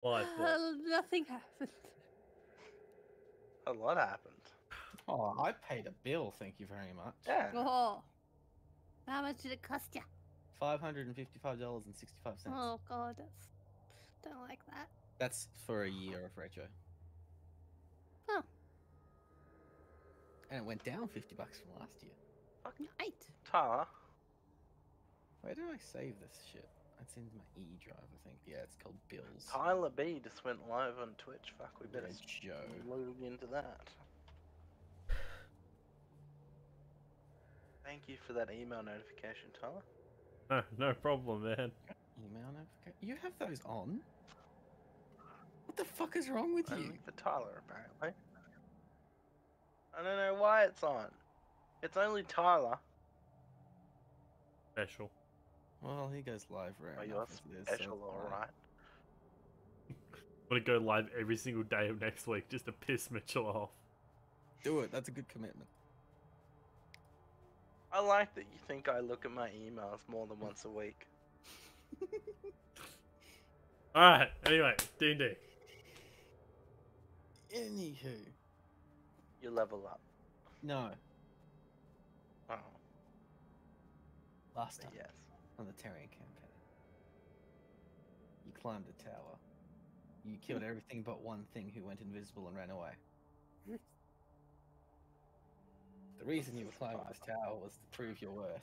What? Nothing happened. A lot happened. Oh, I paid a bill, thank you very much. Yeah. Oh. How much did it cost you? $555.65. Oh god, don't like that. That's for a year of retro. Huh. And it went down $50 from last year. Right. Tyler, Where did I save this shit? It's in my E drive, I think. Yeah, it's called Bills. Tyler B just went live on Twitch. Fuck, we better Yeah, Joe. move into that. Thank you for that email notification, Tyler. No problem, man. Email notification. You have those on? What the fuck is wrong with you? Only for Tyler, apparently. I don't know why it's on. It's only Tyler. Special. Well, he goes live rare Oh, enough you're as it is, special, so it's fine. alright. Want to go live every single day of next week just to piss Mitchell off. Do it. That's a good commitment. I like that you think I look at my emails more than once a week. Alright, anyway, D&D. Anywho. You level up. No. Oh, Last but time. yes. On the Terrian campaign. You climbed a tower. You killed everything but one thing who went invisible and ran away. The reason you were climbing this tower was to prove your worth.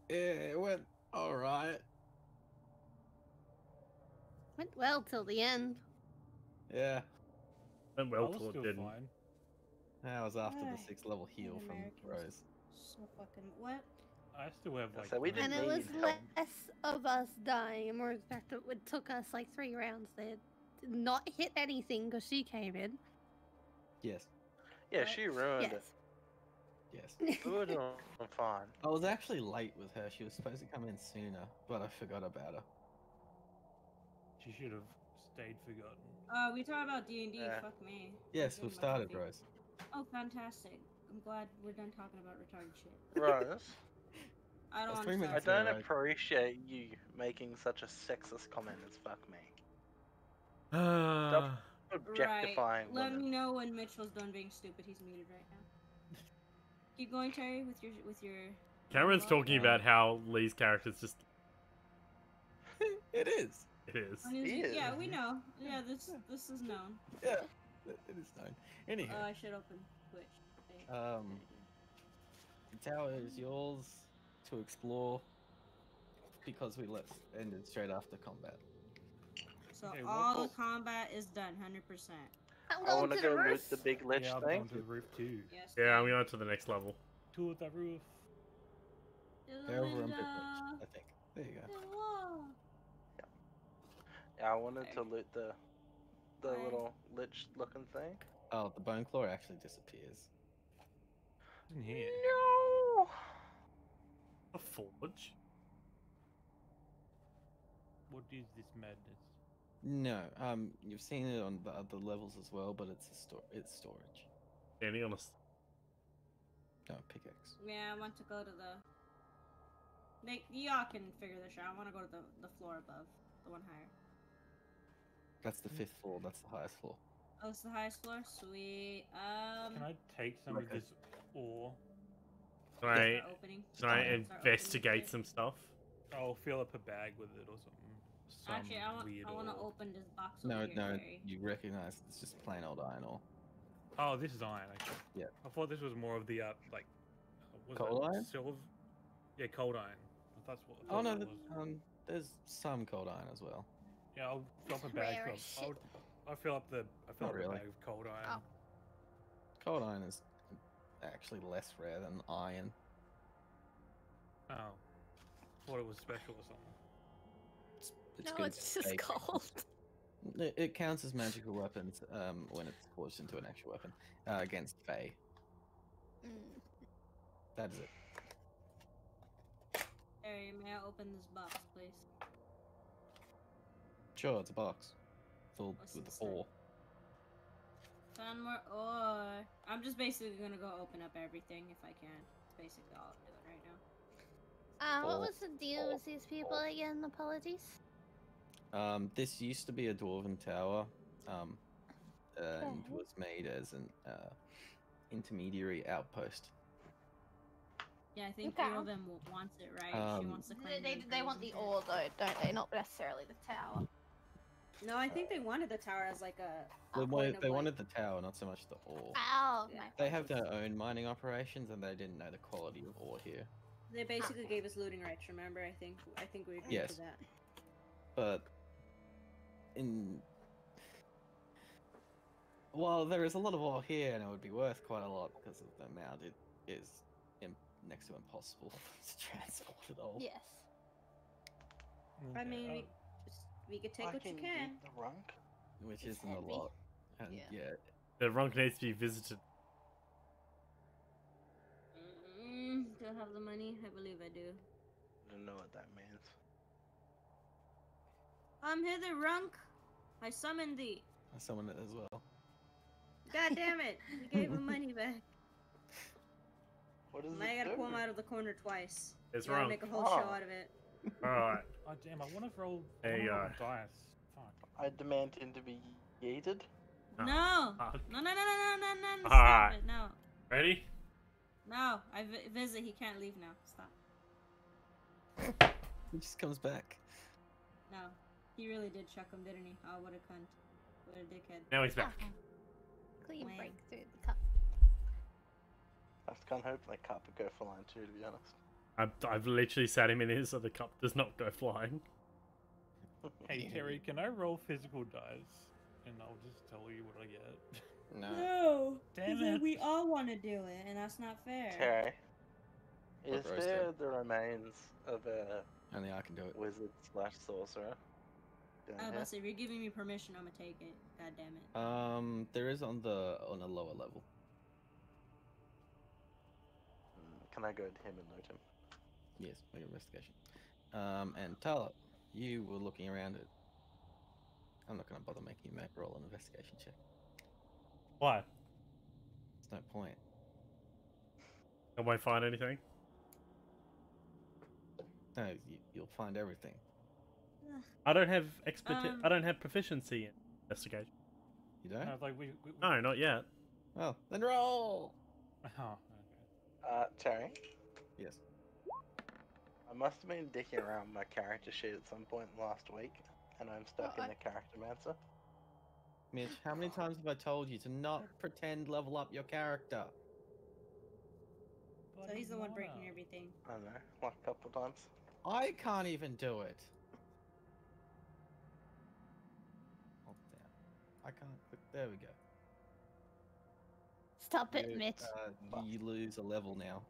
Yeah, it went alright. Went well till the end. Yeah. Went I well was till it still didn't. fine. That was after Ay, the 6th level heal from Americans. Rose. So fucking what? I still have like. So we three- didn't And it was need help. less of us dying, and more the fact that it took us like 3 rounds there to not hit anything because she came in. Yes. Yeah, she ruined Yes. Yes. it. We were doing fine. I was actually late with her. She was supposed to come in sooner, but I forgot about her. She should have stayed forgotten. We talk about D&D. Yeah. Fuck me. Yes, I'm we've getting my started, coffee. Rose. Oh, fantastic. I'm glad we're done talking about retarded shit. Rose, I don't That's 3 understand. I minutes. don't Right. appreciate you making such a sexist comment as fuck me. Ah, Objectifying Right. Let women. me know when Mitchell's done being stupid. He's muted right now. Keep going, Terry, with your. Cameron's talking about how Lee's character's just... It is. It is. When is He it- is. Yeah, we know. Yeah, this is known. Yeah, it is known. Anyhow, I should open Twitch. Okay. the tower is yours to explore because we ended straight after combat. So Okay, all what- the combat is done, 100%. I'm I going want to to the go roof. loot the big lich Yeah, I'm thing. going to the roof too. Yes. Yeah, I'm Dan. going to the next level. To the roof. They're over on Linda. Bridge, I think. There you go. Hello. Yeah, I wanted to loot the Where? little lich looking thing. Oh, the bone claw actually disappears. In here. No. A forge? What is this madness? No, you've seen it on the other levels as well, but it's it's storage. Standing on a... No, pickaxe. Yeah, I want to go to the. Y'all can figure this out. I want to go to the floor above, the one higher. That's the 5th floor. That's the highest floor. Oh, it's the highest floor. Sweet. Can I take some Okay. of this ore? Can I, Start opening. can I Start opening investigate shit. some stuff? I'll fill up a bag with it or something. Some Actually, weird I want to ore. open this box No, over here, no, Terry. you recognize it's just plain old iron ore. Oh, this is iron. Actually. Yeah. I thought this was more of the like. Was Cold that iron? Silver. Yeah, cold iron. That's what. I Oh thought no, that was. there's some cold iron as well. Yeah, I'll fill up a bag. Rare I'll shit. fill up the. I fill Not up really. a bag of cold iron. Cold iron is actually less rare than iron. Oh. Thought it was special or something. It's No, good it's just fake. cold. It counts as magical weapons when it's forged into an actual weapon against Fae. Mm. That is it. Terry, may I open this box, please? Sure, it's a box filled What's with inside? ore. Found more ore. I'm just basically gonna go open up everything if I can. It's basically all I'm doing right now. What Four. was the deal with these people again? Apologies. This used to be a dwarven tower, and Okay. was made as an intermediary outpost. Yeah, I think Okay. Earl them wants it, right? She wants to claim They want the ore though, don't they? Not necessarily the tower. No, I think they wanted the tower as like a. They point of, like- wanted the tower, not so much the ore. Oh, Yeah. my They have apologies. their own mining operations, and they didn't know the quality of ore here. They basically gave us looting rights. Remember? I think we agreed Yes. to that. But while there is a lot of ore here, and it would be worth quite a lot because of the amount, it is next to impossible to transport it all. Yes. I Okay, mean, we could take I what you can can. eat the runk. Which It's isn't a heavy. lot. And Yeah. yeah, The runk needs to be visited. Do I have the money? I believe I do. I don't know what that means. I'm hither, Runk. I summoned thee. I summon it as well. God damn it! We gave him money back. What does Now I it gotta do? pull him out of the corner twice. It's Gotta wrong. make a whole Oh. show out of it. Alright. Oh damn! I want to roll. There you roll go. dice. Fuck. I demand him to be yeeted. Oh, No! fuck. No! Stop Alright. it! No! Ready? No! Visit. He can't leave now. Stop. He just comes back. No. He really did chuck him, didn't he? Oh, what a cunt. What a dickhead. Now he's back. Clean Wang. break through the cup. I can't hope that cup would go for line too, to be honest. I've literally sat him in here so the cup does not go flying. Hey Terry, can I roll physical dice? And I'll just tell you what I get. No. No! Damn Because it. we all want to do it, and that's not fair. Terry, is What roast there it? the remains of a Only I can do it. wizard slash sorcerer? down I was here? about to say, if you're giving me permission, I'm gonna take it. God damn it. There is on a lower level. Can I go to him and loot him? Yes, make an investigation. And Tala, you were looking around it. I'm not going to bother making you roll an investigation check. Why? There's no point. I won't find anything. No, you'll find everything. I don't have expertise. Um, I don't have proficiency in investigation. You don't? Like we No, not yet. Well, then roll. Oh, okay. Terry, Yes. I must have been dicking around my character sheet at some point last week, and I'm stuck in the character mancer. Mitch, how many times have I told you to not pretend level up your character? So he's the one breaking everything. I don't know, like a couple times. I can't even do it. Hold down. I can't. There we go. Stop it, You, Mitch. You lose a level now.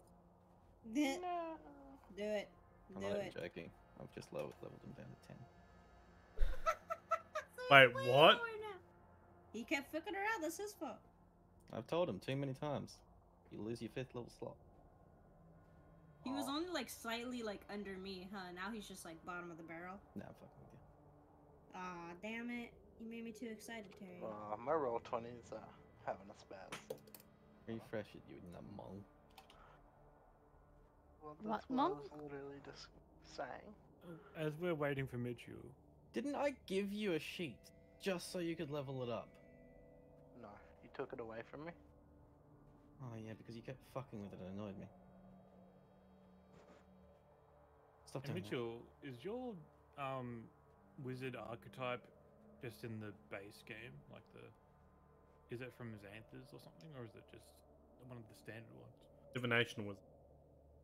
Do it. I'm Do not it. joking. I've just leveled them down to 10. Wait, Way what? lower now. He kept fucking around. That's his fault. I've told him too many times. You lose your 5th level slot. He was only like slightly like under me, huh? Now he's just like bottom of the barrel. Nah, I'm fucking with you. Aw, damn it. You made me too excited, Terry. My roll 20s are having a spaz. Refresh it, you numbmong. Well, What, that's what I Mom? was literally just saying. As we're waiting for Mitchell, Didn't I give you a sheet just so you could level it up? No, you took it away from me. Oh yeah, because you kept fucking with it, it annoyed me. Stop and doing that. Mitchell, is your wizard archetype just in the base game, like is it from Xanthas or something, or is it just one of the standard ones? Divination was.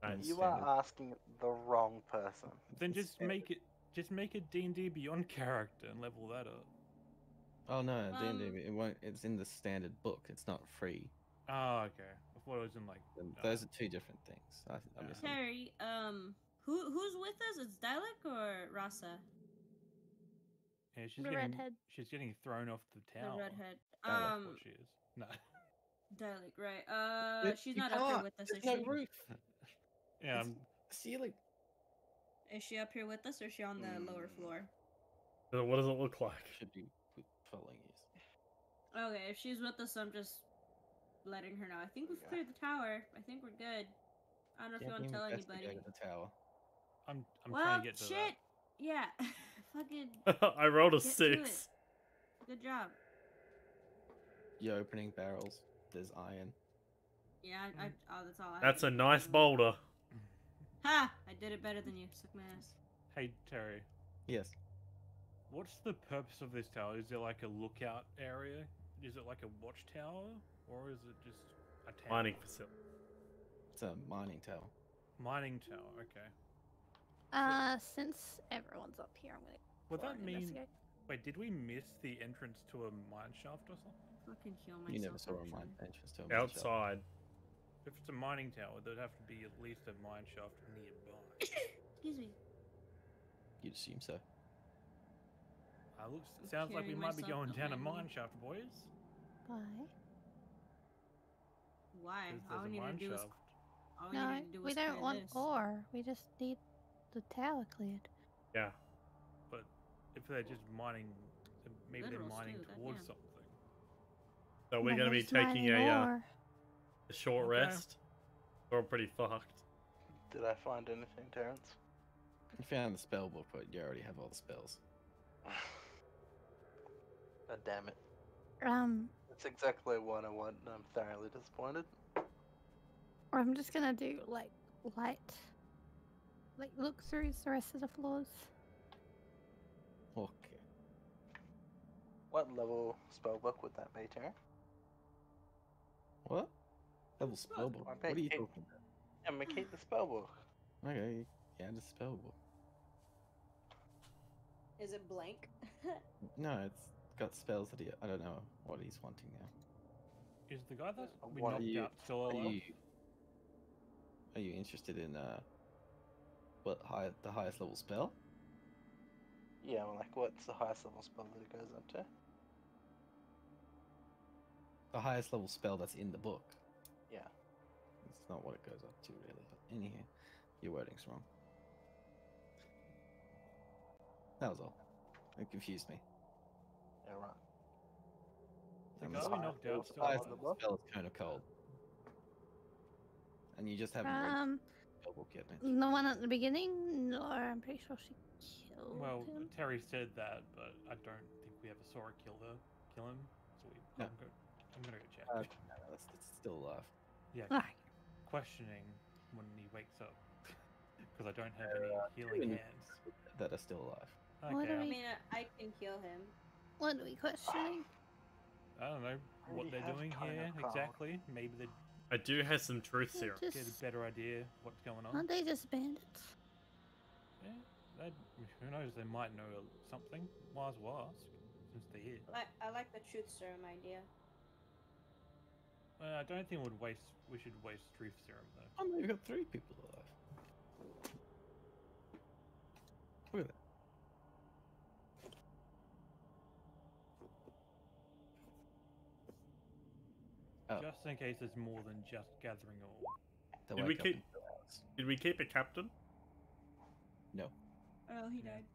Nice. You Standard. are asking the wrong person. Then It's just make a D&D Beyond character and level that up. Oh no, D&D, Um, it won't. It's in the standard book. It's not free. Oh, okay. I thought it was in like. And those are two different things. I Yeah. missed Terry, who's with us? It's Dalek or Rasa? Yeah, she's The getting redhead. she's getting thrown off the The tower. redhead. That's what she is. No. Dalek, right. She's not up here with us, is There's she? no roof. Yeah, It's ceiling. Is she up here with us, or is she on the lower floor? What does it look like? Should be following you. Okay, if she's with us, I'm just letting her know. I think we've Yeah. cleared the tower. I think we're good. I don't know if you want to tell anybody. The tower. I'm Well, trying to get to shit. Yeah. Fucking I rolled a get to it. 6. Good job. You're opening barrels. There's iron. Yeah, oh, that's all I That's a did. nice boulder. Ha! I did it better than you. Suck my ass. Hey Terry, Yes. what's the purpose of this tower? Is it like a lookout area? Is it like a watchtower, or is it just a tower? Mining facility. It's a mining tower. Mining tower. Okay. Since everyone's up here, I'm gonna. Would explore that and mean? investigate. Wait, did we miss the entrance to a mine shaft or something? Fucking kill myself. You never saw a actually. mine entrance to a mine shaft. Outside. If it's a mining tower, there'd have to be at least a mine shaft nearby. Excuse me. You'd assume so. Sounds like we carrying might be myself going down a behind me. mine shaft, boys. Why? Why? 'Cause All there's we a need mine to do is shaft. all we No, need to do we is don't clear want this. ore. We just need the tower cleared. Yeah. But if they're just mining, then maybe they're Minerals mining too, towards goddamn. something. So we're No, gonna be just mining taking ore. a short Okay. rest. We're pretty fucked. Did I find anything, Terrence? You found the spell book, but you already have all the spells. God damn it. That's That's exactly what I want, and I'm thoroughly disappointed. I'm just gonna do like light, like look through the rest of the floors. Okay. What level spellbook would that be, Terry? What? Level spell book? I What bet are you it- talking about? I'm gonna keep the spellbook. Okay, yeah, the spell book. Is it blank? No, it's got spells that I don't know what he's wanting now. Is the guy that we What knocked are you- out still Are alive? you interested in the highest level spell? Yeah, well, like, what's the highest level spell that it goes up to? The highest level spell that's in the book. Yeah. It's not what it goes up to really. But anyhow, your wording's wrong. That was all. It confused me. Yeah, right. The And guy the we highest knocked level out still spell highest in the alive? level book? spell is Cone of Cold. And you just haven't read the spell book yet, man. The one at the beginning? No, I'm pretty sure she killed Well, him. Terry said that, but I don't think we ever saw her kill him. So No. I'm gonna go check. No, that's still alive. Yeah, Alright. questioning when he wakes up because I don't have any healing Two hands. that are still alive. What Okay, do I we- mean, I can kill him. What are we questioning? I don't know what already they're have doing Cone of here Cold. exactly. Maybe they I do have some truth They're serum. get a just, better idea what's going on. aren't they just bandits? Yeah, who knows? They might know something. Might as well ask since they're here. I like the truth serum idea. I don't think we should waste truth serum though. Oh no, you've got 3 people alive. Look at that. Oh, Just in case there's more than just gathering ore. they Did we wake up keep- in the house. Did we keep a captain? No. Oh, he Yeah. died.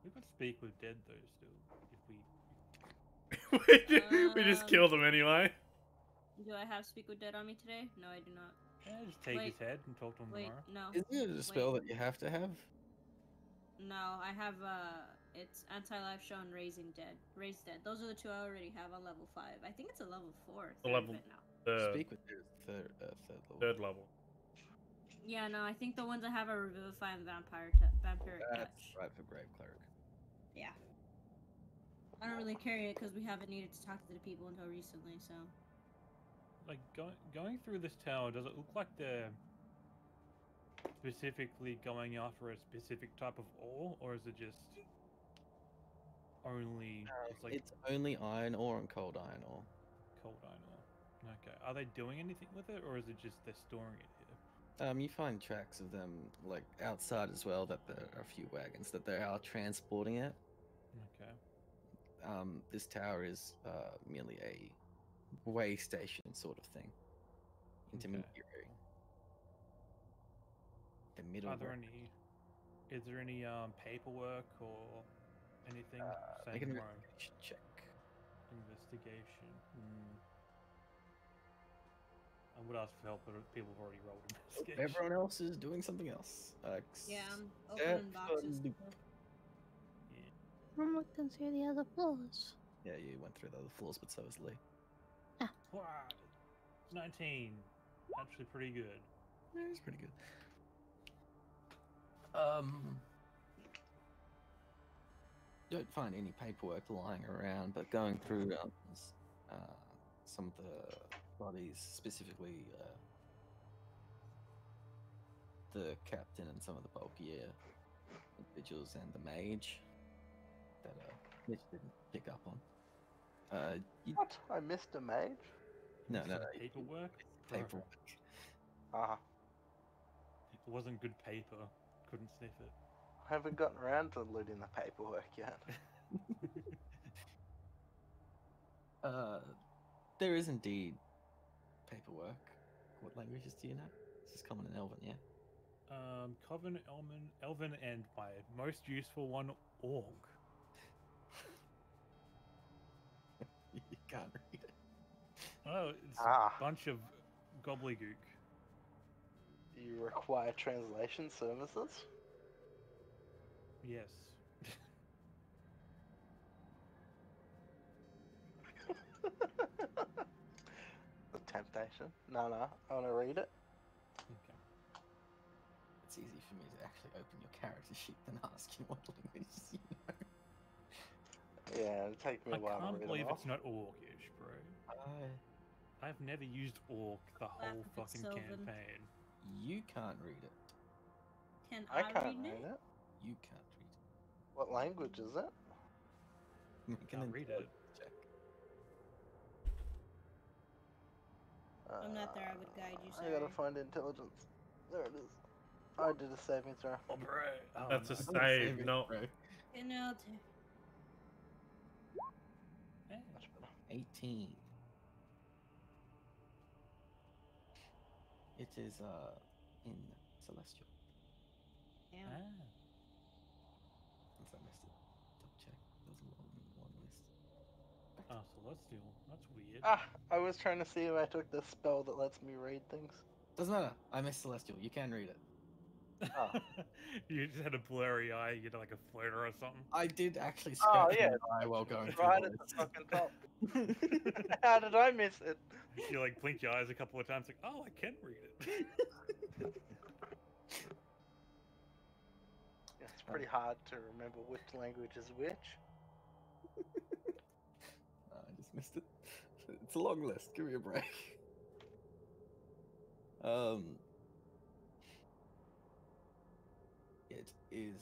We could speak with dead though still. If We just Um, killed him anyway. Do I have speak with dead on me today? No, I do not. yeah, just take his Wait. head and talk to him Wait, tomorrow. no. Isn't it a spell that you have to have? No, I have it's anti-life show and raising dead. Raise dead. Those are the 2 I already have on level 5. I think it's a level 4. A third level- bit now. The Speak with your third level. third level. Yeah, no, I think the ones I have are revivify and vampiric That's touch. right for Brave Cleric. Yeah. I don't really carry it because we haven't needed to talk to the people until recently, so. Like going through this tower, does it look like they're specifically going after a specific type of ore, or is it just only it's like It's only iron ore and cold iron ore. cold iron ore? Okay, are they doing anything with it, or is it just they're storing it here? You find tracks of them like outside as well. That there are a few wagons that they are transporting it. Okay. This tower is merely a way station sort of thing. Intermediary. The middle. Are there road. any? Is there any paperwork or anything Make saying an more investigation check. investigation? I would ask for help, but people have already rolled investigation. Everyone else is doing something else. Yeah, I'm except opening for boxes. Luke. I'm looking through the other floors. Yeah, you went through the other floors, but so was Lee. Wow, 19. Actually, pretty good. Yeah, it's pretty good. Don't find any paperwork lying around, but going through some of the bodies, specifically the captain and some of the bulkier individuals and the mage that Mitch didn't pick up on. What? I missed a mage? No, Some paperwork? Bro, paperwork. Ah, it wasn't good paper. Couldn't sniff it. I haven't gotten around to looting the paperwork yet. There is indeed paperwork. What languages do you know? This is common in Elven, yeah? Coven, Elven, and my most useful one, Orc. You can't read it. Oh, it's Ah. a bunch of gobbledygook. You require translation services? Yes. The temptation. No, I want to read it. Okay. It's easy for me to actually open your character sheet than ask you what languages you know. Yeah, it'll take me I a while to can't read believe them it's not Orcish, bro. I've never used Orc the whole Laugh at fucking Sylvan. campaign. You can't read it. Can I can't read read it. You can't read it. What language is it? Make an Can't read it. intelligence check. I'm not there, I would guide you, I gotta sorry. find intelligence. There it is. I did a saving throw. Oh, bro. Oh, That's a no, don't save, it, no. bro. You know, Hey. Much better. 18. It is in Celestial. yeah. Ah. Unless I missed it. Double check. There's a long list. Oh, Celestial. That's weird. Ah, I was trying to see if I took the spell that lets me read things. Doesn't matter. I missed Celestial. You can read it. Oh. You just had a blurry eye, you had like a floater or something. I did actually Oh, scratch yeah. my eye while going through Right the at the list. fucking top. How did I miss it? You like blink your eyes a couple of times, like, oh, I can read it. Yeah, it's pretty hard to remember which language is which. I just missed it. It's a long list. Give me a break. It is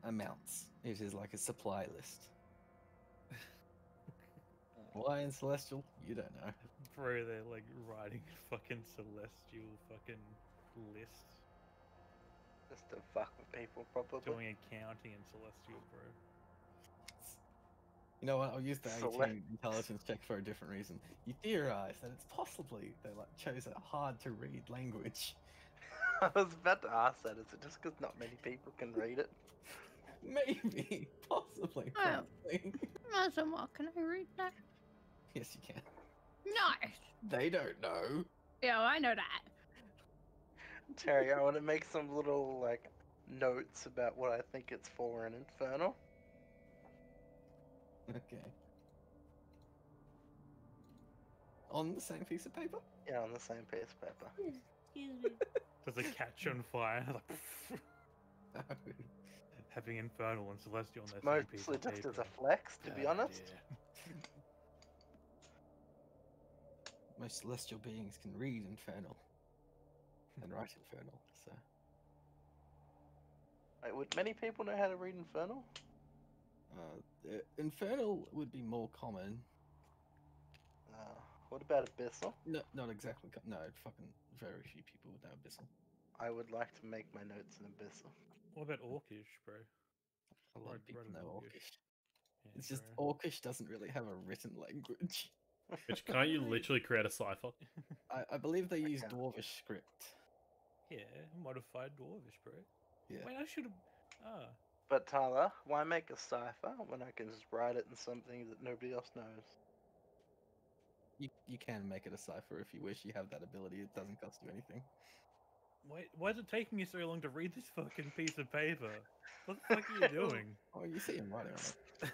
amounts. It is like a supply list. Why in Celestial? You don't know. Bro, they're like writing a fucking Celestial fucking list. Just to fuck with people, probably. Doing accounting in Celestial, bro. You know what? I'll use the 18 Select- intelligence check for a different reason. You theorize that it's possibly they like chose a hard to read language. I was about to ask that. Is it just because not many people can read it? Maybe, possibly, Oh. probably. Masamar, can I read that? Yes, you can. Nice. They don't know. Yeah, I know that. Terry, I want to make some little, like, notes about what I think it's for in Infernal. Okay. On the same piece of paper? Yeah, on the same piece of paper. Excuse me. There's a catch on fire, like, No. having Infernal and Celestial on their same piece Mostly of just paper. as a flex, to be Bad honest. idea. Most celestial beings can read Infernal and write Infernal, so. Wait, would many people know how to read Infernal? Infernal would be more common. What about Abyssal? No, not exactly. No, fucking very few people would know Abyssal. I would like to make my notes in Abyssal. What about Orcish, bro? A lot of Right- people right know Orcish. Orcish. Yeah, It's just bro. Orcish doesn't really have a written language. Which can't you literally create a cipher? I believe they use can. Dwarvish script. Yeah, modified Dwarvish, bro. Yeah. Wait, I should have. Ah. But Tyler, why make a cipher when I can just write it in something that nobody else knows? You can make it a cipher if you wish. You have that ability. It doesn't cost you anything. Wait, why is it taking you so long to read this fucking piece of paper? What the fuck are you doing? Oh, you see him writing on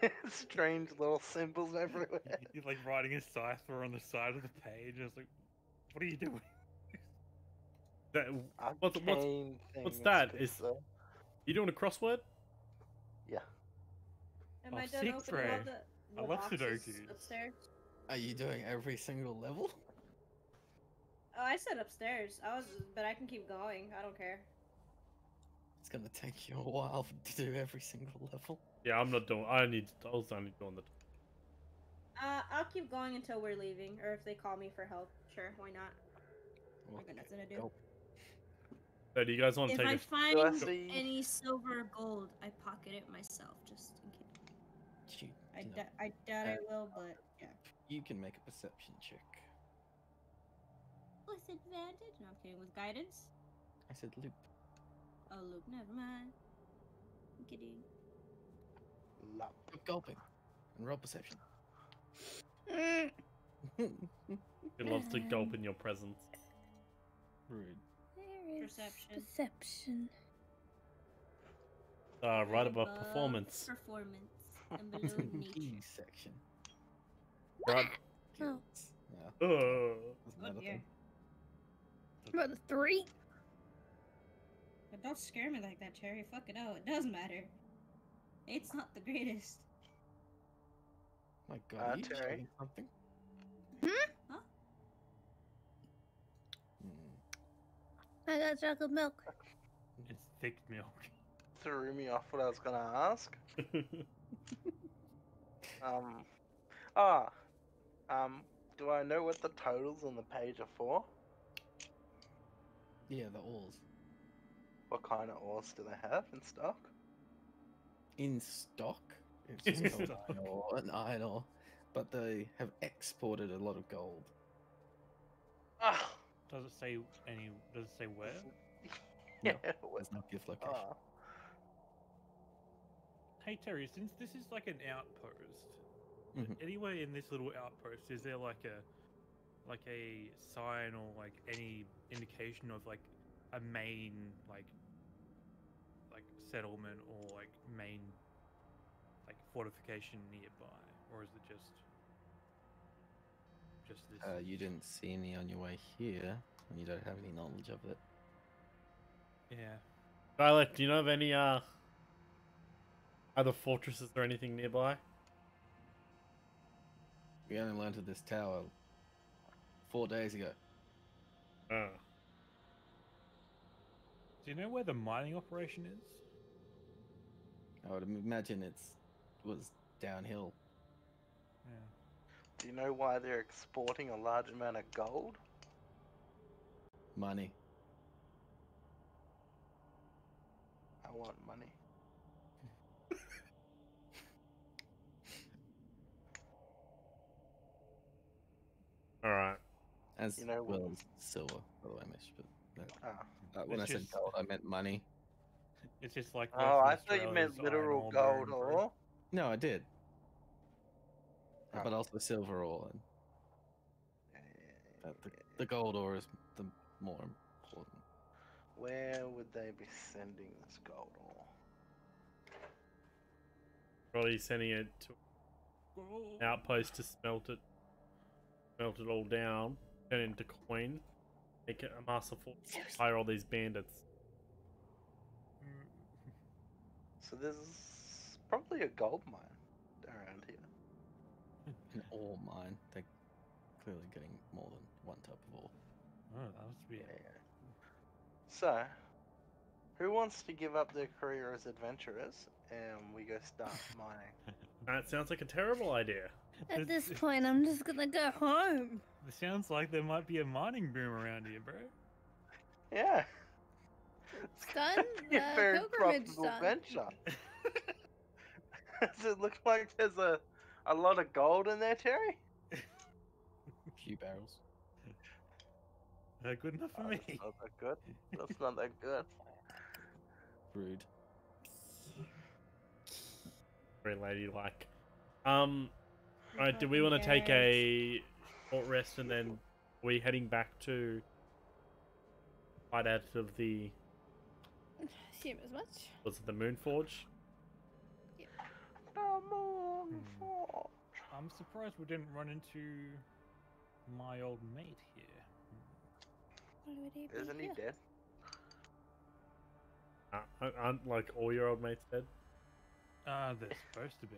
it. Strange little symbols everywhere. You're like writing a cipher on the side of the page. And it's like, what are you doing? That, what's Arcane what's things, that? Is pizza. you doing a crossword? Yeah. Am Oh, I done sick, opening all Trey. the I love boxes Sudokus. upstairs? Are you doing every single level? Oh, I said upstairs. But I can keep going. I don't care. It's gonna take you a while to do every single level. Yeah, I'm not doing. I was only doing the. I'll keep going until we're leaving, or if they call me for help. Sure, why not? I got nothing to do. Go. So do you guys want to If take I a? find see- any silver or gold, I pocket it myself, just in case. Shoot, I no. doubt I will, but yeah. You can make a perception check. With advantage? No, I'm kidding. With guidance? I said loop. Oh, look, never mind. I'm kidding. Lump. Keep gulping. And roll perception. He loves to gulp in your presence. Rude. There is Perception. Perception. Right above performance. Performance. And below nature. Keys section. Right. Oh. Yeah, Oh. that's Oh another dear. thing. About a 3. But don't scare me like that, Cherry. Fuck it out. It does matter. It's not the greatest. My God, are you Terry? shouting something? Huh? I got chocolate milk. It's thick milk. Threw me off what I was gonna ask. Do I know what the totals on the page are for? Yeah, the ores. What kind of ores do they have in stock? In stock? It's In just stock. an iron ore. But they have exported a lot of gold. Ah, Does it say any? Does it say where? yeah. There's no gift location. Ah. Hey Terry, since this is like an outpost, Mhm. anywhere in this little outpost, is there like a sign or like any indication of like a main like settlement or like main like fortification nearby, or is it just this? You didn't see any on your way here, and you don't have any knowledge of it. Yeah. Violet, do you know of any other fortresses or anything nearby? We only learned of this tower 4 days ago. Oh. Do you know where the mining operation is? I would imagine was downhill. Yeah. Do you know why they're exporting a large amount of gold? Money. I want money. All right. As You know what- well as silver, by the way, Mish. But Ah. when I It's said just- gold, I meant money. It's just like. Oh, I Western thought you meant Australia's iron literal ore gold boom, bro. ore. No, I did. Oh. But also silver ore. And the gold ore is the more important. Where would they be sending this gold ore? Probably sending it to an outpost to smelt it all down, turn it into coin, make it a master fortress, hire all these bandits. Mm, So there's probably a gold mine around here. An ore mine. They're clearly getting more than one type of ore. Oh, that must be. Yeah. So, who wants to give up their career as adventurers and we go start mining? That sounds like a terrible idea. At this point, I'm just gonna go home. It sounds like there might be a mining boom around here, bro. Yeah. It's done. Be a very Pilgrimage profitable done. venture. Does it look like there's a lot of gold in there, Terry? A few barrels. Good enough for Oh, me. that's not that good. That's not that good. Rude. Very ladylike. Alright, do we want to take a short rest, and then we heading back to fight out of the Assume as much. was it the Moon Forge? The moon fall. I'm surprised we didn't run into my old mate here. Why would he be Isn't he here? dead? Aren't like all your old mates dead? They're supposed to be.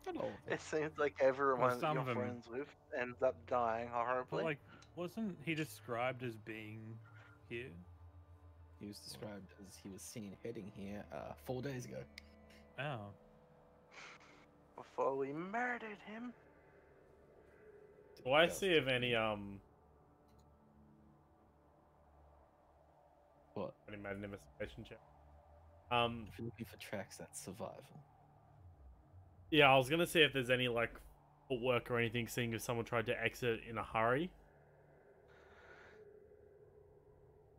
Not all of them. It seems like everyone some you're of 'em- friends with ends up dying horribly. But like, wasn't he described as being here? He was described as he was seen heading here 4 days ago. Oh, Before we murdered him. Do I see if any What? any made an investigation check? If you're looking for tracks, that's survival. Yeah, I was gonna see if there's any like footwork or anything, seeing if someone tried to exit in a hurry.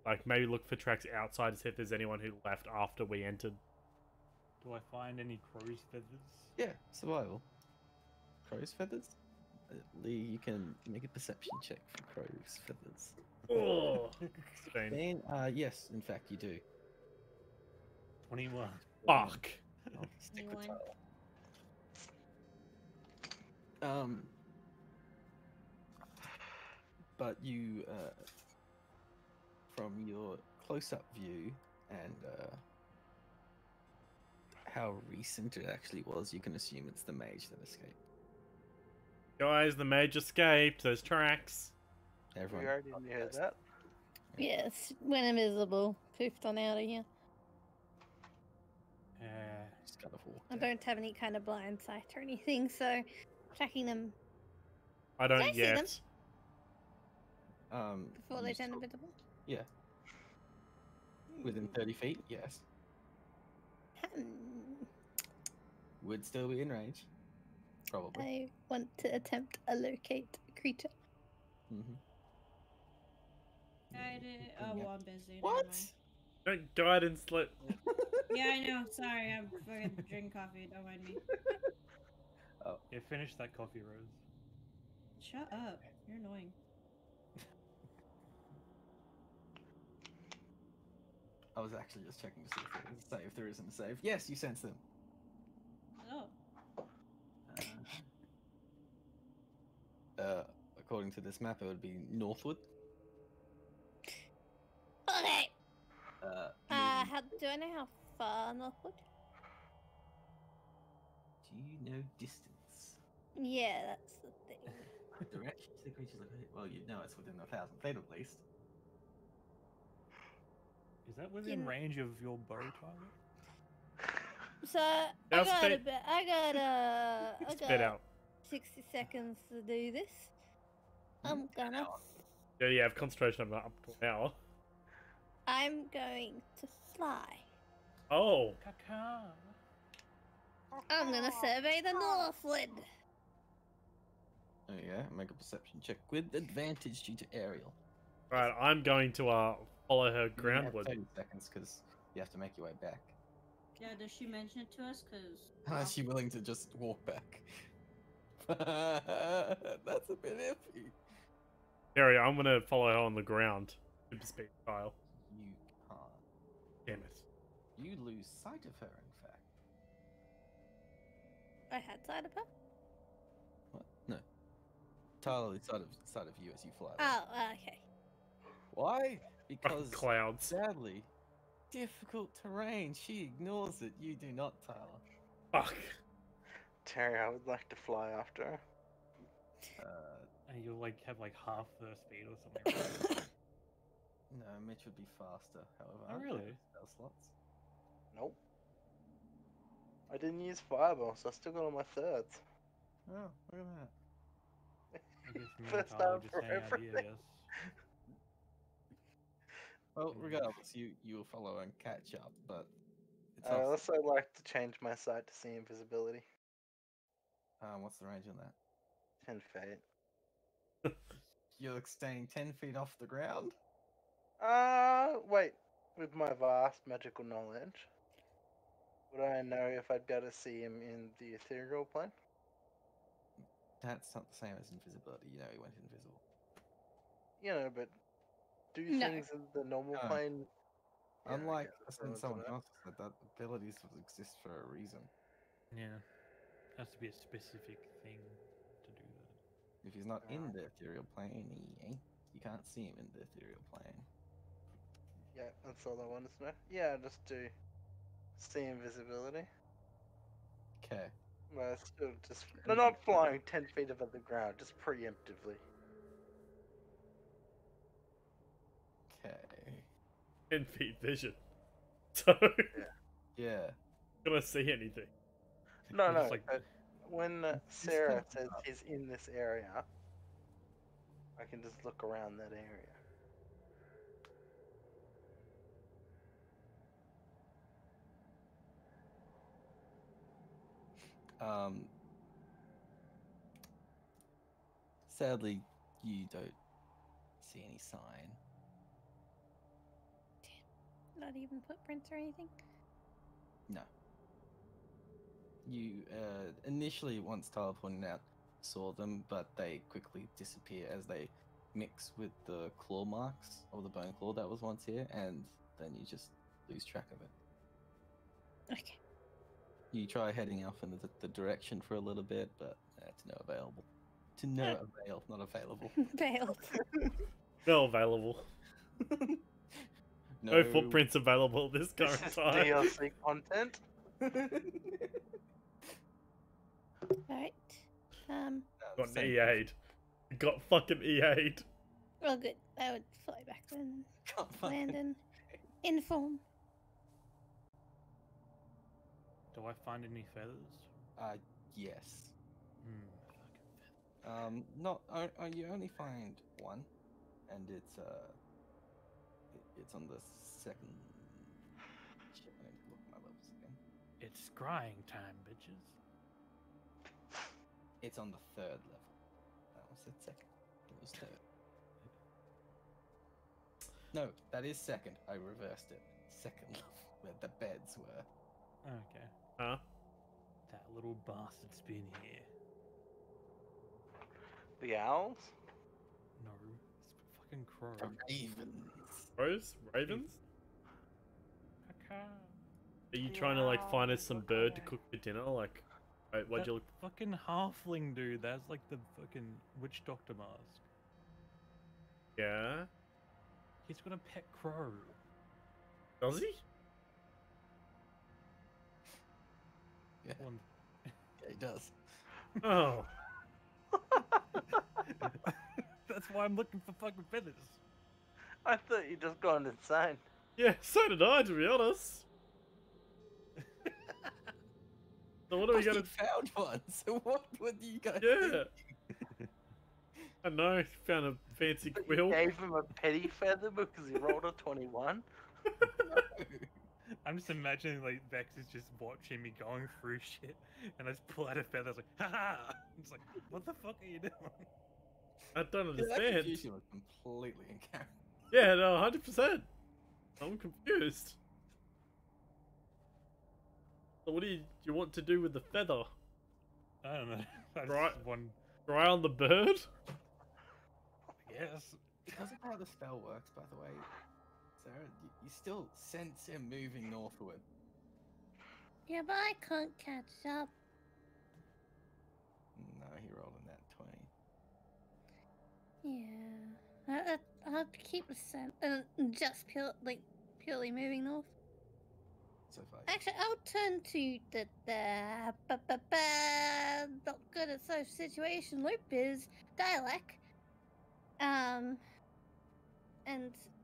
Like maybe look for tracks outside to see if there's anyone who left after we entered. do I find any crow's feathers? Yeah, survival. Crow's feathers? Lee, you can make a perception check for crow's feathers. Oh, Spain. Ben, yes, in fact, you do. 21. Fuck. I'll stick with 21. Tyler. But you, from your close-up view and how recent it actually was, you can assume it's the mage that escaped. Guys, the mage escaped. There's tracks. Everyone. We already knew that. Yes, went invisible. Poofed on out of here. Just kind of walked I out. don't have any kind of blind sight or anything, so tracking them I Did I don't see them? yet. before you they turn saw- invisible. Yeah. Within 30 feet, yes. Hmm. Would still be in range. Probably. I want to attempt a locate creature. Mm-hmm. I did. Oh, well, I'm busy. never What? mind. Don't guidance let. Yeah, I know. Sorry, I'm fucking drinking coffee. Don't mind me. Yeah, finish that coffee, Rose. Shut up. You're annoying. I was actually just checking to see if there is a save. There isn't a save. Yes, you sense them. Oh. According to this map, it would be northward. Okay. Meaning- How do I know how far northward? do you know distance? Yeah, that's the thing. Direction to the creature's location. Well, you know it's within 1,000 feet at least. Is that within Yeah. range of your bow target? So Just I spit- Spit out. 60 seconds to do this. I'm gonna. Yeah, you have concentration up to an hour. I'm going to fly. Oh, Caca. I'm gonna survey the northward. Oh yeah, make a perception check with advantage due to aerial. right. I'm going to follow her You have groundward. 30 seconds because you have to make your way back. Yeah, does she mention it to us? Cause. Is she willing to just walk back? That's a bit iffy. Harry, I'm gonna follow her on the ground, super speed style. You can't. Damn it. You lose sight of her, in fact. I had sight of her. What? No. Tyler is sight of you as you fly. away. Oh, okay. Why? Fucking Because clouds. sadly, difficult terrain. She ignores it. You do not, Tyler. Fuck. Terry, I would like to fly after her. And you'll like have like half the speed or something. Right? No, Mitch would be faster. However, Oh, aren't really? there spell slots? Nope. I didn't use fireball, so I still got all my thirds. Oh, look at that. I guess me and First Tyler time just for hang out here, everything. yes. Well, Mm. regardless, you will follow and catch up, but it's I off. also like to change my sight to see invisibility. What's the range on that? 10 feet. You're staying 10 feet off the ground? Wait. With my vast magical knowledge, would I know if I'd be able to see him in the ethereal plane? That's not the same as invisibility. You know, he went invisible. You know, but do No. things in the normal No. plane. Yeah, Unlike okay, I so think it's someone alright. else said that abilities exist for a reason. Yeah. Has to be a specific thing to do that. If he's not in Alright. the ethereal plane, he ain't. You can't see him in the ethereal plane. Yeah, that's all I wanted to know. Yeah, just do see invisibility. Okay. No, still just they're not flying 10 feet above the ground, just preemptively. Okay. 10 feet vision. So, Yeah. gonna see anything. No, They're no. just like- But when He's Sarah kind says of- he's in this area, I can just look around that area. Sadly, you don't see any sign. Not even footprints or anything. No. You initially, once Tyler pointed out, saw them, but they quickly disappear as they mix with the claw marks of the bone claw that was once here, and then you just lose track of it. Okay. You try heading off in the direction for a little bit, but to no available. To no avail, not available. Failed. No available. No footprints available this This current is time. DLC content. Alright. Got an Same. EA'd. Got fucking EA'd. Well, good. I would fly back then. Can't find Land in inform. Do I find any feathers? Yes. Fucking feathers. Not. You only find one, and it's it's on the second. Shit, I need to look at my levels again. It's scrying time, bitches. It's on the third level. That was it second. It was third. No, that is second. I reversed it. Second level, where the beds were. Okay. Huh? That little bastard's been here. The owls? No, it's fucking crow. Ravens. Rose? Ravens? Caca. Are you trying to like find us some bird to cook for dinner? Like, wait, what'd That you look? fucking halfling dude, that's like the fucking witch doctor mask. Yeah? He's got a pet crow. Does he? Yeah, One- yeah, he does. Oh. That's why I'm looking for fucking feathers. I thought you just gone insane. Yeah, so did I, to be honest. So what are we But gonna... he found one, so what would you guys Yeah. think? I don't know, found a fancy But quill. you gave him a petty feather because he rolled a 21. I'm just imagining like Vex is just watching me going through shit, and I just pull out a feather. It's like, haha! It's like, what the fuck are you doing? I don't Yeah, that understand. confusion was completely in character. Yeah, no, 100%. I'm confused. So what do you want to do with the feather? I don't know. I just Right. want, Dry on the bird? yes. Because of how the spell works, by the way, Sarah, you still sense him moving northward. Yeah, but I can't catch up. No, he rolled in that 20. Yeah. I'll have to keep the scent. Just purely moving north. So far. Actually, I'll turn to the not good at social situation loop is dialect. And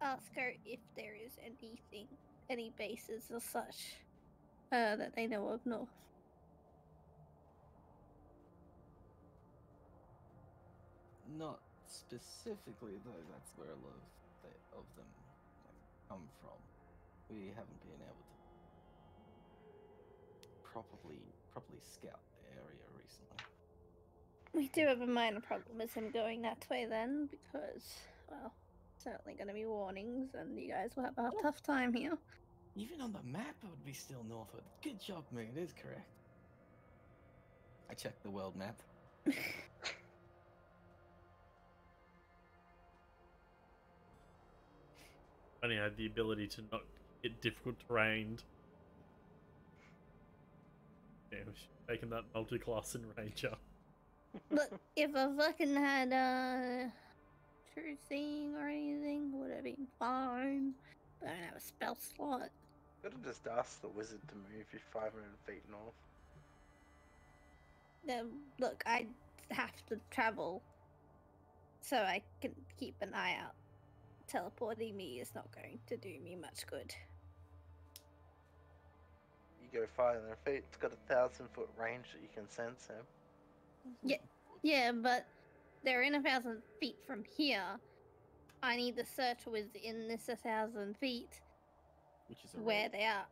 ask her if there is any bases or such, that they know of north. Not specifically, though. That's where a lot of them come from. We haven't been able to properly scout the area recently. We do have a minor problem with him going that way then, because, well, certainly going to be warnings, and you guys will have a tough time here. Even on the map, it would be still northward. Good job, Moon. It is correct. I checked the world map. Only had the ability to not get difficult terrain. Yeah, we should have taken that multi-class in Ranger. Look, if I fucking had true seeing or anything, would have been fine. But I don't have a spell slot. Could have just asked the wizard to move you 500 feet north. Look, I have to travel, so I can keep an eye out. Teleporting me is not going to do me much good. You go 500 feet, it's got 1,000-foot range that you can sense him. Yeah, but they're in 1,000 feet from here. I need the search within this 1,000 feet Which is a where raid. they are.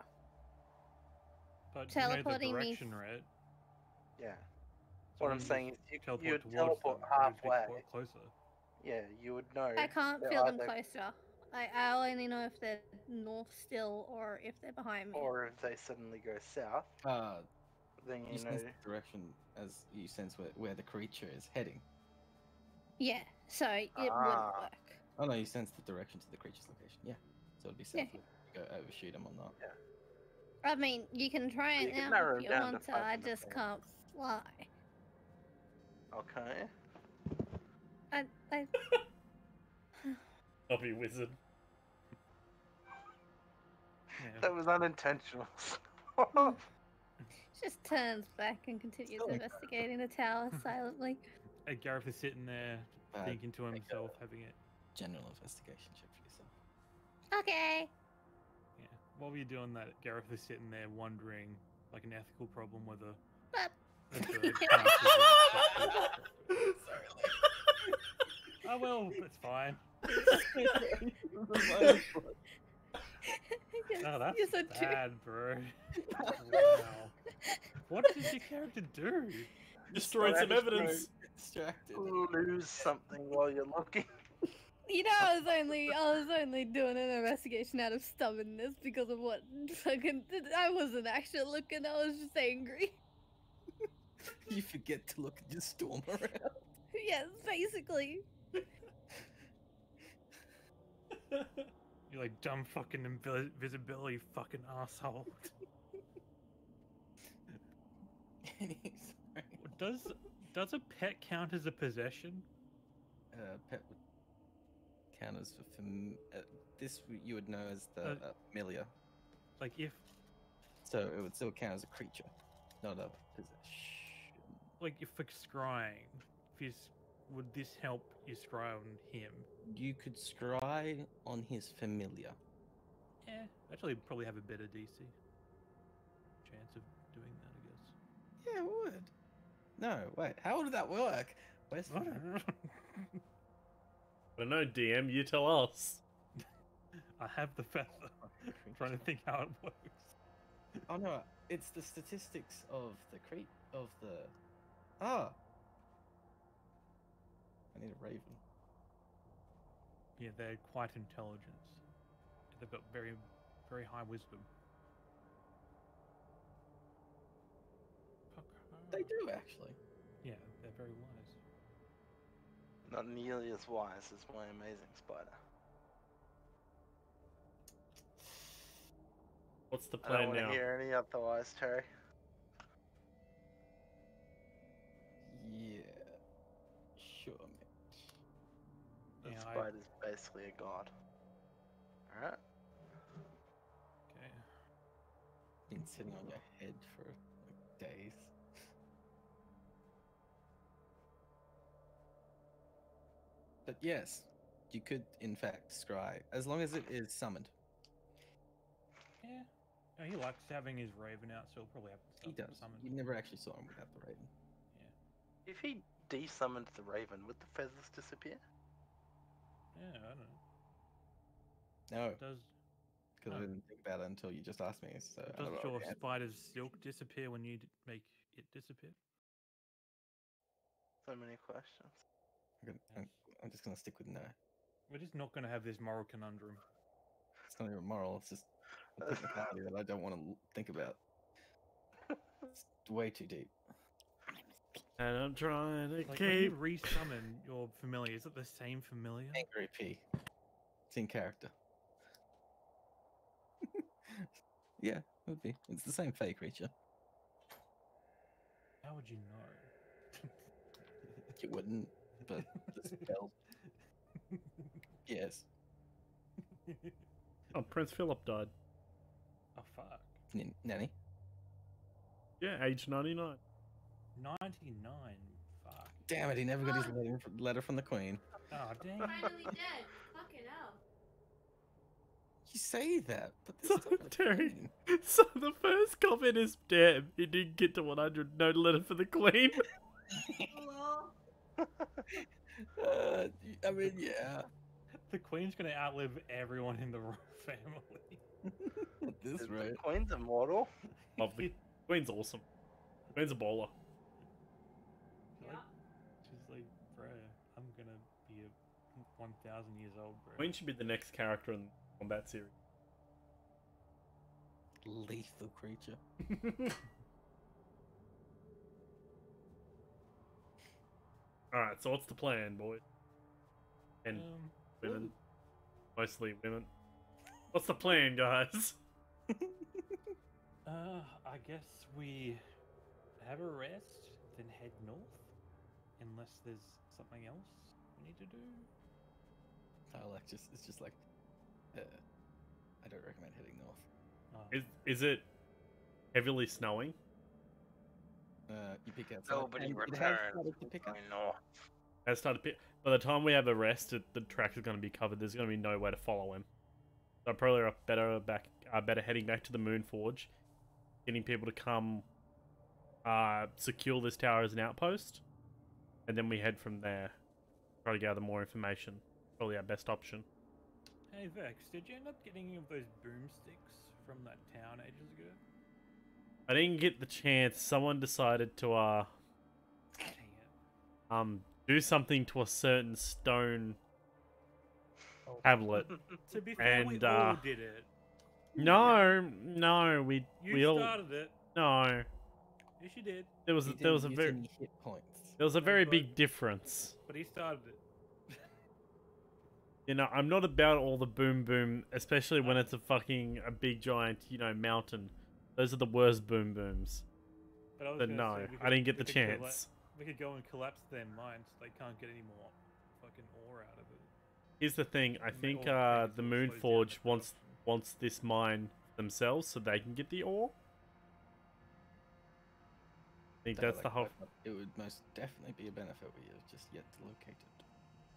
But you know the Teleporting me direction, right? Yeah. So What I'm you saying just is you teleport towards teleport them, you would be halfway. Closer. Yeah, you would know. I can't they're feel them either- closer. I'll only know if they're north still or if they're behind me. Or if they suddenly go south, then You you know. sense the direction as you sense where the creature is heading. Yeah, so it Ah. wouldn't work. Oh no, you sense the direction to the creature's location. Yeah, so it'd be Yeah. safe to go overshoot him or not. I mean, you can try You it can out narrow if you it down to want to. I 500 just feet. can't fly. Okay. I I'll be wizard. Yeah. That was unintentional. just turns back and continues Still investigating the tower silently. Gareth is sitting there thinking to make a himself, having it. General investigation check for yourself. Okay. Yeah. While you're doing that, Gareth is sitting there wondering, like an ethical problem, whether But a bird counts as a- Oh well, that's fine. Oh, that's You're so true. bad, bro. Wow. What did your character do? Destroyed some evidence. Distracted. Lose something while you're looking. You know, I was only doing an investigation out of stubbornness because of what fucking. I wasn't actually looking. I was just angry. You forget to look at your storm around. Yes, basically. You're like dumb fucking invisibility fucking asshole. Sorry. Does a pet count as a possession? Pet would count as this you would know as the familiar. Like if So it would still count as a creature, not a possession. like if for scrying, would this help you scry on him? You could scry on his familiar. Yeah, actually probably have a better DC chance of doing that, I guess. Yeah, it would. No, wait. How would that work? Where's I don't know. I don't know, DM, you tell us. I have the feather. I'm trying to think how it works. Oh no, it's the statistics of the Ah. I need a raven. Yeah, they're quite intelligent. They've got very, very high wisdom. They do actually. Yeah, they're very wise. Not nearly as wise as my amazing spider. What's the I don't plan want now? to hear any otherwise, Terry. Yeah. Sure, mate. The Yeah, spider's basically a god. Alright? Okay. Been sitting on your head for like days. But yes, you could in fact scry as long as it is summoned. Yeah. No, he likes having his raven out, so he'll probably have He stuff does. summoned. You never actually saw him without the raven. If he desummoned the raven, would the feathers disappear? Yeah, I don't know. No, It does because I Oh. didn't think about it until you just asked me. So I does don't know. your Yeah. spider's silk disappear when you make it disappear? So many questions. I'm just gonna stick with no. We're just not going to have this moral conundrum. It's not even moral. It's just a technicality that I don't want to think about. It's way too deep. I'm a And I'm trying to Like when you keep. resummon your familiar, is it the same familiar? Angry P. It's in character. Yeah, it would be. It's the same fey creature. How would you know? You wouldn't, but the spell. Yes. Oh, Prince Philip died. Oh fuck. Nanny. Yeah, age 99. 99. Fuck. Damn it! He never got his letter from the Queen. Oh dang. Finally dead. Fucking hell. You say that, but there's still the Terry. Queen. So the first comment is, damn, he didn't get to 100. No letter for the Queen. Hello. I mean, yeah. The Queen's gonna outlive everyone in the royal family. At this Is the rate. Queen's immortal? Love the Queen's awesome. Queen's a bowler. Yeah. She's like, bro, I'm gonna be 1,000 years old, bro. Queen should be the next character in the combat series. Lethal creature. Alright, so what's the plan, boy? And women. Mostly women. What's the plan, guys? I guess we have a rest, then head north, unless there's something else we need to do. It's just like, I don't recommend heading north. Is it heavily snowing? You pick out. Nobody and it has returns. started to pick up. No. Has started by the time we have a rest, the track is going to be covered. There's going to be no way to follow him. So probably better heading back to the Moon Forge, getting people to come secure this tower as an outpost, and then we head from there. Try to gather more information. Probably our best option. Hey Vex, did you end up getting any of those boomsticks from that town ages ago? I didn't get the chance. Someone decided to Dang it. do something to a certain stone tablet. To be fair, we And, all did it. No, we You all started it. no. Yes, you did. There was He there was a didn't use very any hit points. there was a very but- big difference. But he started it. You know, I'm not about all the boom boom, especially when it's a big giant, mountain. Those are the worst boom booms. But I was But gonna no, say, I didn't get the we could chance. We could go and collapse their mines. They can't get any more fucking ore out of it. Here's the thing, I And think all the things the will Moon slow down Forge the wants production. this mine themselves so they can get the ore. I think that's the whole It would most definitely be a benefit. We have just yet to locate it.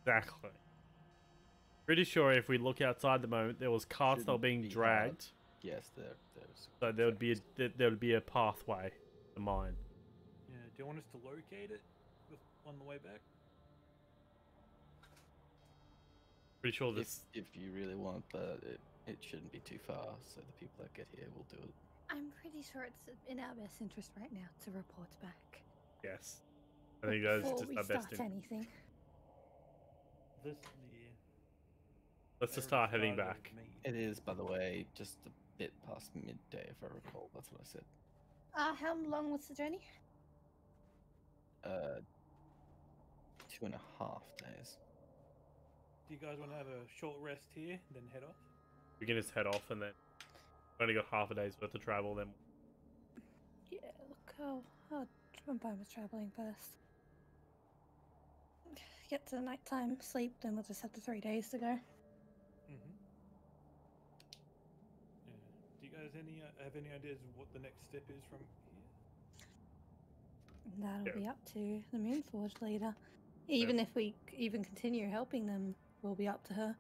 exactly. Pretty sure if we look outside the moment, there was carts that were Shouldn't being be hard. dragged, Yes, there's. so there would be a pathway to mine. Yeah. Do you want us to locate it on the way back? Pretty sure If, this. if you really want, but it shouldn't be too far, so the people that get here will do it. I'm pretty sure it's in our best interest right now to report back. Yes, I think that's before just we our best. start anything. This Let's just start heading back. It is, by the way, just a bit past midday, if I recall. That's what I said. How long was the journey? 2.5 days. Do you guys want to have a short rest here, then head off? We can just head off and then we've only got half a day's worth of travel. Then Yeah, look, I'll Vampire was traveling first. Get to nighttime, sleep, then we'll just have the 3 days to go. Mm-hmm. Yeah. Do you guys have any ideas of what the next step is from here? That'll Yeah. be up to the Moonforge leader. Even if we even continue helping them, we'll be up to her.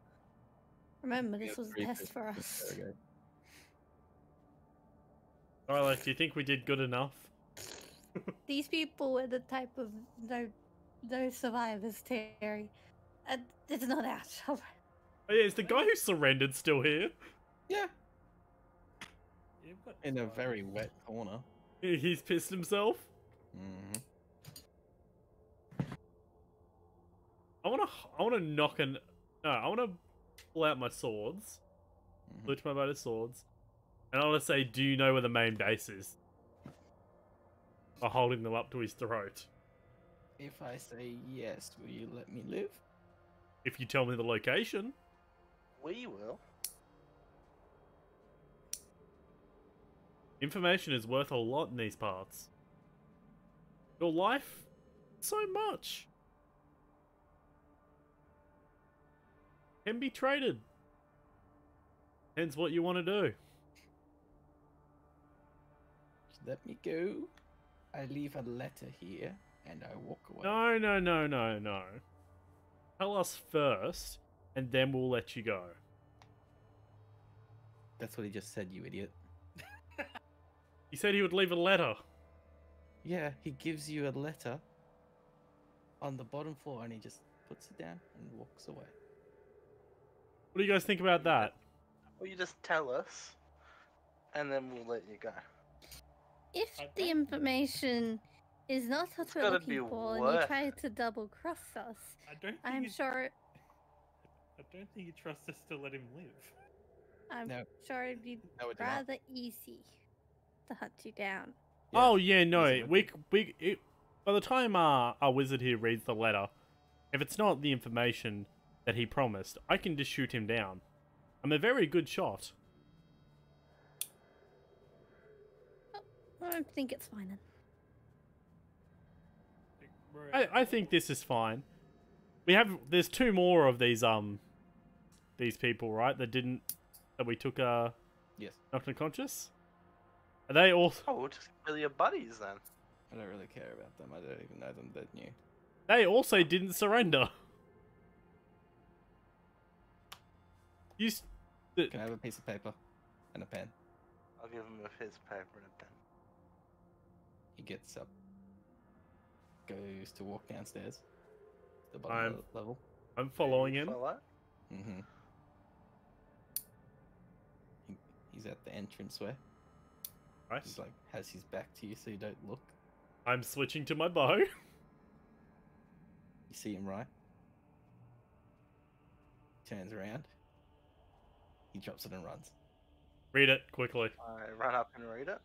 Remember, We this have was a 3 test people for to us. interrogate. Alright, do you think we did good enough? These people were the type of those survivors, Terry. It's not our job. Oh yeah, is the guy who surrendered still here? Yeah, Yeah, we've got in a time. very wet corner. He's pissed himself. Mm-hmm. I wanna knock an. No, I wanna pull out my swords, Mhm. switch my bow to swords, and I wanna say, "Do you know where the main base is?" By holding them up to his throat. If I say yes, will you let me live? If you tell me the location. We will. Information is worth a lot in these parts. Your life, so much. Can be traded. Depends what you want to do. Just let me go. I leave a letter here and I walk away. No, no, no, no, no. Tell us first, and then we'll let you go. That's what he just said, you idiot. He said he would leave a letter. Yeah, he gives you a letter on the bottom floor and he just puts it down and walks away. What do you guys think about that? Well, you just tell us, and then we'll let you go. If I the don't- information is not what It's we're gotta looking be for, and you worth try it. to double cross us, I don't think I'm you, sure I don't think you trust us to let him live. I'm No. sure it'd be No, we do not. rather easy to hunt you down. Oh yeah, no. easily. By the time our wizard here reads the letter, if it's not the information that he promised, I can just shoot him down. I'm a very good shot. I think it's fine then. I think this is fine. There's two more of these people, right? That we took Yes. knocked unconscious. Are they all? Oh, we'll just kill your buddies then. I don't really care about them. I don't even know them that new. They also didn't surrender. Can I have a piece of paper and a pen? I'll give him a piece of paper and a pen. He gets up, goes to walk downstairs to the bottom of the level. I'm following You him. follow? Mm-hmm. He's at the entranceway. Right. He's like, has his back to you so you don't look. I'm switching to my bow. You see him right. Turns around. He drops it and runs. Read it quickly. I run up and read it.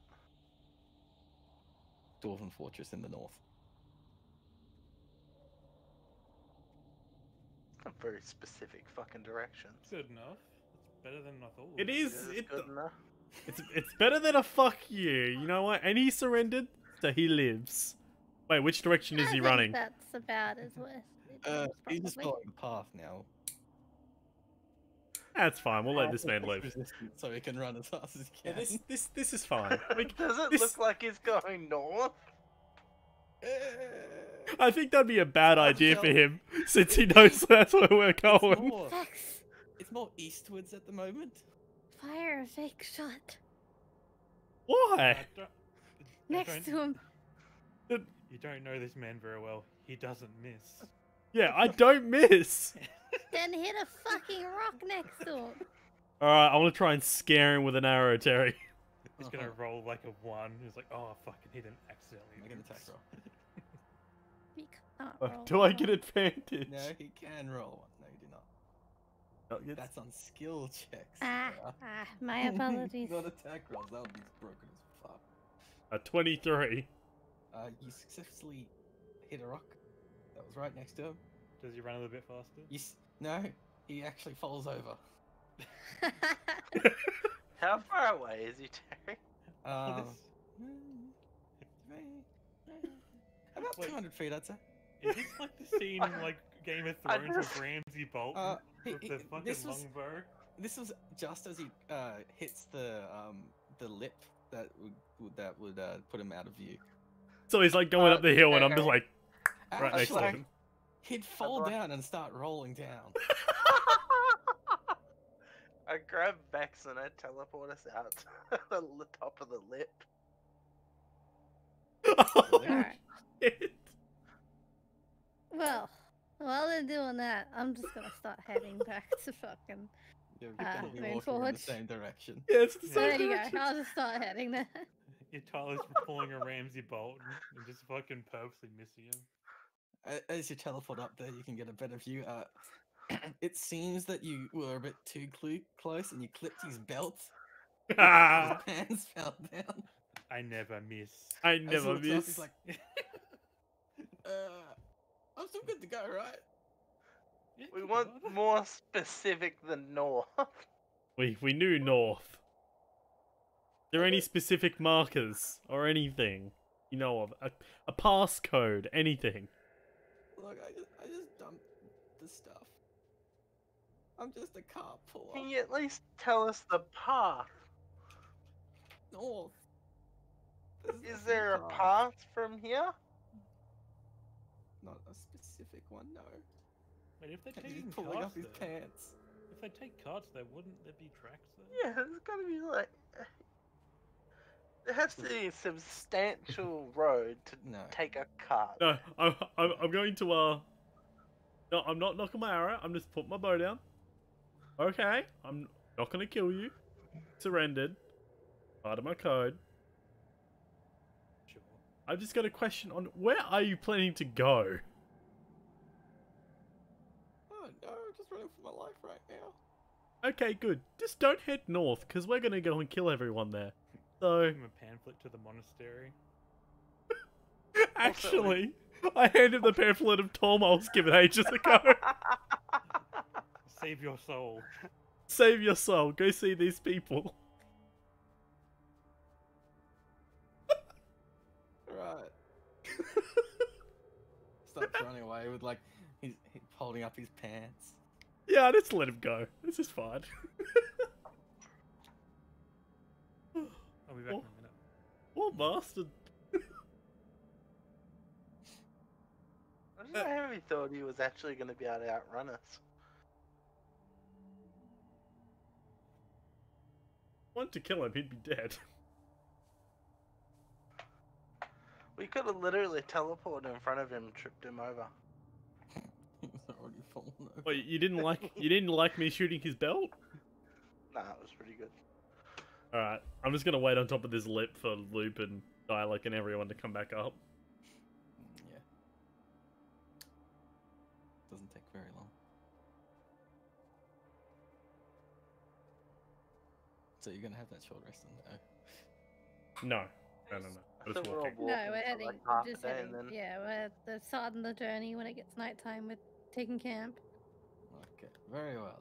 Dwarven fortress in the north. Not very specific fucking directions. Good enough. It's better than I thought. It is. Is it good enough? It's better than a fuck you. You know what? And he surrendered, so he lives. Wait, which direction is I he think running? That's about as worth it. He's just probably. following the path now. That's fine. We'll let this man live. Resistant, so he can run as fast as he Yeah, can. this is fine. Does it this- look like he's going north? I think that'd be a bad idea for him, since he knows that's where we're going. Vex, It's more eastwards at the moment. fire a fake shot Why? next to him. You don't know this man very well. He doesn't miss. Yeah, I don't miss. Then hit a fucking rock next to him. Alright, I want to try and scare him with an arrow, Terry. He's gonna roll like a 1. He's like, oh, I fucking hit him accidentally. Make an attack Oops." roll. You can't Oh, roll do I that. get advantage? No, he can roll one. No, you do not. Oh, yes. That's on skill checks. Ah, Sarah. my apologies. Not attack rolls. That would be broken as fuck. A 23. You successfully hit a rock that was right next to him. Does he run a little bit faster? No, he actually falls over. How far away is he, Terry? Um, This- about Wait. 200 feet, I'd say. Is this like the scene in like Game of I Thrones with just- Ramsay Bolton with the fucking this was longbow? this was just as he hits the lip that would put him out of view. So he's like going up the hill, and I'm just okay. like right next to Actually, him. he'd fall bro- down and start rolling down. I grab Vex and I teleport us out to the top of the lip. Alright. Shit. Well, while they're doing that, I'm just gonna start heading back to fucking. You're Ah, gonna be moving walking in the forward. same direction. Yeah, it's the Yeah. same There you direction. go. I'll just start heading there. Yeah, Tyler's pulling a Ramsay Bolton and just fucking purposely missing him. As you teleport up there, you can get a better view. It seems that you were a bit too close, and you clipped his belt. His Ah, pants fell down. I never miss. I As he never looks up, miss. he's like, still good to go, right? Yeah, We keep want going. more specific than north. We knew north. Are there any specific markers or anything you know of? A passcode, anything? Look, I just dumped the stuff. I'm just a car puller. Can you at least tell us the path? North. There's Is nothing there a path from here? Not a specific one, no. Wait, if they're And he's taking pulling carts up his there, pants. if they take carts there, wouldn't there be tracks there? Yeah, there's gotta be like. There has to be a substantial road to No. take a cart. No, I'm going to No, I'm not knocking my arrow. I'm just putting my bow down. Okay, I'm not gonna kill you. Surrendered. Part of my code. Sure. I've just got a question on where are you planning to go? Oh no, I'm just running for my life right now. Okay, good. Just don't head north, because we're gonna go and kill everyone there. So, Give him a pamphlet to the monastery. actually, I handed the pamphlet of Tom I was given ages ago. Save your soul. Save your soul. Go see these people. Right. Starts running away with like he's holding up his pants. Yeah, just let him go. This is fine. I'll be back in a minute. Poor bastard. I don't know how he thought he was actually going to be able to outrun us. Want to kill him, he'd be dead. We could have literally teleported in front of him and tripped him over. He was already fallen over. Wait, you didn't like me shooting his belt? Nah, it was pretty good. Alright, I'm just gonna wait on top of this lip for Loop and Dialect and everyone to come back up. Yeah. Doesn't take very long. So you're gonna have that short rest on No. No. I I'm just thought we're all walking. No, walking we're for heading. like half Just a day heading. and then... Yeah, we're at the start of the journey when it gets nighttime. We're taking camp. Okay, very well then.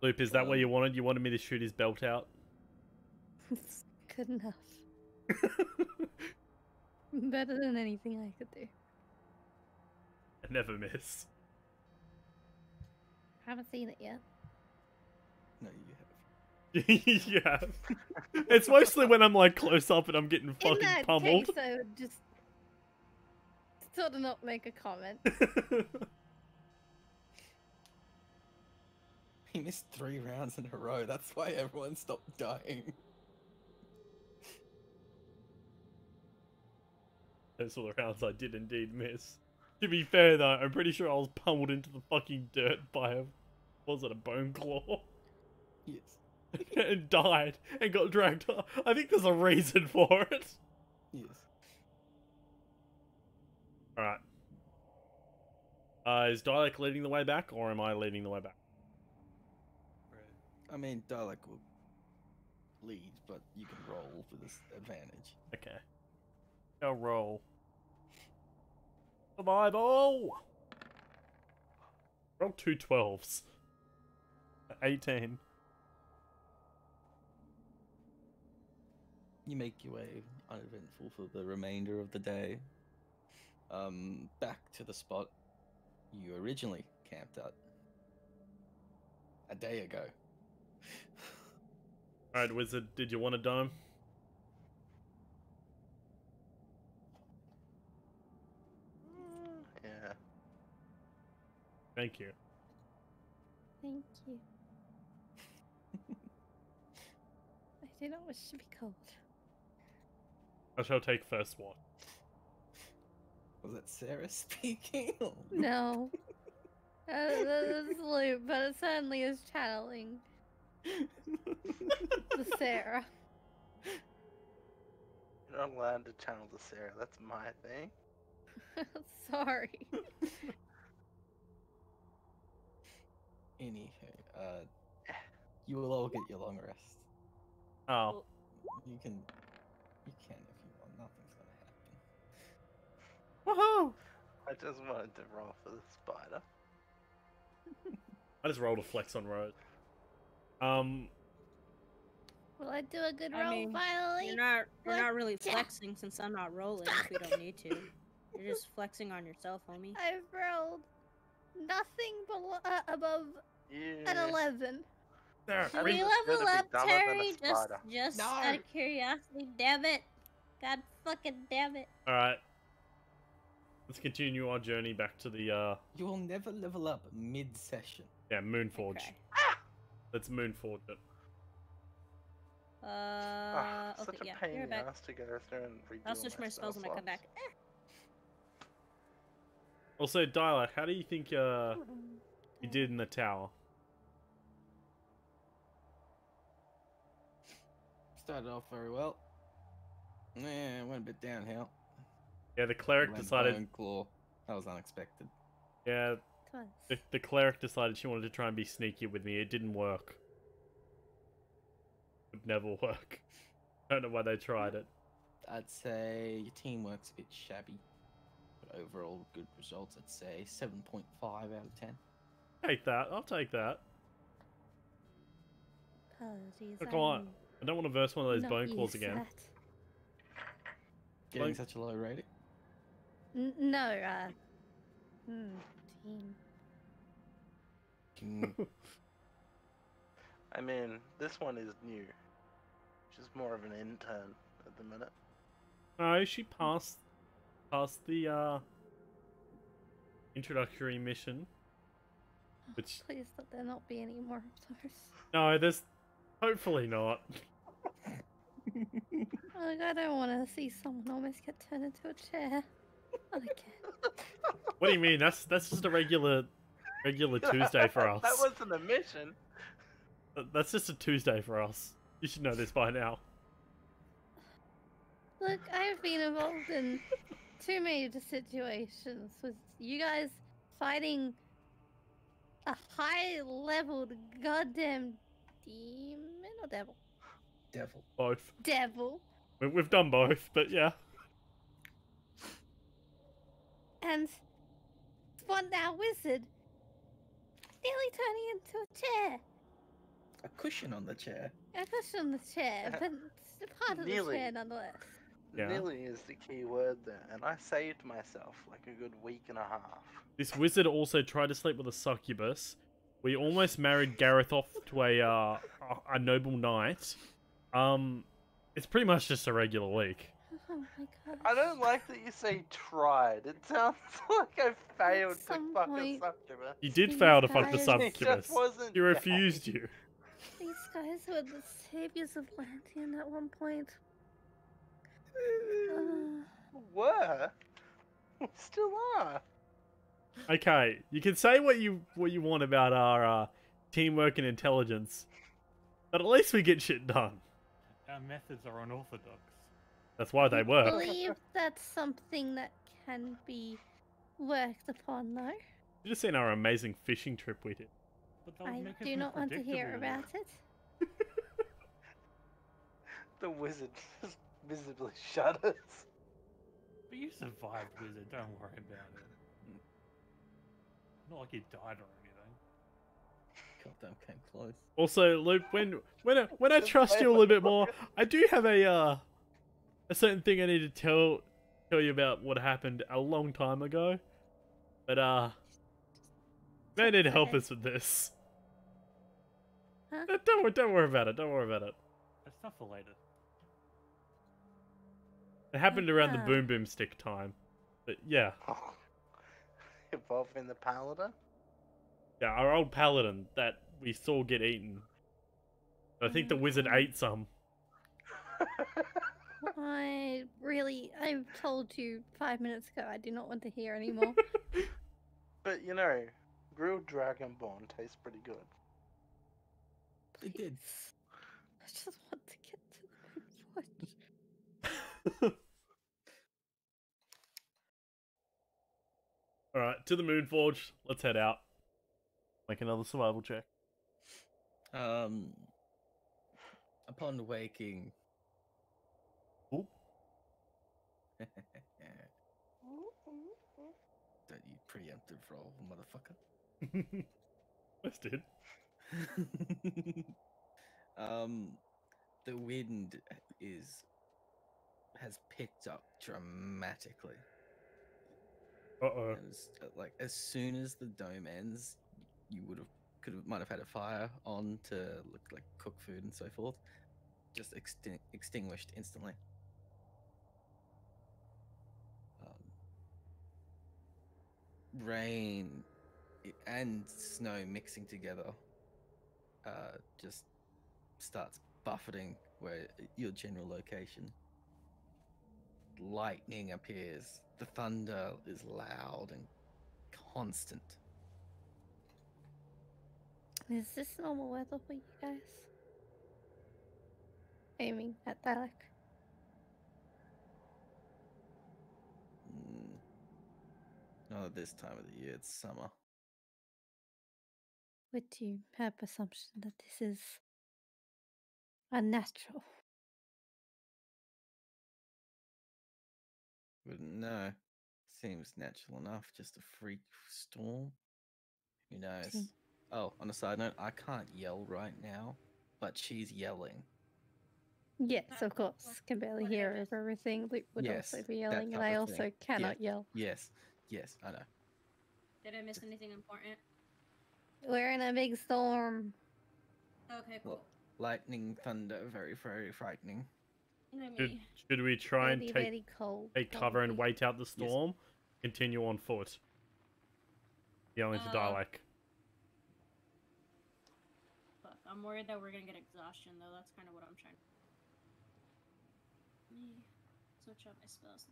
Loop, is that what you wanted? You wanted me to shoot his belt out? It's good enough. Better than anything I could do. I never miss. Haven't seen it yet. No, you have. Yeah. It's mostly when I'm like close up and I'm getting In fucking that pummeled. case, I would just sort of not make a comment. He missed 3 rounds in a row. That's why everyone stopped dying. Those were the rounds I did indeed miss. To be fair though, I'm pretty sure I was pummeled into the fucking dirt by a... was it a bone claw? Yes. And died and got dragged up. I think there's a reason for it. Yes. Alright. Is Dialect leading the way back or am I leading the way back? I mean, Dalek will lead, but you can roll for this advantage. Okay. I'll roll. Survival! Roll 2 12s. 18. You make your way uneventful for the remainder of the day. Back to the spot you originally camped at a day ago. Alright, Wizard, did you want a dome? Yeah. Thank you. Thank you. I do not wish to be cold. I shall take first watch. Was that Sarah speaking? No. That's Loop, but it certainly is channeling the Sarah. You're not allowed to channel to Sarah. That's my thing. Sorry. Anywho, you will all get your long rest. Oh. You can if you want. Nothing's gonna happen. Woohoo! I just wanted to roll for the spider. I just rolled a flex on Rose. Will I do a good I roll mean, finally? You're not really Gotcha. flexing since I'm not rolling if we don't need to. You're just flexing on yourself, homie. I've rolled nothing below, above Yeah. an 11. There, Should I we think read- it's level gonna be up, dumber than a Terry? spider. Just No. out of curiosity, damn it. God fucking damn it. All right. Let's continue our journey back to the You will never level up mid-session. Moonforge. Okay. Let's Moonforge it. Such Okay, a yeah, pain you're in the back. ass to go through and redo I'll switch my spells when I come back. Also, Dialect, how do you think you did in the tower? Started off very well. Yeah, went a bit downhill. Yeah, the cleric Went decided. bone claw. That was unexpected. Yeah, Twice. the cleric decided she wanted to try and be sneaky with me. It didn't work. Would never work. Don't know why they tried it. I'd say your teamwork's a bit shabby. But overall, good results. I'd say 7.5 out of 10. Take that. I'll take that. Apologies. Look, I don't want to verse one of those not bone claws used to again. that. Getting Like- such a low rating? No, team. I mean, this one is new. She's more of an intern at the minute. No, she passed the introductory mission. Which Please let there not be any more of those. no, there's hopefully not. Like, I don't want to see someone almost get turned into a chair. Again. What do you mean? That's just a regular Tuesday for us. That wasn't a mission. That's just a Tuesday for us. You should know this by now. Look, I've been involved in too many situations with you guys fighting a high-leveled goddamn demon or devil? Devil. Both. Devil. We've done both, but yeah. And spawned our wizard nearly turning into a chair. A cushion on the chair. A cushion on the chair, but it's a part of the Nearly. chair nonetheless. Yeah. Nearly is the key word there, and I saved myself like a good week and a half. This wizard also tried to sleep with a succubus. We almost married Gareth off to a noble knight. It's pretty much just a regular leak. Oh my god. I don't like that you say tried. It sounds like I failed to some fuck a point- succubus. You did These fail to fuck the guys- It succubus. just wasn't. He refused you. These guys were the saviors of Lantian at one point. Were. We still are. Okay, you can say what you want about our teamwork and intelligence, but at least we get shit done. Our methods are unorthodox. That's why they I work. believe that's something that can be worked upon, though. You just seen our amazing fishing trip we did. But that would I make us do more not want to hear predictable. about it. The wizard just visibly shudders. But you survived, wizard. Don't worry about it. Not like you died or anything. Goddamn, came close. Also, Luke, when I trust you a little bit more, I do have a certain thing I need to tell you about what happened a long time ago. But may need to help us with this. Huh? Don't worry about it. Don't worry about it. That's not for later. It happened around the Ah. boom boom stick time. But yeah, Involving the paladin? yeah, our old paladin that we saw get eaten. I think the wizard ate some. I told you 5 minutes ago I do not want to hear anymore. But you know, grilled dragonborn tastes pretty good. It did. Please. I just want to get to the watch. Alright, to the Moonforge. Let's head out. Make another survival check. Upon waking. Oop. Don't you preemptive roll, motherfucker. Let's did. The wind has picked up dramatically. Uh-oh. And like as soon as the dome ends, you might have had a fire on to like cook food and so forth. Just extinguished instantly. Rain and snow mixing together just starts buffeting where your general location. Lightning appears. The thunder is loud and constant. Is this normal weather for you guys? Aiming at Dalek. Not at this time of the year. It's summer. Would you have assumption that this is unnatural? Wouldn't know. Seems natural enough. Just a freak storm. Who knows? Seem- Oh, on a side note, I can't yell right now, but she's yelling. Yes, of course. Can barely what hear ages? over everything. Luke would Yes, also be that yelling, and type I of also thing. cannot yell. Yes, I know. Did I miss anything important? We're in a big storm. Okay, cool. Lightning, thunder, very, very frightening. Let Should, me. should we try and Very, take very cold. cover and probably. wait out the storm? Continue on foot. Yelling to Dalek. Fuck, I'm worried that we're gonna get exhaustion though. That's kind of what I'm trying to. Let me switch up my spells.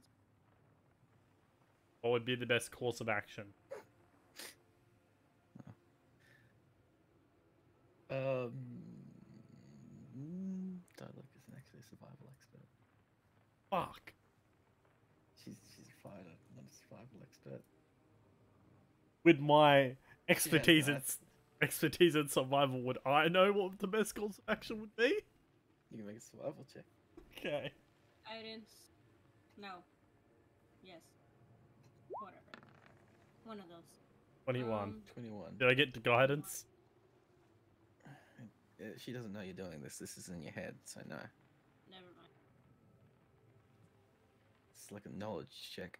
What would be the best course of action? Dalek isn't actually a survival expert. Fuck. She's a fighter, not a survival expert. With my expertise Yeah, in expertise in survival, would I know what the best course of action would be? You can make a survival check. Okay. Guidance. No. Yes. Whatever. One of those. 21. 21. Did I get the guidance? She doesn't know you're doing this. This is in your head, so no. Never mind. It's like a knowledge check.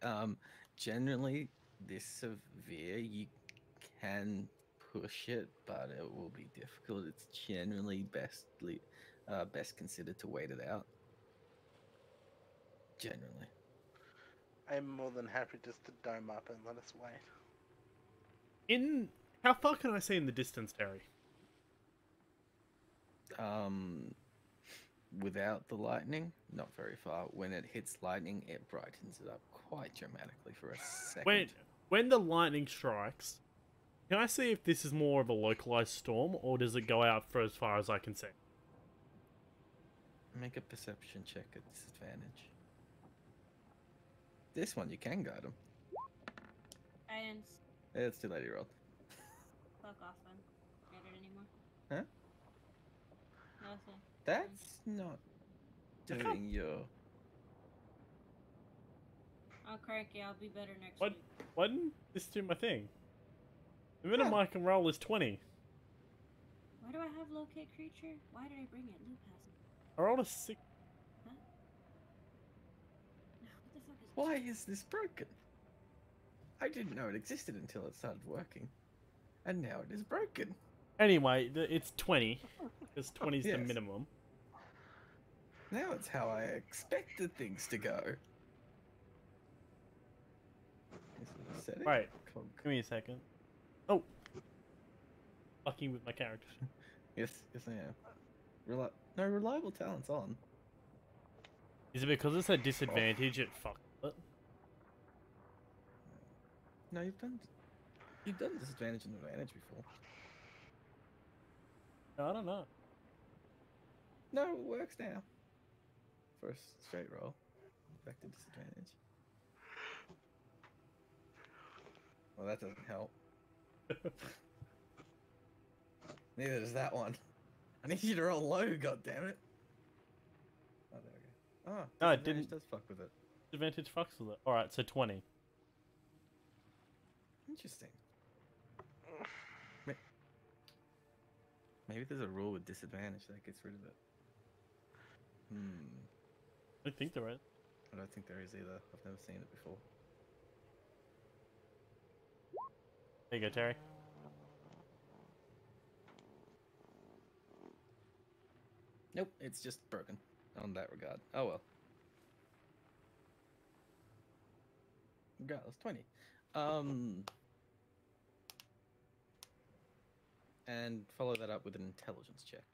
Generally, this severe, you can push it, but it will be difficult. It's generally best considered to wait it out. Generally. I'm more than happy just to dome up and let us wait. How far can I see in the distance, Terry? Without the lightning, not very far. When it hits lightning, it brightens it up quite dramatically for a second. When the lightning strikes, can I see if this is more of a localized storm, or does it go out for as far as I can see? Make a perception check at disadvantage. This one you can guide them. Guidance. It's too late, you rolled. Fuck off then. Get it anymore. Huh? Nothing. That's not I can't- doing your. I'll crank it. I'll be better next What? week. Why didn't this do my thing? The minimum I can roll is 20. Why do I have locate creature? Why did I bring it? Luke has it. I rolled a 6. Huh? No, what the fuck is Why is this broken? I didn't know it existed until it started working. And now it is broken. Anyway, it's 20. Because 20 is the Yes. minimum. Now it's how I expected things to go. Is it a setting? Right. Cool. Give me a second. Oh! Fucking with my character. Yes, I am. No, reliable talent's on. Is it because it's a disadvantage it fucked it? No, you've done disadvantage and advantage before. I don't know. No, it works now. For a straight roll. Back to disadvantage. Well, that doesn't help. Neither does that one. I need you to roll low, goddammit. Oh, there we go. Oh, No, it disadvantage didn't. does fuck with it. Disadvantage fucks with it. Alright, so 20. Interesting. Maybe there's a rule with disadvantage that gets rid of it. I think there is. I don't think there is either. I've never seen it before. There you go, Terry. Nope, it's just broken on that regard. Oh well. Regardless, 20. And follow that up with an intelligence check.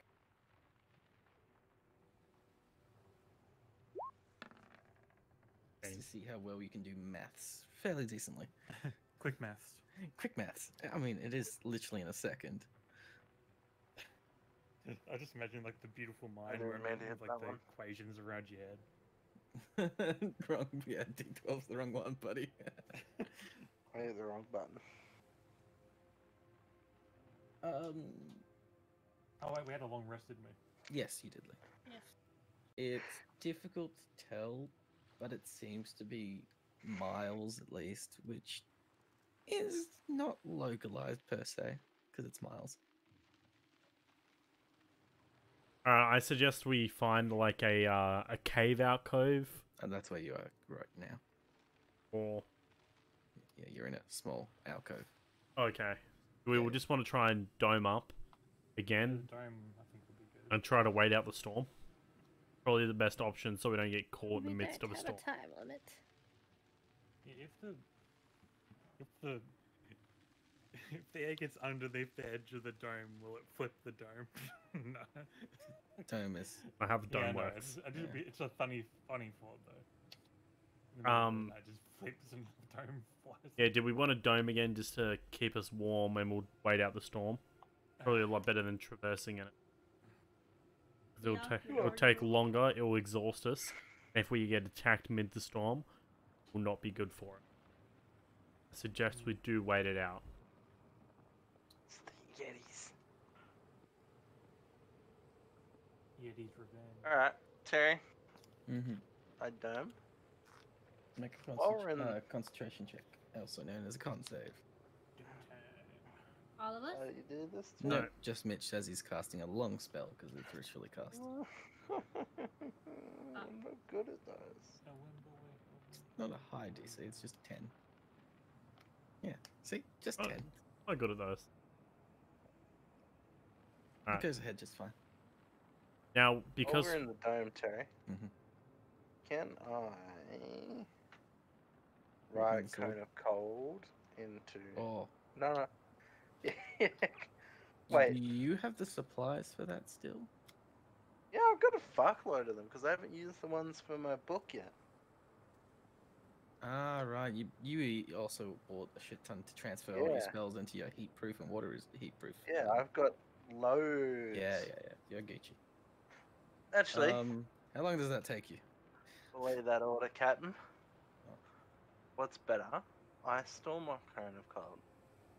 Okay. To see how well you can do maths fairly decently. Quick maths. Quick maths. I mean, it is literally in a second. I just imagine like the beautiful mind didn't where mean to hit like that the one. equations around your head. Wrong. Yeah, D12's the wrong one, buddy. I hit the wrong button. Oh wait, we had a long rest, didn't we? Yes, you did. Lee. Yes. It's difficult to tell, but it seems to be miles at least, which is not localized per se, because it's miles. I suggest we find like a cave alcove, And that's where you are right now. or Yeah, you're in a small alcove. okay, we will just want to try and dome up again The dome, I think, would be good. and try to wait out the storm. Probably the best option, so we don't get caught in the We midst don't of a have storm. a time limit. Yeah, if the air gets underneath the edge of the dome, will it flip the dome? No. Dome is. I have dome Yeah, no, works. it's a funny thought though. In the middle of the night, just flips and the dome flies. Yeah, do we want a dome again just to keep us warm and we'll wait out the storm? Probably a lot better than traversing it. 'Cause It'll, Yeah, it'll take longer, it will exhaust us. And if we get attacked mid the storm, it will not be good for it. I suggest we do wait it out. It's the Yetis. Yeti's revenge. Alright, Terry, Mm-hmm. I dome. Make a While we're in- concentration check, also known as a con save. All of us? You did this too? No, just Mitch says he's casting a long spell because it's ritually cast. I'm not good at those. Not a high DC, it's just 10. Yeah, see? Just Oh. 10. I'm good at those. Alright. It goes ahead just fine. Now, because While we're in the dome, Terry, Mhm. can I write sword? cone of cold into? Oh. No. Wait. Do you have the supplies for that still? Yeah, I've got a fuckload of them because I haven't used the ones for my book yet. Ah, right. You also bought a shit ton to transfer all your Yeah. spells into your heat proof, and water is heat proof. Yeah, I've got loads. Yeah. You're Gucci. Actually, How long does that take you? delay that order, Captain. What's better? Ice storm or cone of cold?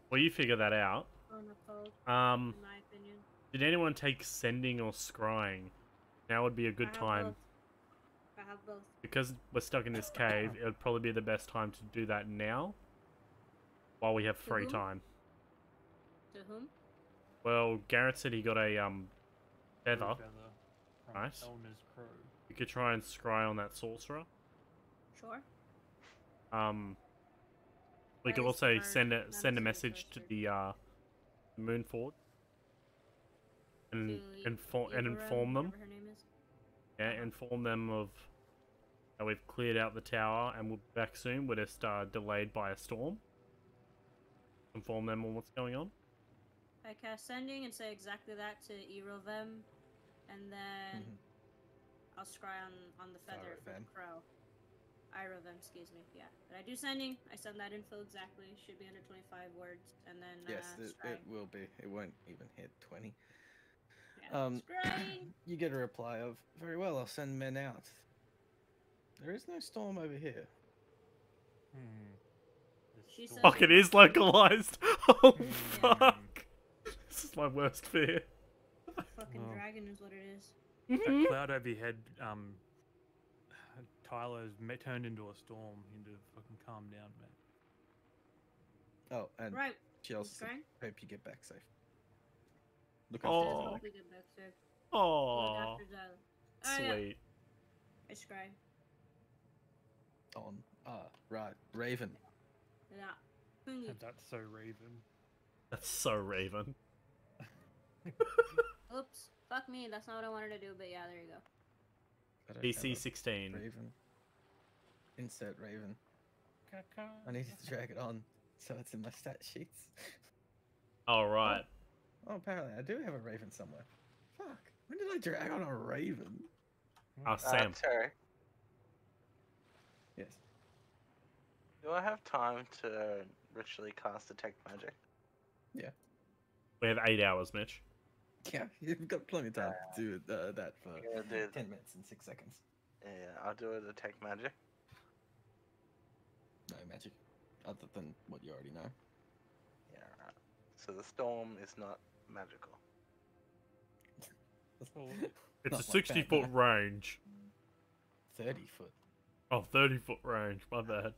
well, you figure that out. Oh, no, cold, Um, in my opinion. did anyone take sending or scrying? Now would be a good I have time. both. I have both. Because we're stuck in this cave, it would probably be the best time to do that now, while we have free whom? time. To whom? Well, Garrett said he got a feather. From Right. Elmer's Crow. You could try and scry on that sorcerer. Sure. We That could is also smart. send That a is a good message to sorcerer. the Moonford and To inform them. whatever her name is. Yeah, inform them of how we've cleared out the tower and we'll be back soon. We're just delayed by a storm. Inform them on what's going on. I cast sending and say exactly that to Erovem, and then Mhm. I'll scry on the feather for the Irovem. crow. Irovem, excuse me. Yeah, but I do sending. I send that info exactly. Should be under 25 words, and then Yes, scry. it will be. It won't even hit 20. Yeah. Scry. You get a reply of, very well, I'll send men out. There is no storm over here. She said- Fuck, it is localized. Oh Yeah. fuck! This is my worst fear. Fucking Oh. dragon is what it is. That cloud overhead, Tyler's turned into a storm. He need to fucking calm down, Oh, and Right. she also said, Scrying? hope you get back safe. Look after Oh. Let's Zalak. hope we get back safe. Look Oh, after Zyla. Oh, yeah. sweet. I scry. On. Right. Raven. Yeah. Thingy. And that's so Raven. That's so Raven. Oops. Fuck me. That's not what I wanted to do, but yeah, there you go. I don't have DC a 16. Raven. Insert Raven. Caca. I needed to drag it on so it's in my stat sheets. All right. Oh, apparently I do have a Raven somewhere. Fuck. When did I drag on a Raven? Sam. Terry, Yes. do I have time to ritually cast Detect Magic? We have 8 hours, Mitch. Yeah, you've got plenty of time to do that for Yeah, do 10 minutes and 6 seconds. Yeah, I'll do a Detect Magic. No magic. Other than what you already know. Yeah, right. So the storm is not magical. Well, It's Not a like that, 60-foot no. range. 30 foot. Oh, 30-foot range. My bad.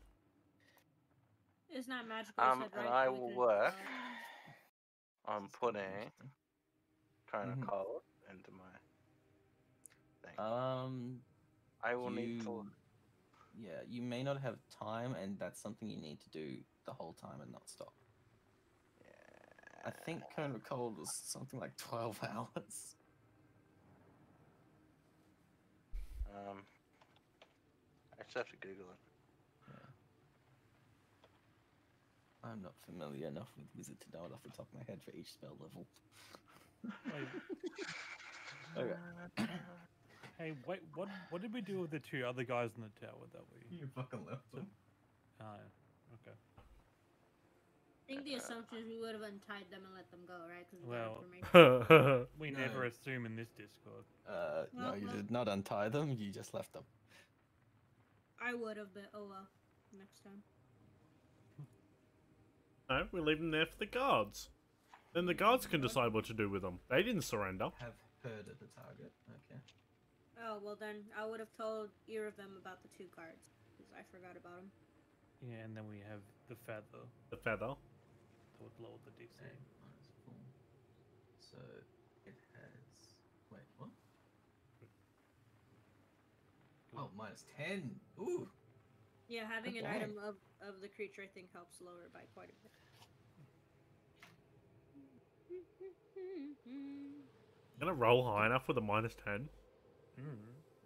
It's not magical. You said And right I within will the work spell. on This is gonna be putting interesting. kind of Mhm. code into my thing. I will need to. Yeah, you may not have time, and that's something you need to do the whole time and not stop. I think Cone of Cold was something like 12 hours. I just have to Google it. I'm not familiar enough with Wizard to know it off the top of my head for each spell level. wait, Okay. hey, wait, what did we do with the two other guys in the tower that we? You fucking left them. Okay. I think the assumption is we would have untied them and let them go, right? Because Well, Well, We No. never assume in this Discord. No, you Well. did not untie them, you just left them. I would have, but oh well. Next time. no, we leave them there for the guards. Then the guards can decide what to do with them. They didn't surrender. Have heard of the target, okay. Oh, well then, I would have told either of them about the 2 cards. Because I forgot about them. Yeah, and then we have the feather The feather. that would lower the DC. Okay, -4. So it has. Wait, what? Oh, -10. Ooh! Yeah, having an Okay. item of the creature, I think, helps lower by quite a bit. Gonna roll high enough with a -10.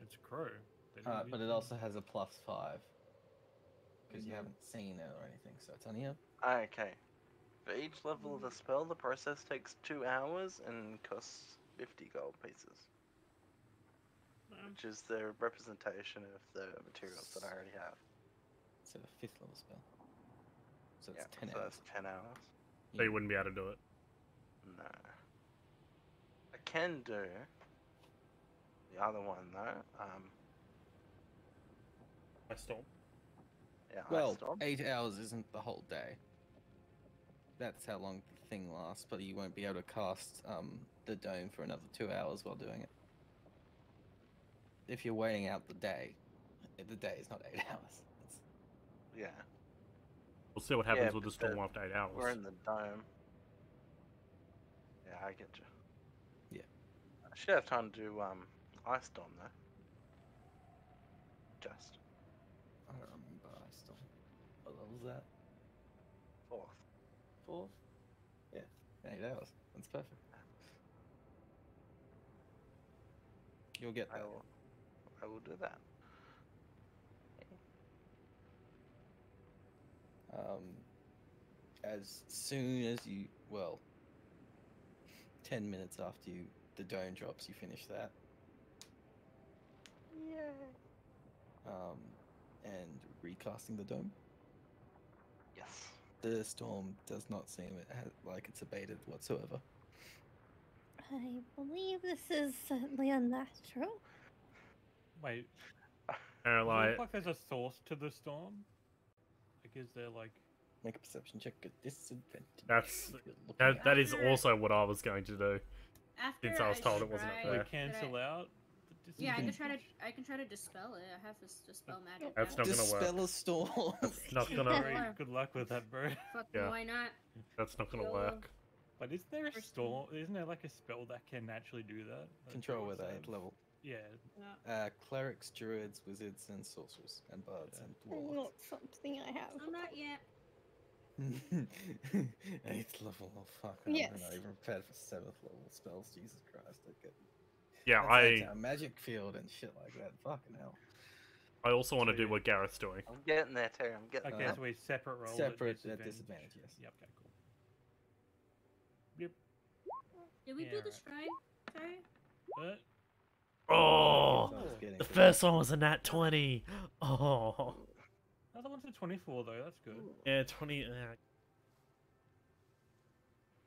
It's Crow. They don't But use it them. also has a +5. Because you haven't seen it or anything, so it's only a. Okay. For each level of the spell, the process takes 2 hours and costs 50 gold pieces. Which is the representation of the materials that I already have. It's a 5th level spell. So it's Yeah, 10 so hours. that's 10 hours. So you wouldn't be able to do it. No. I can do the other one though. I storm. Yeah, Well, Ice Storm. 8 hours isn't the whole day. That's how long the thing lasts, but you won't be able to cast the dome for another 2 hours while doing it. If you're waiting out the day is not 8 hours. It's, Yeah, We'll see what happens Yeah, with the but storm after 8 hours. we're in the dome. Yeah, I get you. Yeah. I should have time to do Ice Storm though. Just I don't remember. I still. What level was that? 4th. 4th? Yeah, 8 hours. That's perfect. You'll get that. I will do that. As soon as you, 10 minutes after the dome drops, you finish that. Yay. And recasting the dome. Yes. The storm does not seem like it's abated whatsoever. I believe this is certainly unnatural. Wait, And does it like, look like there's a source to the storm? Like, is there like? Make a perception check at disadvantage. That's- if you're looking that at is After- also what I was going to do. After Since I was told it wasn't scry up We there. that cancel out the Yeah, I can- can try to dispel it. I have to dispel magic. That's now. not gonna work. Dispel a storm. That's not gonna. Alright. Very good luck with that, bro. Fuck, Yeah. why not? That's not gonna YOLO. work. But is there a First storm? Isn't there like a spell that can actually do that? Like, Control towards with that? 8th level. Yeah. Clerics, druids, wizards, and sorcerers, and bards, Yeah. and Not warlocks. something I have. I'm not yet. 8th level, oh fuck, Yes. I'm not even prepared for 7th level spells, Jesus Christ. Okay. Yeah, That's a magic field and shit like that, fucking hell. I also want to So, do yeah. what Gareth's doing. I'm getting there, Terry. I'm getting Okay, there. so we separate roll. Separate at disadvantage, yes. Yep. Okay. Cool. Yep. Did we do Yeah, the shrine? Sorry. But Oh, Someone's getting the to first one was a nat 20. Oh, another one's a 24 though. That's good. yeah, 20.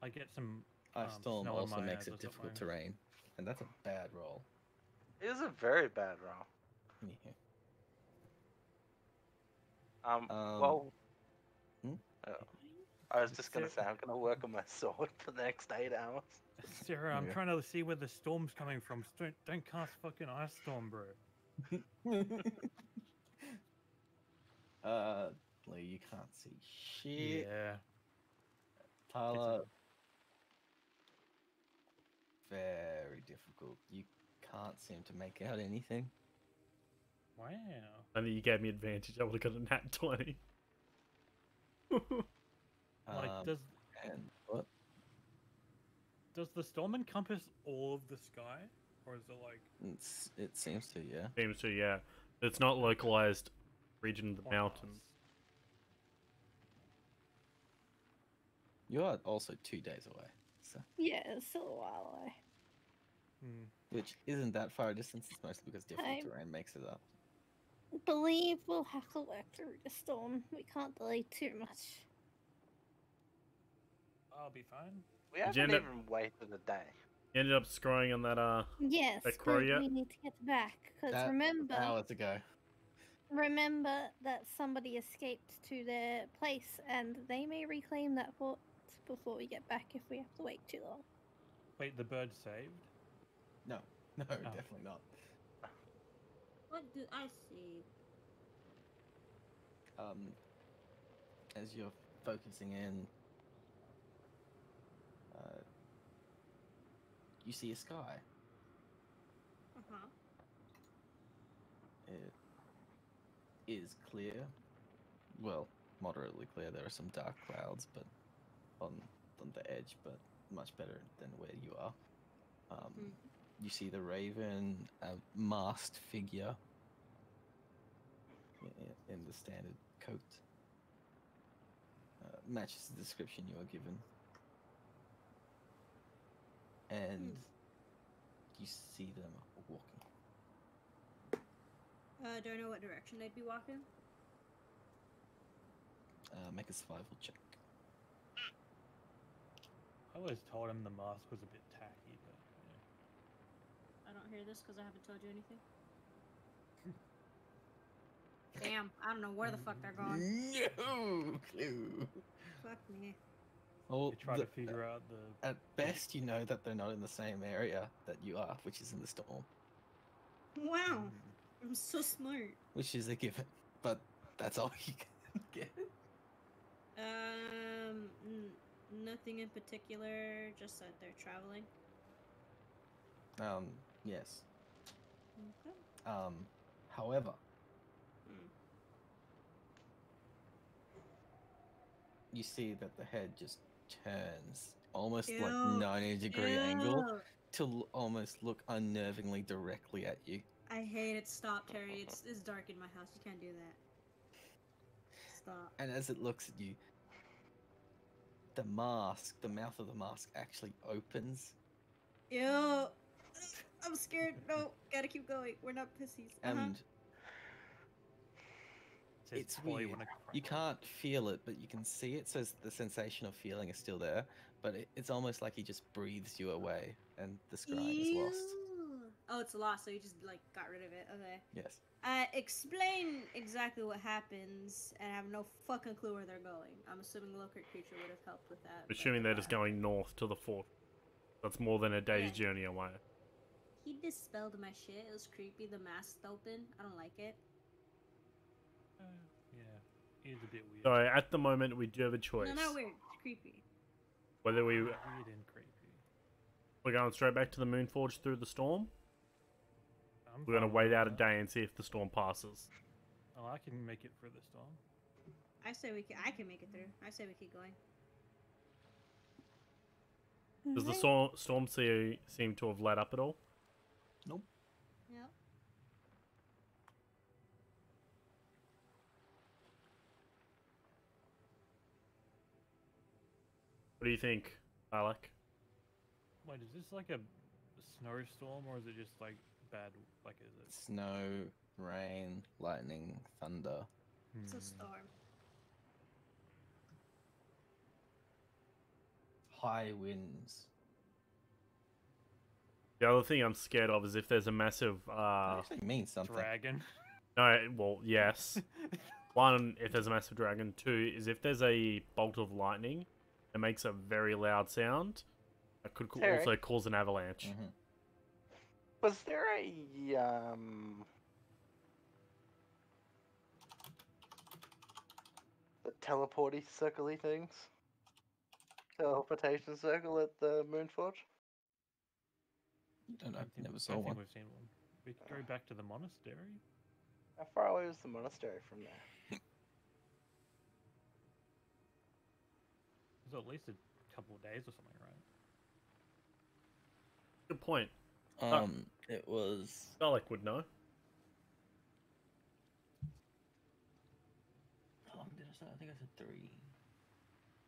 I get some. Ice Storm snow in also my makes eyes or it difficult something. terrain, and that's a bad roll. It is a very bad roll. Yeah. Well, hmm? I was just gonna say I'm gonna work on my sword for the next 8 hours. Sarah, I'm Yeah. trying to see where the storm's coming from. Don't cast fucking ice storm, bro. Lee, you can't see shit. Yeah. Tyler, very difficult. You can't seem to make out anything. Wow. And then you gave me advantage. I would have got a nat 20. Like, does And what? the storm encompass all of the sky, or is it like It seems to, yeah. Seems to, yeah. It's not localized region of the on mountains. us? You are also 2 days away, so Yeah, it's still a while away. Hmm. which isn't that far a distance. It's mostly because difficult I'm- terrain makes it up. Believe we'll have to work through the storm. We can't delay too much. I'll be fine. We Did you haven't end up- even waited a day. You ended up scrolling on that, Yes, That crow but yet? we need to get back because That remember Hours ago. that somebody escaped to their place, and they may reclaim that fort before we get back if we have to wait too long. Wait, the bird saved? No, definitely not. What do I see? As you're focusing in, you see a sky. Uh-huh. It is clear. Well, moderately clear. There are some dark clouds, but on the edge, but much better than where you are. You see the raven, a masked figure in the standard coat. Matches the description you are given. And you see them walking. Do I know what direction they'd be walking? Make a survival check. I always told him the mask was a bit tacky, but I don't hear this because I haven't told you anything. Damn, I don't know where the fuck they're going. No clue. Fuck me. Well, you try to figure out the. at best, you know that they're not in the same area that you are, which is in the storm, Wow, I'm so smart. which is a given. But that's all you can get. Nothing in particular, just that they're traveling. Yes. Okay. However, you see that the head just turns almost like Ew. 90-degree angle Ew. to almost look unnervingly directly at you. I hate it. Stop, Terry. It's dark in my house. You can't do that. Stop. And as it looks at you, the mask, the mouth of the mask actually opens, Ew. I'm scared. No, gotta keep going. We're not pussies. and Says it's toy weird. when I You can't feel it, but you can see it, so the sensation of feeling is still there, but it's almost like he just breathes you away, and the scrying is lost. Ew. Oh, it's lost, so you just, like, got rid of it. Okay. Yes. Explain exactly what happens, and I have no fucking clue where they're going. I'm assuming the local creature would have helped with that. but, assuming they're just going north to the fort. That's more than a day's Yeah. journey away. He dispelled my shit. It was creepy. The mask open. I don't like it. Yeah, it is a bit weird. So at the moment, we do have a choice. No, not weird. It's creepy. Whether Weird and creepy. we're going straight back to the Moonforge through the storm. I'm We're gonna fine wait with out a that. day and see if the storm passes. Oh, I can make it through the storm. I say we can. I can make it through. I say we keep going. Does the Alright. storm seem to have let up at all? Yep. What do you think, Alec? Wait, is this like a snowstorm or is it just like bad? Like, is it? Snow, rain, lightning, thunder. It's a Hmm. storm. High winds. The other thing I'm scared of is if there's a massive, That actually means something. Dragon. no, well, yes. One, if there's a massive dragon. Two, is if there's a bolt of lightning that makes a very loud sound, that could Terry. also cause an avalanche. Mhm. Was there a the teleporty circle-y things? Teleportation circle at the Moonforge? I don't know. think, Never I saw don't one. think we've seen one. We could go back to the monastery. How far away was the monastery from there? It was at least a couple of days or something, right? Good point. It was. Alec would know. How long did I say? I think I said 3.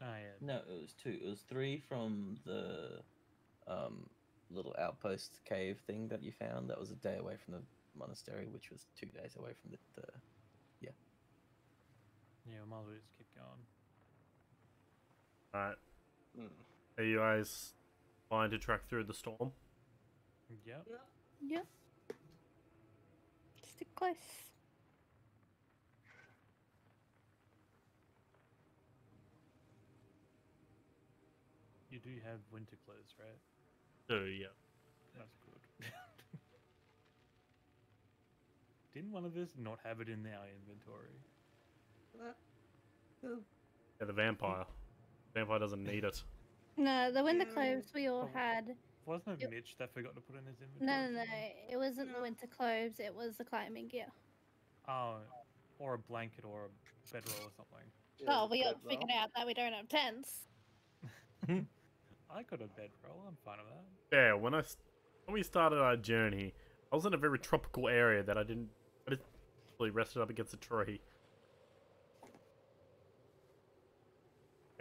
Oh yeah. No, it was 2. It was 3 from the little outpost cave thing that you found. That was a day away from the monastery, which was 2 days away from the. Yeah, we might as well just keep going. Alright. Hmm. Are you guys fine to track through the storm? Yep. Yep. Yep. Stick close. You do have winter clothes, right? So, yeah. That's good. Didn't one of us not have it in our inventory? What? Who? Yeah, the vampire. Vampire doesn't need it. No, the winter Yeah. clothes we all Oh. had. Wasn't it Yep. Mitch that forgot to put in his inventory? No, or no, no. something? It wasn't the No. winter clothes. It was the climbing gear. Oh, or a blanket or a bedroll or something. Oh, we all bedroll. figured out that we don't have tents. I got a bedroll. I'm fine with that. Yeah, when we started our journey, I was in a very tropical area that I just really rested up against a tree.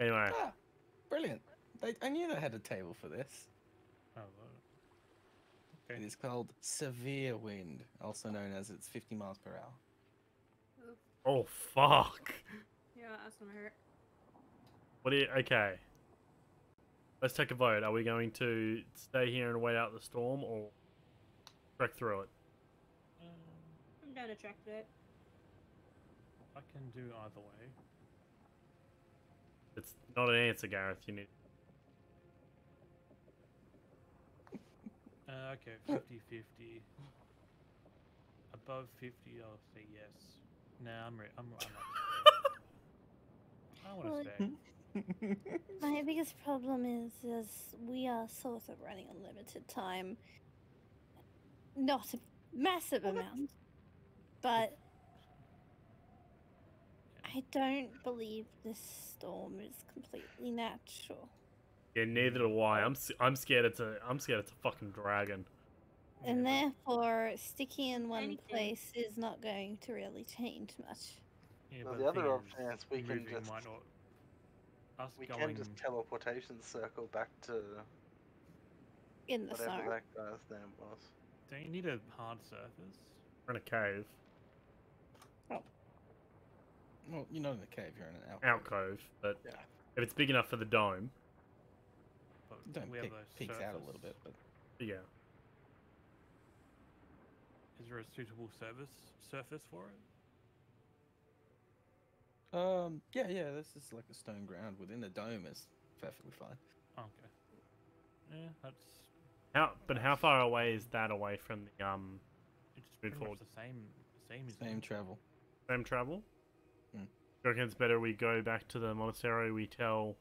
Anyway, Ah, brilliant! I knew they had a table for this. Oh, okay. It is called severe wind, also known as it's 50 miles per hour. oh fuck. Yeah, that's gonna hurt. Okay. Let's take a vote. Are we going to stay here and wait out the storm or trek through it? I'm down to track it. I can do either way. It's not an answer, Gareth. You need. Okay, 50-50. Above 50, I'll say yes. Nah, I'm ready. I'm I want Well, to stay. My biggest problem is we are sort of running on limited time. Not a massive amount, but I don't believe this storm is completely natural. Yeah, neither do I. I'm scared it's a fucking dragon. And Yeah, therefore, sticking in one Anything. place is not going to really change much. yeah, Well, but the the other thing option is we can moving just might not. Us we going. can just teleportation circle back to In the whatever snow. that guy's name was. Don't you need a hard surface? We're in a cave. Well, you're not in a cave, you're in an alcove. Alcove, but Yeah. if it's big enough for the dome, But Don't we peek, have a peeks out a little surface. bit, but yeah. Is there a suitable surface for it? yeah, this is like a stone ground within the dome is perfectly fine. Okay. Yeah, that's How far away is that away from the It's Move pretty forward. much the same as Same travel. same travel? Mm. You reckon it's better we go back to the monastery, we tell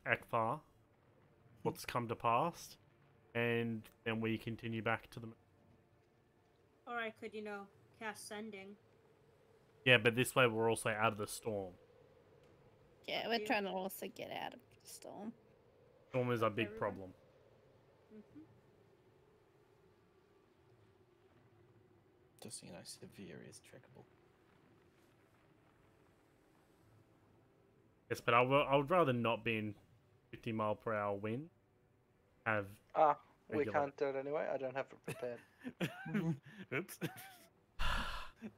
Akfar what's come to pass, and then we continue back to the... Or I could, cast sending. Yeah, but this way we're also out of the storm. Yeah, we're trying to also get out of the storm. Storm is a big Everywhere. problem. Mm-hmm. Just so you know, severe is trackable. Yes, but I would rather not be in 50-mile-per-hour wind. Have We regular. can't do it anyway. I don't have it prepared. Oops.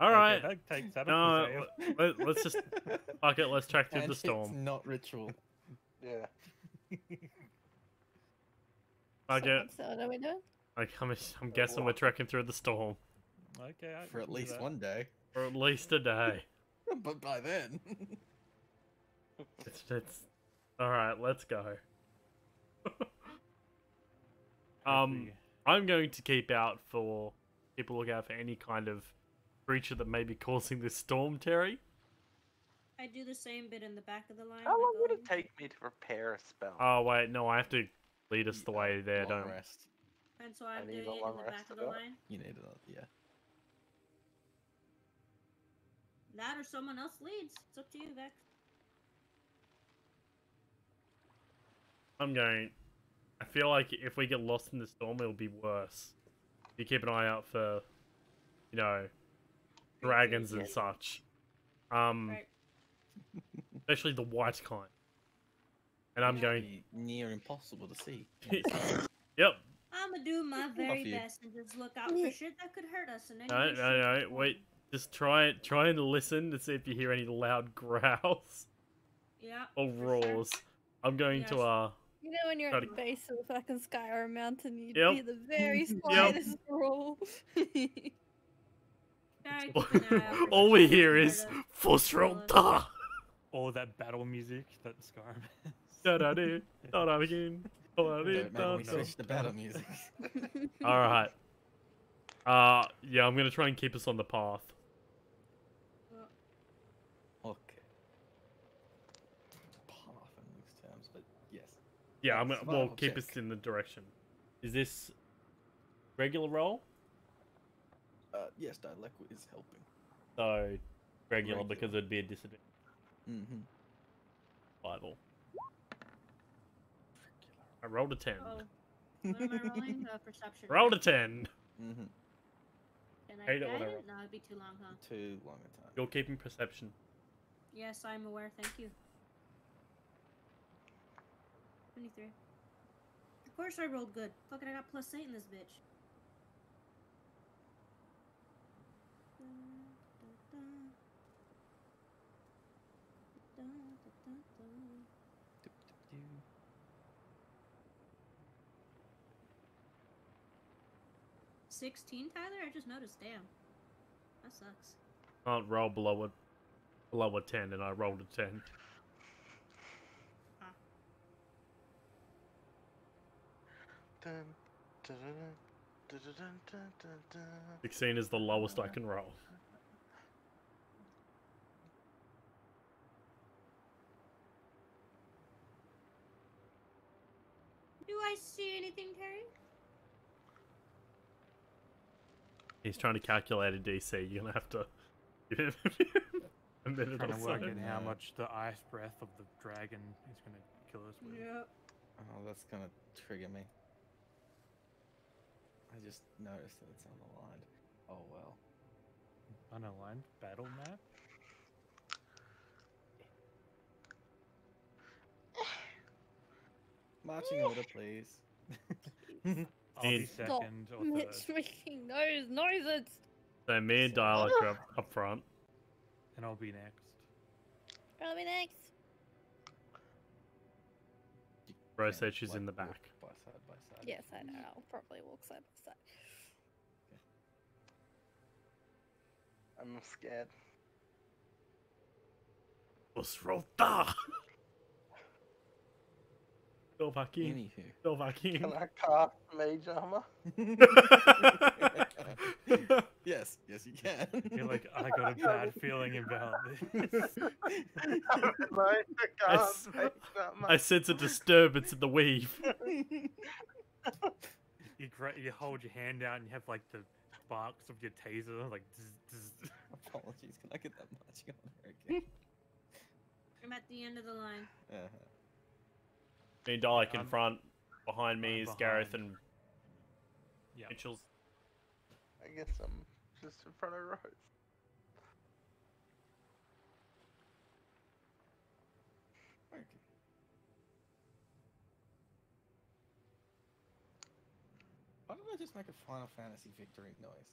All right. Okay, that takes that No, off the table. let's just fuck it. Let's track through And the it's storm. not ritual. Yeah. Fuck So, it. so what are we doing? Like, I'm guessing we're trekking through the storm Okay, For at least one day. for at least a day. But by then. It's all right. Let's go. I'm going to keep a lookout for any kind of creature that may be causing this storm, Terry. I do the same bit in the back of the line. How long by would it going- take me to prepare a spell? Oh wait, no, I have to lead us the way there. Long Don't. rest. And so I'm need doing a it long in the rest back to of the do it? line. You need it, yeah. That or someone else leads. It's up to you, Vex. I feel like if we get lost in the storm, it'll be worse. You keep an eye out for, dragons and such. Right. Especially the white kind. And I'm Yeah. going. Be near impossible to see. Yep. I'm gonna do my very you. best and just look out for shit that could hurt us. And No, any no. Wait. Just try and listen to see if you hear any loud growls Yeah. or for roars. Sure. I'm going Yes. to You know when you're Try at to- the base of the fucking Skyrim mountain, you Yep. hear the very slightest roll. Alright, keep an eye out for all shit we that hear could is hurt us. Fosrota. Or that battle music that Skyrim has. Da-da-dee, da-da-dee, da-da-dee, Don't make me da-da. switch the battle music. All right. Yeah, I'm gonna try and keep us on the path. Okay. Path in loose terms, but yes. Yeah, Yeah, we'll survival keep check. us in the direction. Is this regular roll? Yes, dialect is helping. So regular Regular. because it'd be a disadvantage. Mm-hmm. Survival. I rolled a 10. Oh. What am I rolling? Perception. Rolled a right? 10. Mm-hmm. Can I Hate it get when I it? roll. No, it'd be too long, huh? Too long a time. You're keeping perception. Yes, I'm aware. Thank you. 23. Of course I rolled good. Fucking I got +8 in this bitch. Doop-doop-doo. 16, Tyler? I just noticed. Damn. That sucks. Can't roll below a 10, and I rolled a 10. Dun, dun, dun, dun, dun, dun, dun, dun. 16 is the lowest I can roll. Do I see anything, Terry? He's trying to calculate a DC. You're gonna have to give him a minute Trying or to so. work out how Yeah. much the ice breath of the dragon is going to kill us with. Yep. Oh, that's gonna trigger me. I just noticed that it's unaligned. Oh well. Unaligned battle map? Marching order, please. I'll be Need- Stop. second or Mitch third. making those noises. So me and Dialect are up front. And I'll be next. Probably next. Rose Yeah, said she's like, in the walk back. By side. Yes, I know. I'll probably walk side by side. I'm scared. Fosrota. Still fucking. Anywho. Still fucking. Can I cast Mage Armor? Yes, yes you can. You're like, I got a bad feeling about this. Like, I I can't s- make that I much. sense a disturbance in the weave. You hold your hand out and you have like the sparks of your taser, like. Apologies, can I get that much on her again? I'm at the end of the line. Me and Dalek in I'm- front. Behind me I'm is Gareth behind. and Yeah. Mitchell's. I guess I'm just in front of Rose. Okay. Why did I just make a Final Fantasy victory noise?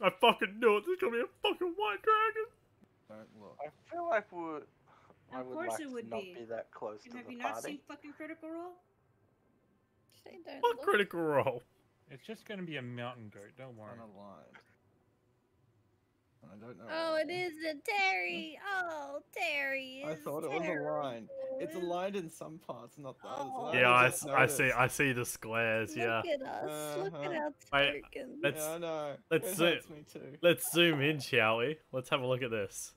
I fucking knew it. There's gonna be a fucking white dragon. Don't look. I feel like I Of would course like it would to not be. be that close And to have the you not party. seen fucking Critical Role? They don't What look. critical role? It's just gonna be a mountain goat. Don't worry. Unaligned. I don't know. Oh, why. it is a Terry. Oh, Terry. I is thought it was aligned. It's terrible. aligned in some parts, not the others. Oh. and Yeah, I, just I see. noticed. I see the squares. Yeah. Look at us. Look at Uh-huh. our Wait, tokens. let's- Yeah, I know. let's it see- hurts me too. Let's zoom in, shall we? Let's have a look at this.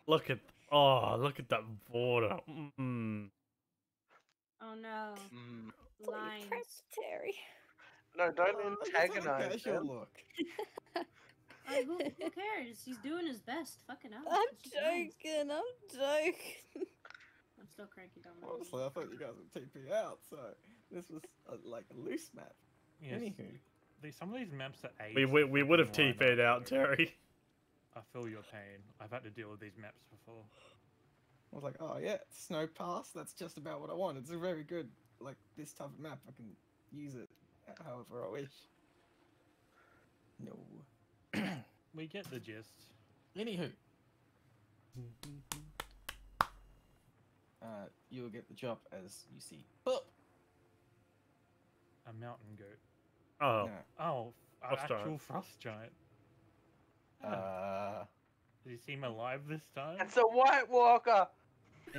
Look at. Oh, look at that border. Mm. Oh no. Mm. That's what you Lines. prepped, Terry. No, don't I just have a antagonize casual them. look. Who cares? He's doing his best. Fucking hell. I'm It's just lines. joking. I'm joking. I'm still cranky down my Honestly, I thought you guys would TP out, so this was like a loose map. Yes. Anywho, Some of these maps are aged. We would have fucking TP'd line out, up, so Terry. I feel your pain. I've had to deal with these maps before. I was like, oh yeah, snow pass. That's just about what I want. It's a very good, like this type of map. I can use it however I wish. No. We get the gist. Anywho, you will get the job as you see. But A mountain goat. Oh, no. Oh, an Frost actual giant. frost giant. Did you see him alive this time? It's a White Walker.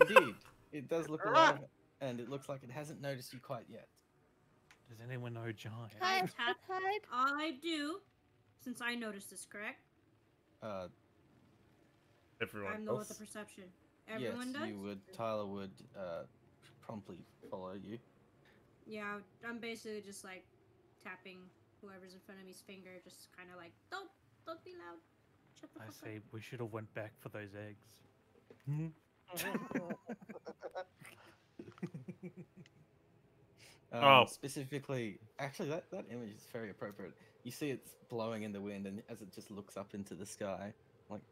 Indeed, it does look Run! alive, and it looks like it hasn't noticed you quite yet. Does anyone know giant? Hi, tap- type. I do. Since I noticed this, correct? everyone. I'm the one with the else? perception. Yes, Everyone does? you would. Tyler would promptly follow you. Yeah, I'm basically just like tapping whoever's in front of me's finger, just kind of like, don't be loud. Shut the I fuck say we should have went back for those eggs. Oh. Specifically, actually, that image is very appropriate. You see it's blowing in the wind, and as it just looks up into the sky, like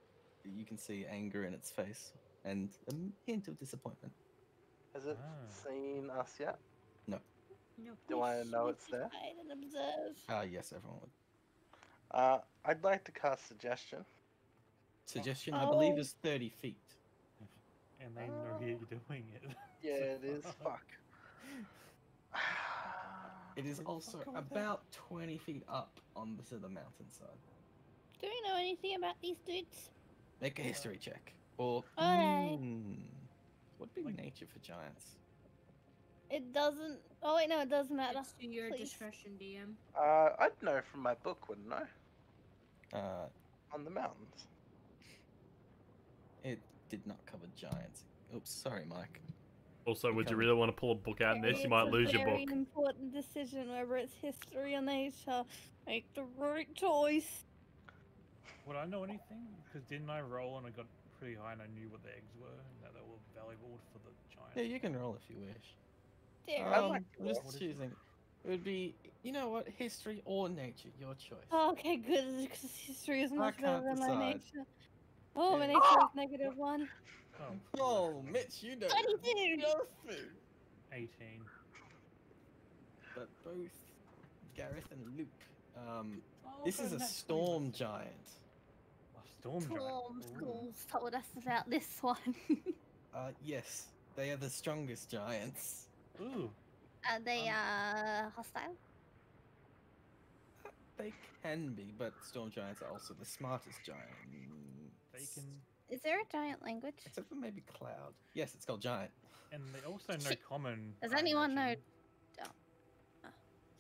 you can see anger in its face and a hint of disappointment. Has it Ah. seen us yet? No. Do I know it's there? Hide and observe. Yes, everyone would. I'd like to cast suggestion. Suggestion, I believe, Oh. is 30 feet. And they know you're doing it. Yeah, it is. Fuck. It is Fuck also all that. about 20 feet up on the mountainside. Do we know anything about these dudes? Make a history check. Or, Alright. what'd be Like- nature for giants? It doesn't. Oh wait, no, it doesn't matter. It's to your Please. discretion, DM. I'd know from my book, wouldn't I? On the mountains. It did not cover giants. Oops, sorry, Mike. Also, would you Become- really want to pull a book out in this? You It's might a lose your very book. important decision, whether it's history or nature. Make the right choice. Would I know anything? Because didn't I roll and I got pretty high and I knew what the eggs were and that they were valuable for the giant? Yeah, you can roll if you wish. There. I'd like to I'm roll. just What is it? choosing. It would be, you know what, history or nature, your choice. Oh, okay, good. Because history is much better can't than my decide. nature. Oh, my Yeah. nature is -1. Oh, Oh, Mitch, you know. 22. Nothing. 18. But both Gareth and Luke. Oh, This is God, a that's storm giant. A storm giant. Storm Ooh. schools told us about this one. Yes, they are the strongest giants. Ooh. Are they hostile? They can be, but storm giants are also the smartest giant. They can Is there a giant language? Except for maybe Cloud. Yes, it's called Giant. And they also know Shit. common. Does I anyone know? imagine. Oh.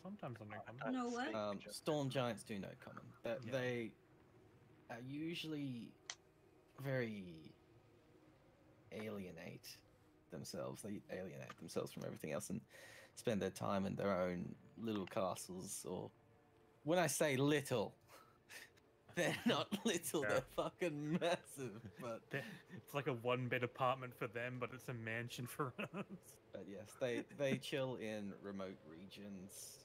Sometimes I know common. don't No what? speak Storm Giants do know common. That Yeah. They are usually very alienate themselves. They alienate themselves from everything else and spend their time in their own little castles. Or when I say little, they're not little. Yeah. They're fucking massive. But It's like a one-bed apartment for them, but it's a mansion for us. But yes, they chill in remote regions,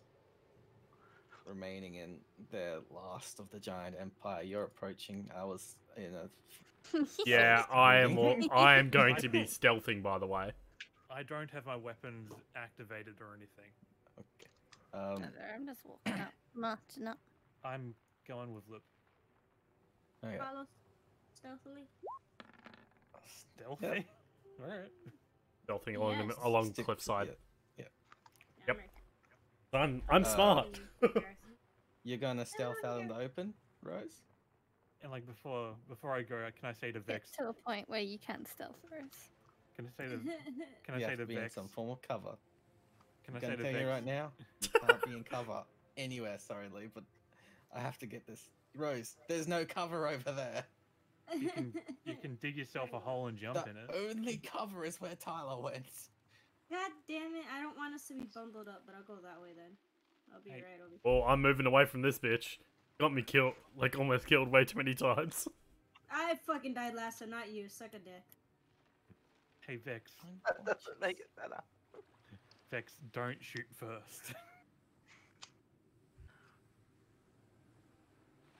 remaining in their last of the giant empire. You're approaching. I was in a. Yeah, Forest I am. reading. I am going to be stealthing, by the way. I don't have my weapons activated or anything. Okay. I'm just walking up, marching up. I'm going with Lip. Okay. Follow stealthily. Stealthy. All right. Stealthing along Yes. along the Stick- cliffside. yeah. Yep. I'm I'm Uh, smart. You're gonna stealth out in the open, Rose? And like before I go, can I say to Get Vex? to a point where you can stealth Rose. Can I say to Can I You say have to to be in Vex? some form of cover. Can I I'm say gonna to tell Vex? you right now, you can't be in cover anywhere. Sorry, Lee, but I have to get this. Rose, there's no cover over there. You can dig yourself a hole and jump The in it. only cover is where Tyler went. God damn it! I don't want us to be bundled up, but I'll go that way then. I'll be Hey. right over. Well, I'm moving away from this bitch. Got me killed, like almost killed way too many times. I fucking died last, so not you. Suck a dick. Hey Vex, That doesn't make it better. Vex, don't shoot first.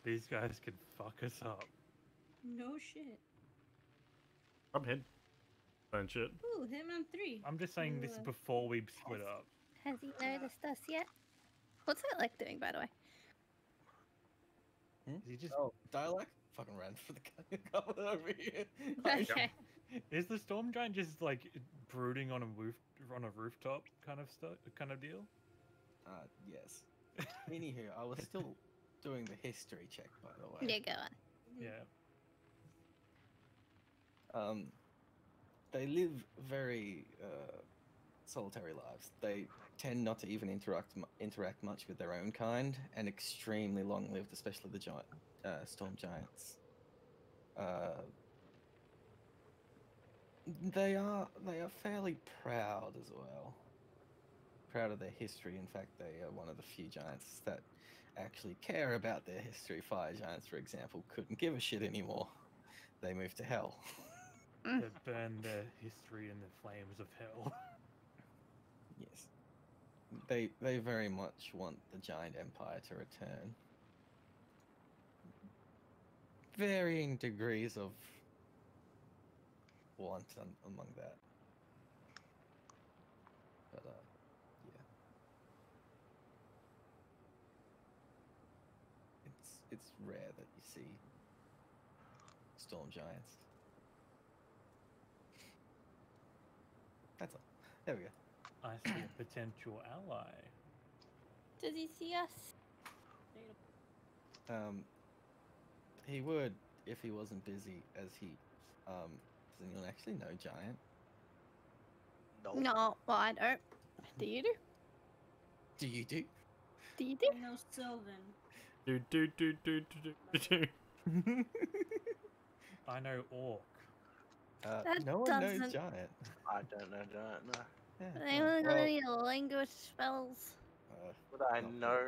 These guys could fuck us up. No shit. I'm head. And shit. Ooh, Hitman 3. I'm just saying this Ooh, before we split up. Has he noticed us yet? What's it like doing, by the way? Is he just Oh, Dialect? Fucking ran for the cover over here. Okay. is the storm giant just like brooding on a rooftop kind of deal? Yes. Anywho, I was still doing the history check, by the way. Yeah, go on. Yeah. They live very solitary lives. They tend not to even interact much with their own kind, and extremely long-lived, especially the storm giants. They are fairly proud as well. Proud of their history. In fact, they are one of the few giants that actually care about their history. Fire giants, for example, couldn't give a shit anymore. They moved to hell. They burn their history in the flames of hell. Yes. They very much want the giant empire to return. Varying degrees of want among that. But yeah. It's rare that you see storm giants. That's all. There we go. I see a potential ally. Does he see us? He would if he wasn't busy, as he does anyone actually know giant? No. No, well, I don't. Do you do? Do you do? Do you do? I know Sylvan. Do. I know orc. That No one knows doesn't- giant. I don't know, giant. No. Yeah, Anyone got well, any language spells? Would I Not know?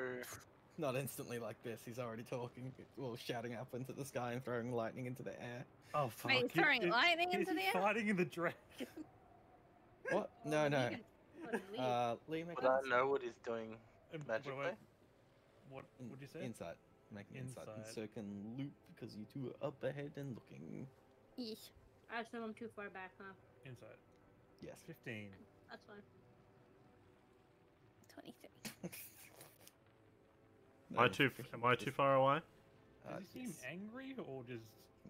not instantly like this. He's already talking, well, shouting up into the sky and throwing lightning into the air. Oh fuck! Wait, throwing lightning is into he the air? fighting in the dragon. What? No, no. You guys fucking leave. Lee, make Would an I know what he's doing Wait, magically? What would you say? Insight. Make an insight. Insight. So it can loop because you two are up ahead and looking. Yeesh. I assume I'm too far back, huh? Insight. Yes. 15. That's fine. 23. Am I too far away? Does he seem yes. angry or just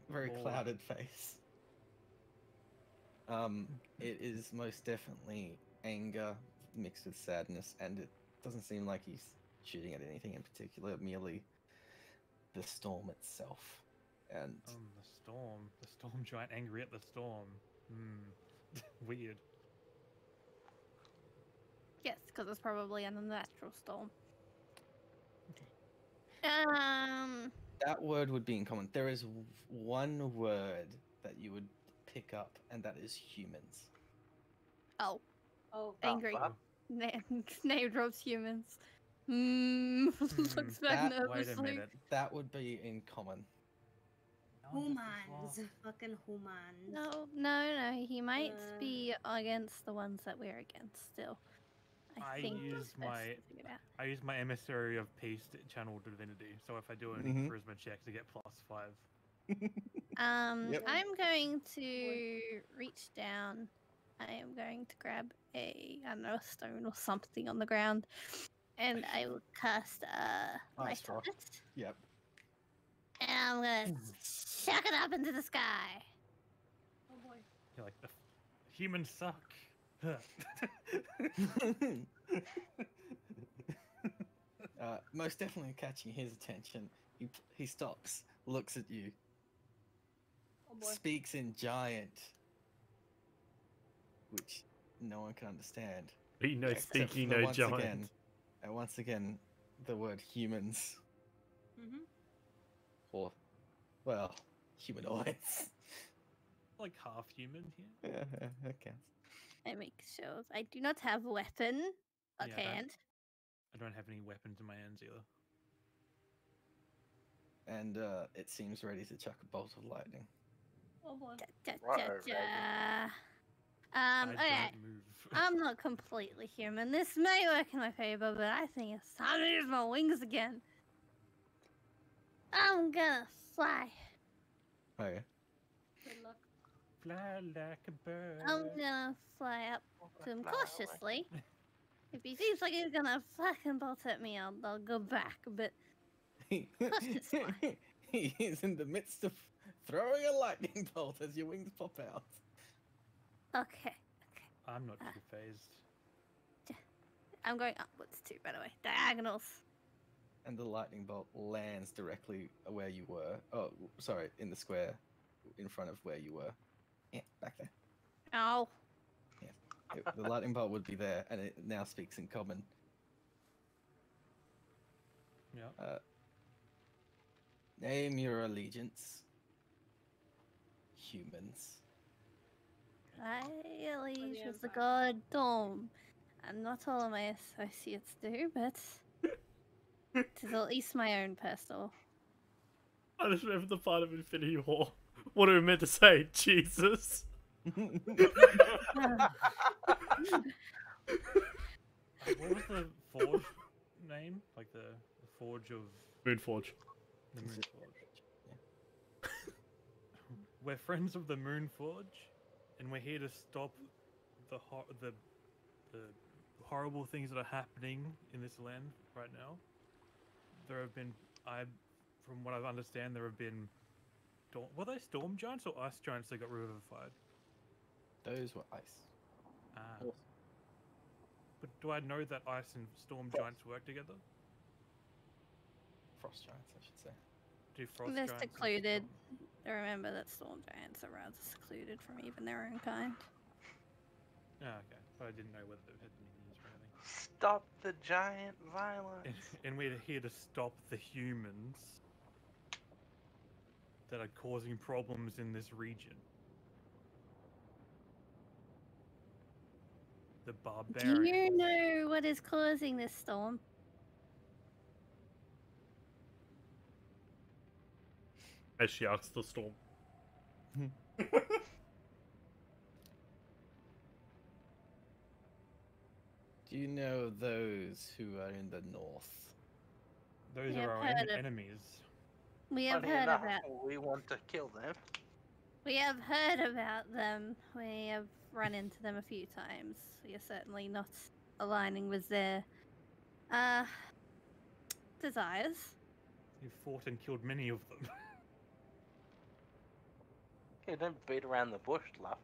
Very more clouded face. It is most definitely anger mixed with sadness, and it doesn't seem like he's shooting at anything in particular, merely the storm itself. And The storm. The storm giant angry at the storm. Weird. Yes, because it's probably an unnatural storm. that word would be in common. There is one word that you would pick up, and that is humans. Oh, Oh, angry. fuck? Name drops humans. Looks back that- Wait a nervously. minute. That would be in common. Humans. Fucking humans. No. He might Uh. be against the ones that we're against still. I think use it's best my to figure it out. I use my emissary of peace to channel divinity. So if I do any Mhm. charisma checks, I get +5. Yep. I'm going to reach down. I am going to grab I don't know, a stone or something on the ground, and I will cast light Ice on rock. it. Yep. And I'm gonna chuck it up into the sky. Oh boy. You're like, the humans suck. Most definitely catching his attention. He stops, looks at you, Oh boy. speaks in giant, which no one can understand. He knows except speaking for no once giant. again, and once again, the word humans, or, well, humanoids. Like half human here. Yeah, that counts. I make sure I do not have a weapon at Yeah, I don't- hand. I don't have any weapons in my hands either. And it seems ready to chuck a bolt of lightning. Oh boy. Right, ready. I Okay. don't move. I'm not completely human. This may work in my favor, but I think it's time to use my wings again. I'm gonna fly. Okay. Good luck. Fly like a bird. I'm gonna fly up to him Fly away. cautiously. If he seems like he's gonna fucking bolt at me, I'll go back. But it's fine. He is in the midst of throwing a lightning bolt as your wings pop out. okay, I'm not too phased. I'm going upwards too. By the way, diagonals. And the lightning bolt lands directly where you were. Oh, sorry, in the square in front of where you were. Yeah, back there. Oh, The lightning bolt would be there, and it now speaks in common. Yeah. Name your allegiance. Humans. I allegiance the with the Empire. god Dom. And not all of my associates do, but it is at least my own personal. I just remember the part of Infinity War. What are we meant to say? Jesus. What was the forge name? Like the forge of Moonforge. the Moon Forge. We're friends of the Moon Forge, and we're here to stop the horrible things that are happening in this land right now. There have been, from what I understand, there have been, were they storm giants or ice giants that got revivified? Those were ice. Ah. But do I know that ice and storm giants work together? Frost giants, I should say. Do frost They're giants and secluded. storm- Remember that storm giants are rather secluded from even their own kind. Ah, okay. But I didn't know whether it had been used or anything. Stop the giant violence. And we're here to stop the humans that are causing problems in this region. The barbarians. Do you know what is causing this storm? As she asks the storm. Do you know those who are in the north? Those Yeah, are our I've heard of- enemies. We have Funny heard enough, about. we want to kill them. We have heard about them. We have run into them a few times. We are certainly not aligning with their desires. You fought and killed many of them. Okay, don't beat around the bush, Lup.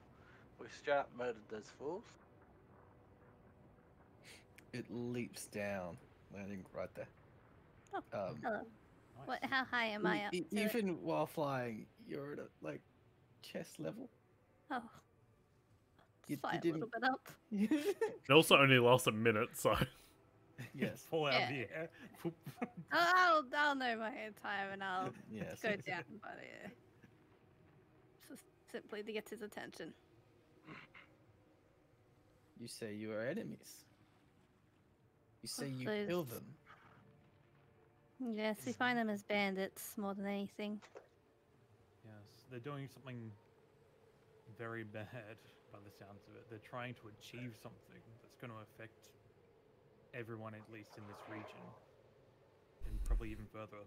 We straight up murdered those fools. It leaps down, landing right there. Oh, hello. What? How high am I up to it? Even while flying, you're at like chest level. Oh, You just fly a didn't- little bit up. It also only lasts a minute, so Yes. Fall out of Yeah. the air. Poop. I'll know my own time and I'll Yes. go down, but just simply to get his attention. You say you are enemies. You say you Those- kill them. Yes, we find them as bandits more than anything. Yes, they're doing something very bad by the sounds of it. They're trying to achieve something that's going to affect everyone, at least in this region, and probably even further.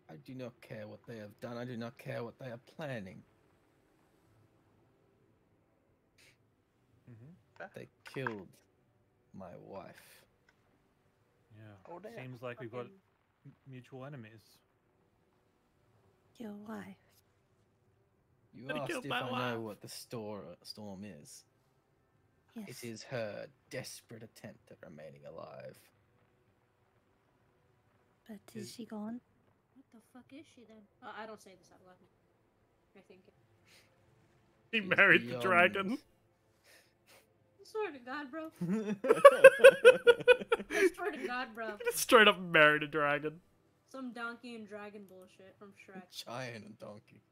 I do not care what they have done. I do not care what they are planning. Mm-hmm. They killed my wife. Yeah. Oh, damn. Seems like we've got Fucking- mutual enemies. Your wife. You They asked killed if my I wife. know what the storm is. Yes. It is her desperate attempt at remaining alive. But is Is- she gone? What the fuck is she then? I don't say this out loud. I think. he She is married the beyond- dragon. I swear to God, bro. I swear to God, bro. Straight up married a dragon. Some donkey and dragon bullshit from Shrek. Giant and donkey.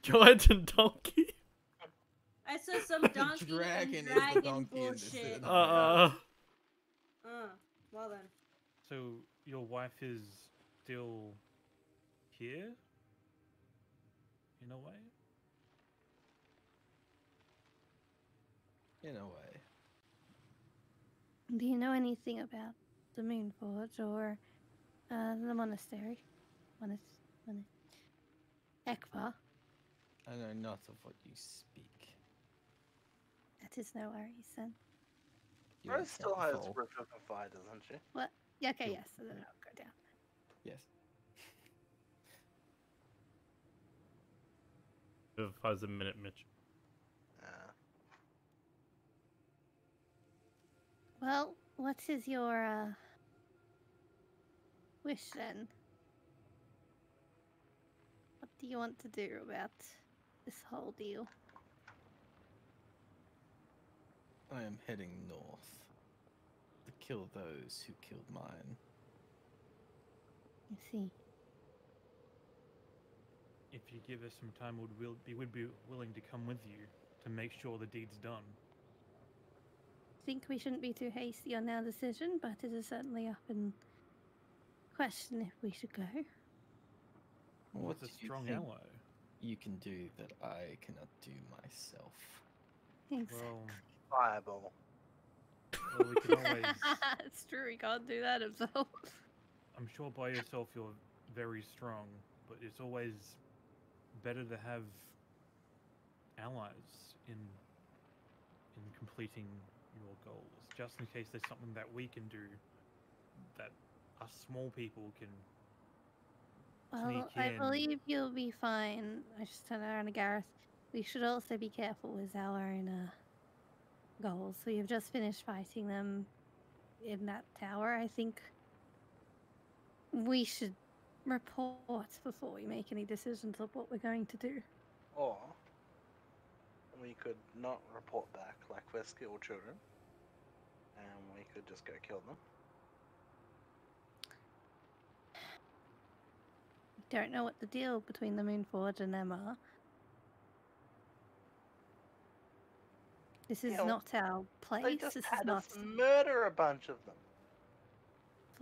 Giant and donkey. I said some donkey Dragon is and the dragon donkey in this bullshit. scenario. Well then. So your wife is still here, in a way. In a way. Do you know anything about the Moon Forge or the monastery? Ekvar? I know not of what you speak. That is no worries then. You Rose have still said has before. Revivify, doesn't she? What? Yeah, okay, Cool. yes. So then I'll go down. Yes. Vivifies a minute, Mitch. Well, what is your wish then? What do you want to do about this whole deal? I am heading north to kill those who killed mine. I see. If you give us some time, we would be willing to come with you to make sure the deed's done. I think we shouldn't be too hasty on our decision, but it is certainly up in question if we should go. What's a do you strong think ally? you can do that I cannot do myself? Exactly. Well, Fireball. well, we can always. It's true, he can't do that himself. I'm sure by yourself you're very strong, but it's always better to have allies in completing your goals, just in case there's something that we can do that us small people can. Well, Sneak I in. believe you'll be fine. I just turned around to Gareth. We should also be careful with our own goals. We have just finished fighting them in that tower. I think we should report before we make any decisions of what we're going to do. Or we could not report back like we're skilled children, and we could just go kill them. Don't know what the deal between the Moonforge and them are. This is Yeah, well, not our place. They just This is had not us murder a bunch of them.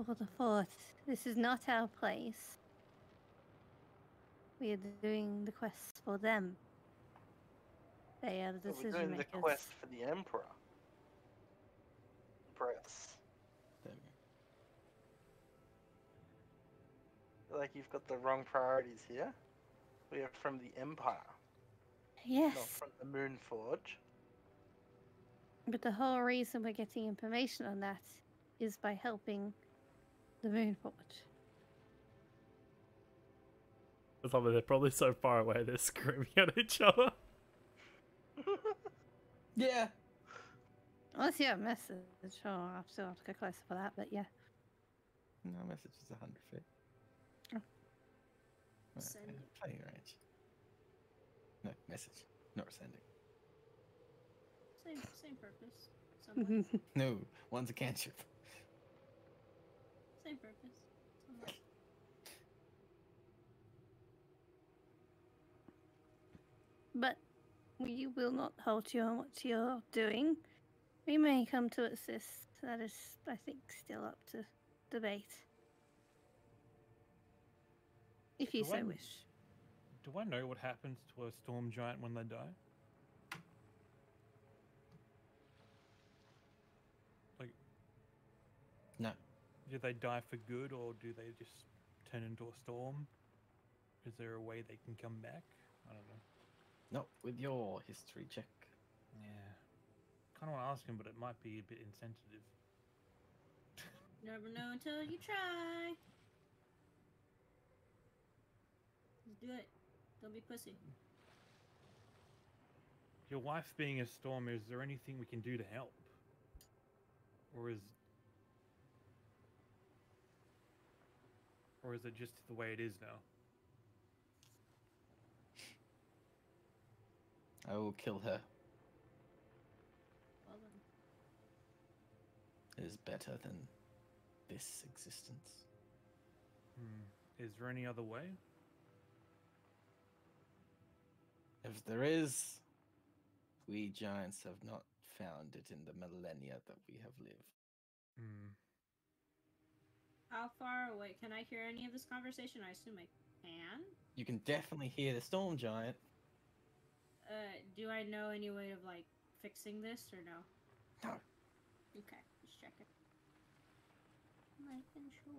for the fort. This is not our place. We are doing the quest for them. They are the But we're decision doing makers. the quest for the Emperor. Press. There we go. Like you've got the wrong priorities here. We are from the Empire, Yes, not from the Moon Forge. but the whole reason we're getting information on that is by helping the Moonforge. It's like they're probably so far away they're screaming at each other. Yeah. Unless you have a message, oh, I'll still have to go closer for that, but yeah. No, message is 100 feet. Oh. Send it. Playing range. No, message, not sending. Same purpose. Somewhat. No, one's a cantrip. Same purpose. Somewhat. But we will not halt you on what you're doing. We may come to assist. That is, I think, still up to debate. If you Do so I- wish. Do I know what happens to a storm giant when they die? Like, No. do they die for good, or do they just turn into a storm? Is there a way they can come back? I don't know. Not with your history check. Yeah. Kind of want to ask him, but it might be a bit insensitive. Never know until you try. Just do it. Don't be pussy. Your wife being a storm, is there anything we can do to help? Or is it just the way it is now? I will kill her. Well then. It is better than this existence. Is there any other way? If there is, we giants have not found it in the millennia that we have lived. How far away? Can I hear any of this conversation? I assume I can. You can definitely hear the storm giant. Do I know any way of like fixing this or no? No. Okay, just checking. Making sure.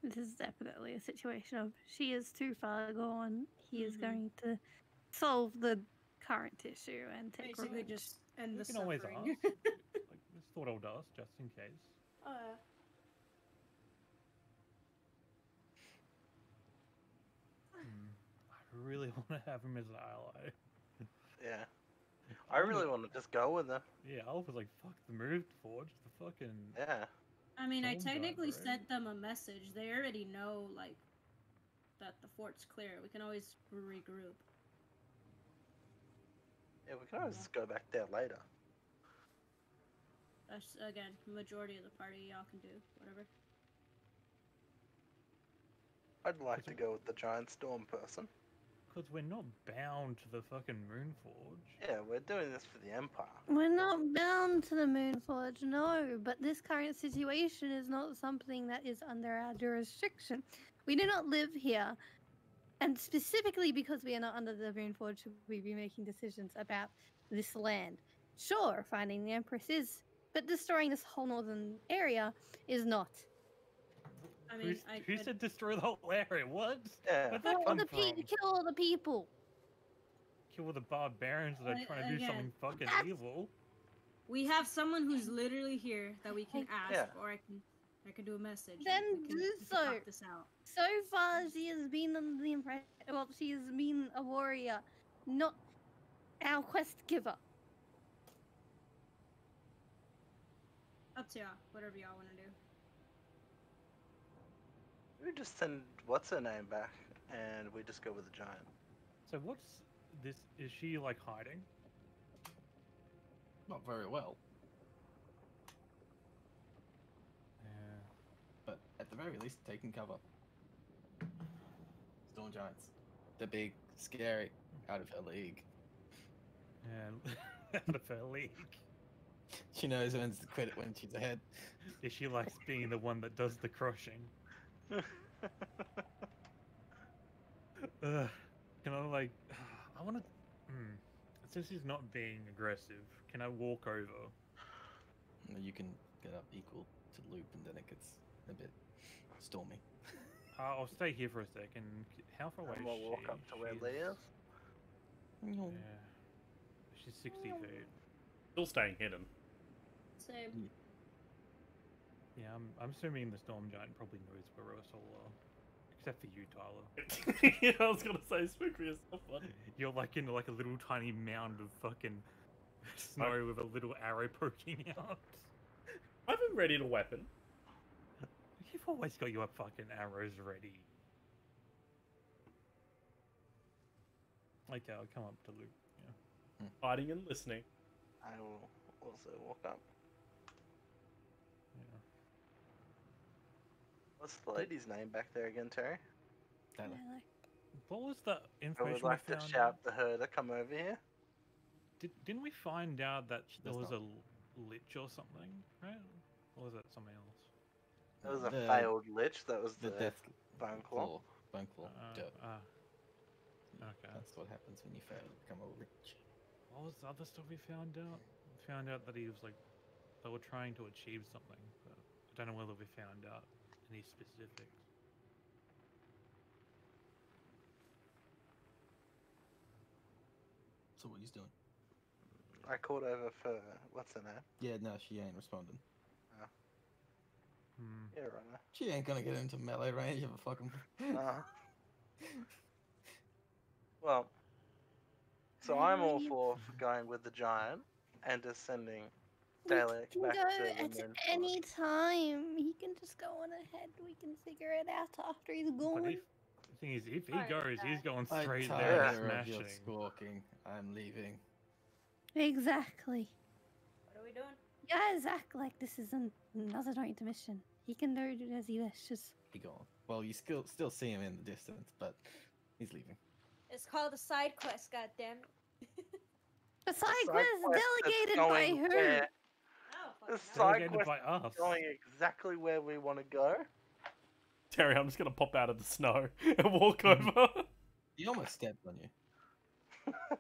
This is definitely a situation of she is too far gone. He is Mhm. going to solve the current issue and take Basically, revenge. just end We the can always suffering. ask. Like, just thought I would ask, just in case. I really want to have him as an ally. Yeah. I really want to just go with them. Yeah, I was like, fuck the move, Forge. The fucking. Yeah. I mean, I Storm giant, technically right? sent them a message. They already know, like, that the fort's clear. We can always regroup. Yeah, we can always go back there later. That's, again, majority of the party. Y'all can do whatever. I'd like to go with the giant storm person. Because we're not bound to the fucking Moonforge. Yeah, we're doing this for the Empire. We're not bound to the Moonforge, no, but this current situation is not something that is under our jurisdiction. We do not live here, and specifically because we are not under the Moonforge, should we be making decisions about this land. Sure, finding the Empress is, but destroying this whole northern area is not. I mean, Who said destroy the whole area? What? Yeah. Where'd that Kill all come the from? kill all the people. Kill the barbarians that are trying to do Again, something fucking that's- evil. we have someone who's literally here that we can ask, Yeah. or I can do a message. Then we can, do we can so. talk this out. So far, she has been under the impression. Well, she has been a warrior, not our quest giver. Up to y'all. Whatever y'all want to do. We just send what's her name back, and we just go with the giant. So what's this? Is she like hiding? Not very well, Yeah. but at the very least, taking cover. Storm giants. They're big, scary, out of her league. And out of her league. She knows when to quit it when she's ahead. Is she likes being the one that does the crushing? Can I like? I want to. Since he's not being aggressive, can I walk over? You can get up equal to loop, and then it gets a bit stormy. I'll stay here for a second. How far away And is we'll she? walk up to where She's- Lee is. Yeah. She's 60 feet. Still staying hidden. Same. Yeah, I'm assuming the storm giant probably knows where us all are. Except for you, Tyler. Yeah, I was gonna say, speak for yourself, buddy. You're like in like a little tiny mound of fucking snow with a little arrow poking out. I haven't readied a weapon. You've always got your fucking arrows ready. Okay, I'll come up to Luke. Yeah. Fighting and listening. I will also walk up. Yeah. What's the lady's name back there again, Terry? Tyler. What was the I would information like we to found? shout to her to come over here. Didn't we find out that there That's was not- a lich or something, right? Or was that something else? That was a The- failed lich. That was The the death bone claw. Bone claw. Dirt. Okay. That's what happens when you fail to become a lich. What was the other stuff we found out? We found out that he was like, they were trying to achieve something, but I don't know whether we found out any specifics. So what he's doing? I called over for what's her name? Yeah, no, she ain't responding. Hmm. Yeah, right. She ain't gonna get into melee range of a fucking. Well, so I'm all for going with the giant and just sending Dalek He can back go to the at moon. any time. He can just go on ahead. We can figure it out after he's But gone. the thing is, if he Alright, goes, he's going I straight tire there Yeah. and of your smashing. squawking. I'm leaving. Exactly. What are we doing? You guys act like this is another joint mission. He can do it as he wishes. He gone. Well, you still see him in the distance, but he's leaving. It's called a side quest, goddammit. The side side quest quest that's delegated by going who? where- Oh, The fucking hell. side Delegated quest by us. is going exactly where we want to go. Terry, I'm just gonna pop out of the snow and walk over. He almost stepped on you.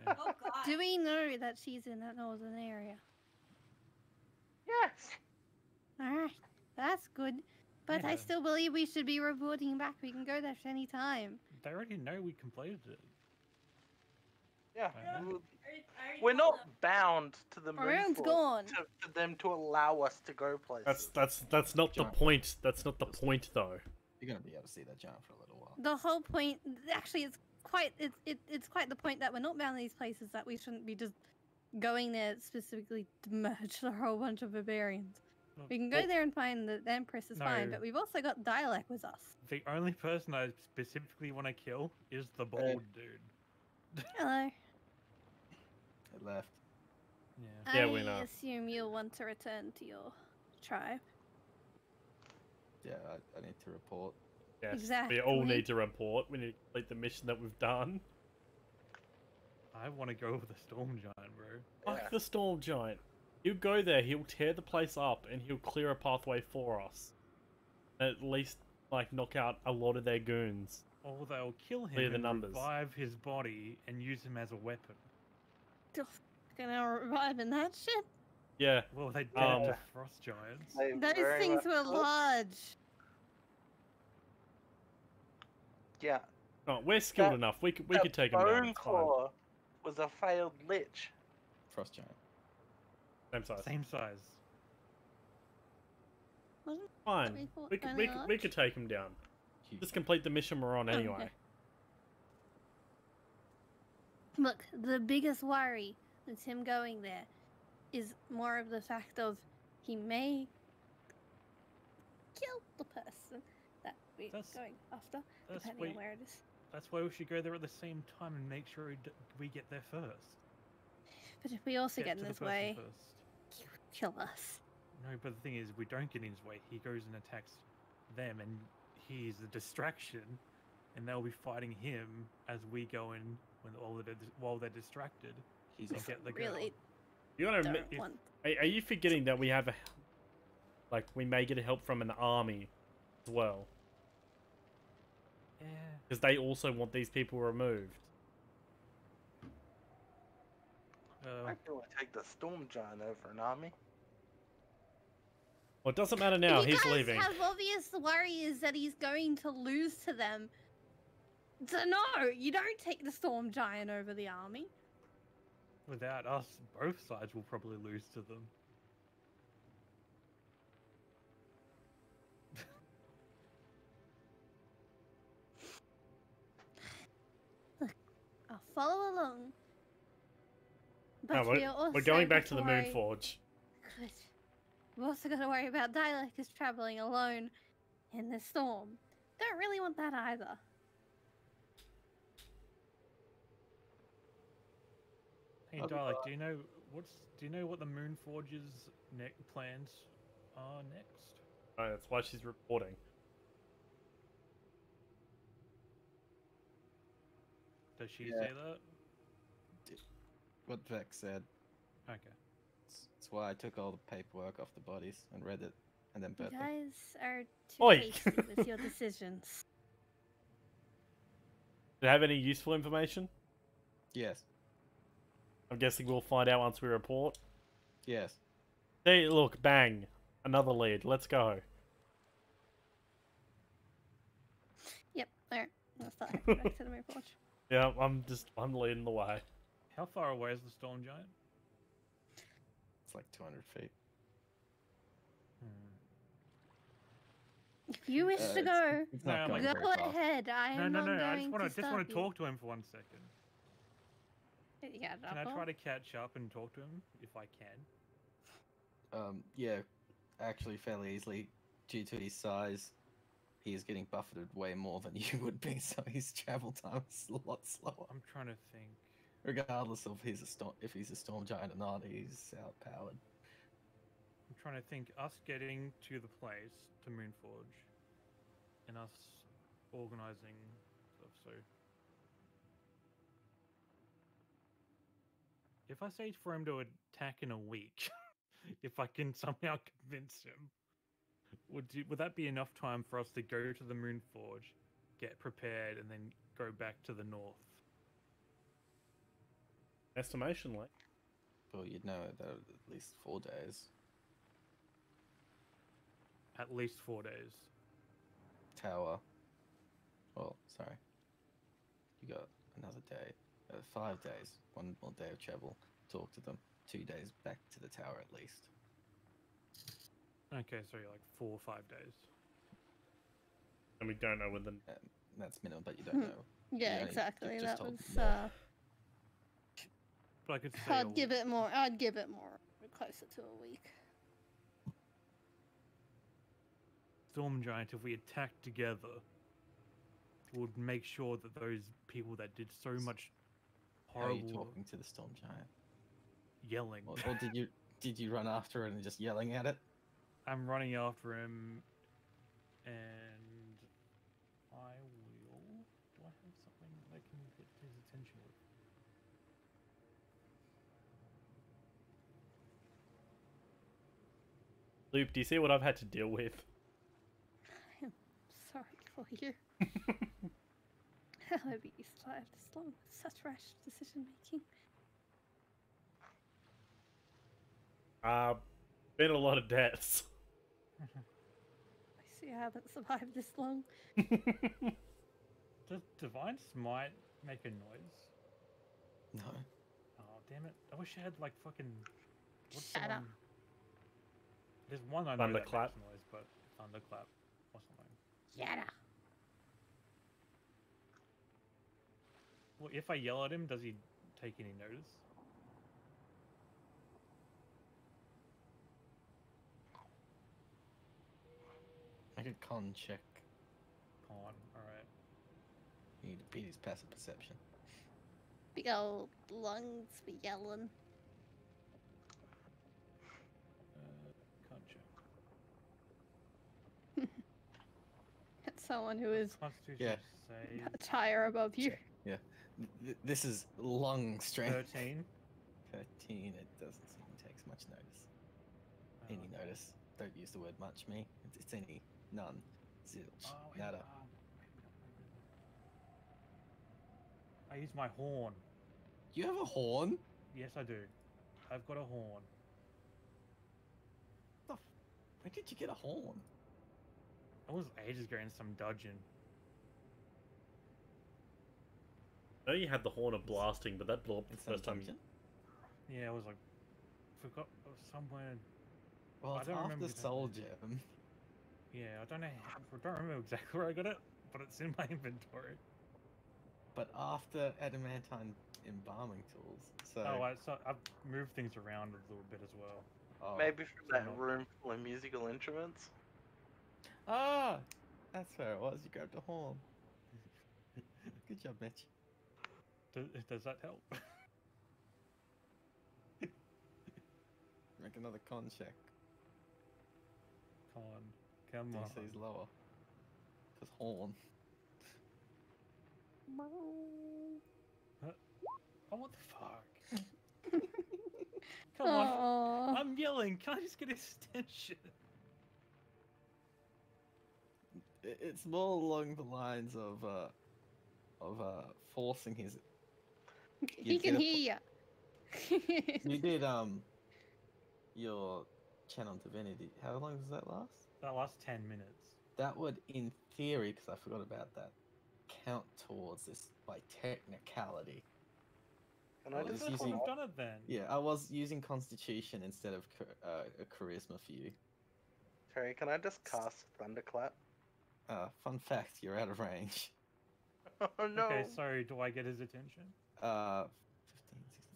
Oh god. Do we know that she's in that northern area? Yes. Alright, that's good. But I Yeah. still believe we should be reporting back. We can go there at any time. They already know we completed it. Yeah. Yeah. we- I already We're told not them. bound to the Maroon's moon gone. for them to allow us to go places. That's not the Giant. point. That's not the point though. You're gonna be able to see that giant for a little while. The whole point, actually, it's quite the point that we're not bound to these places. That we shouldn't be just going there specifically to merge a whole bunch of barbarians. Look, We can go well, there and find the Empress is fine, No. but we've also got Dialect with us. The only person I specifically want to kill is the bald dude. Hello. It left. Yeah. Yeah, we know. I assume you'll want to return to your tribe. Yeah, I need to report. Yes, we all Exactly. need to report. We need to complete the mission that we've done. I want to go with the storm giant, bro. Fuck Yeah. the storm giant. He'll go there. He'll tear the place up, and he'll clear a pathway for us. At least, like, knock out a lot of their goons. Or they'll kill him Clear the and numbers. revive his body and use him as a weapon. Gonna revive in that shit? Yeah. Well, they did Um, to frost giants. They Those very things much were could. large. Yeah. No, we're skilled That- enough. We that could take him down. Bone It's fine. claw was a failed lich. Frost giant. Same size. Same size. Wasn't Fine. we thought We could, only we large? could take him down. Huge. Just complete the mission we're on Oh, anyway. okay. Look, the biggest worry with him going there is more of the fact of he may kill the person that we're That's- going after, That's depending why, on where it is. that's why we should go there at the same time and make sure we get there first. But if we also get in to the his person way, first. he would kill us. No, but the thing is, we don't get in his way. He goes and attacks them, and he's a distraction, and they'll be fighting him as we go in while they're distracted He's and off. get the girl. Really You gotta don't admit, want. are you forgetting that we have a, like, we may get help from an army as well? Yeah. Because they also want these people removed. I can only take the storm giant over an army. Well, it doesn't matter now. If you He's guys leaving. have obvious worries that he's going to lose to them. So no, you don't take the storm giant over the army. Without us, both sides will probably lose to them. I'll follow along. But No, we are also we're going back to the before Moon I Forge. could We've also got to worry about Dialecus traveling alone in the storm. Don't really want that either. Hey, I'll be Dalek, do you know what the Moon Forge's plans are next? Oh, that's why she's reporting. Does she Yeah. say that? What Vex said. Okay. That's why I took all the paperwork off the bodies and read it, and then You burnt them. guys are too Oi. hasty with your decisions. Do you have any useful information? Yes. I'm guessing we'll find out once we report. Yes. Hey, look, bang. Another lead. Let's go. Yep, there. Let's start heading back to the moon forge. Yeah, I'm leading the way. How far away is the Storm Giant? It's like 200 feet. If you wish to go, It's No, not like- going go very fast. ahead. I No, am no, not no. I going just to want to stop talk to him for 1 second. you. Yeah, Can I try to catch up and talk to him if I can? Yeah, actually fairly easily. Due to his size, he is getting buffeted way more than you would be, so his travel time is a lot slower. I'm trying to think. Regardless of if he's a storm giant or not, he's outpowered. I'm trying to think. Us getting to the place, to Moonforge, and us organizing stuff. So, if I say for him to attack in a week, if I can somehow convince him, would that be enough time for us to go to the Moonforge, get prepared, and then go back to the north? Estimation, like. Well, you'd know that at least 4 days. At least 4 days. Tower. Well, sorry. You got another day. 5 days. 1 more day of travel. Talk to them. 2 days back to the tower at least. Okay, so you're like 4 or 5 days. And we don't know when the... That's minimum, but you don't know. Yeah, only exactly. just That told was. them that. But I could say I'd give it more. I'd give it more. Closer to a week. Storm Giant, if we attacked together, would make sure that those people that did so much How are you horrible talking to the storm giant? yelling. Or did you run after it and just yelling at it? I'm running after him, and I will. Do I have something that I can get his attention with? Loop, do you see what I've had to deal with? I'm sorry for you. How have you survived this long with such rash decision making? Been a lot of deaths. I see I haven't survived this long. Does Divine Smite make a noise? No. Oh, damn it. I wish I had, like, fucking... What's Shut the up. one? There's one I know that makes Thunderclap? noise, but Thunderclap or something. Shut up. Well, if I yell at him, does he take any notice? Make a con check. Con, alright. You need to beat his passive perception. Big old lungs be yelling. Con check. At someone who is Constitution Yeah. save. a tire above you. This is lung strength. 13. 13. It doesn't seem he takes much notice. Any Okay. notice? Don't use the word much, me. It's any. None. Zilch. Oh, wait, Nada. wait. I use my horn. You have a horn? Yes, I do. I've got a horn. Where did you get a horn? I was ages ago in some dungeon. I know you had the horn of blasting, but that blew up the In some first time. dungeon? Yeah, I was like, forgot it was somewhere. Well, I it's don't after remember exactly. Soul Gem. Yeah, I don't know. I don't remember exactly where I got it, but it's in my inventory. But after adamantine embalming tools. So Oh, so I've moved things around a little bit as well. Oh, Maybe from so that not- room full of musical instruments. Ah, that's where it was. You grabbed a horn. Good job, Mitch. Does that help? Make another con check. Come on. DC's lower. Cause horn. Oh, what the fuck? Come on. Aw. I'm yelling. Can I just get extension? It's more along the lines of forcing his. He You can did a hear you. You did your channel divinity. How long does that last? That lasts 10 minutes. That would, in theory, because I forgot about that, count towards this by technicality. Can Well, I it's just That's using- what I've done it then. Yeah, I was using Constitution instead of a Charisma for you. Terry, can I just cast Thunderclap? Fun fact, you're out of range. Oh no! Okay, so do I get his attention? 15,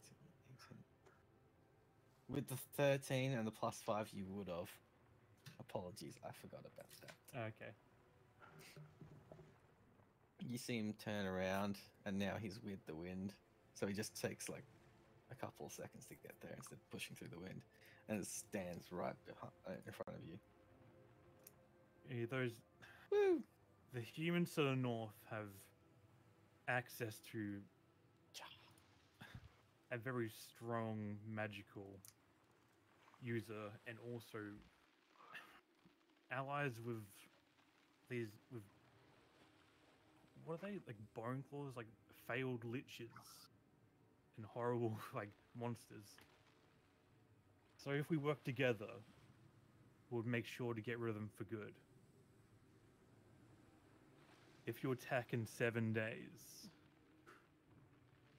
16, 17, 18. With the 13 and the +5, you would have. Apologies, I forgot about that. Okay. You see him turn around, and now he's with the wind. So he just takes like a couple of seconds to get there instead of pushing through the wind, and it stands right in front of you. Yeah, those Woo! the humans to the north have access to a very strong magical user, and also allies with these with what are they, like bone claws, like failed liches and horrible like monsters. So if we work together, we'll make sure to get rid of them for good. If you attack in 7 days,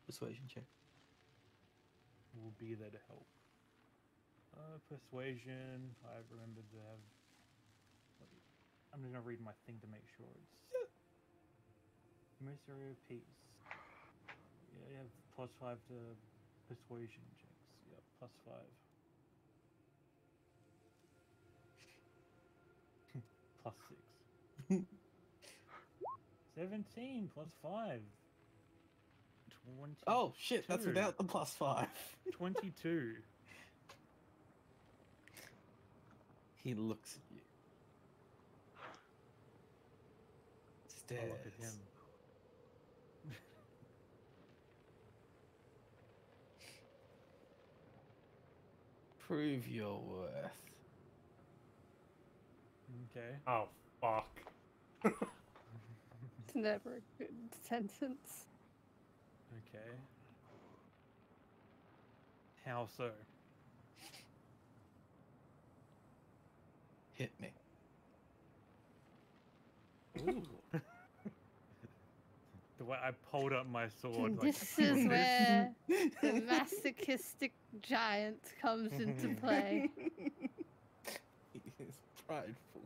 Persuasion check. we'll be there to help. Persuasion. I remembered to have. I'm just gonna read my thing to make sure it's. Emissary of Peace. Yeah, you have +5 to persuasion checks. Yep, +5. +6. 17 +5. 20. Oh shit! That's Two. without the +5. 22. He looks at you. I Stares. look at him. Prove your worth. Okay. Oh, fuck. It's never a good sentence. Okay. How so? Hit me. Ooh. The way I pulled up my sword. Like, This is where the masochistic giant comes into play. He is prideful.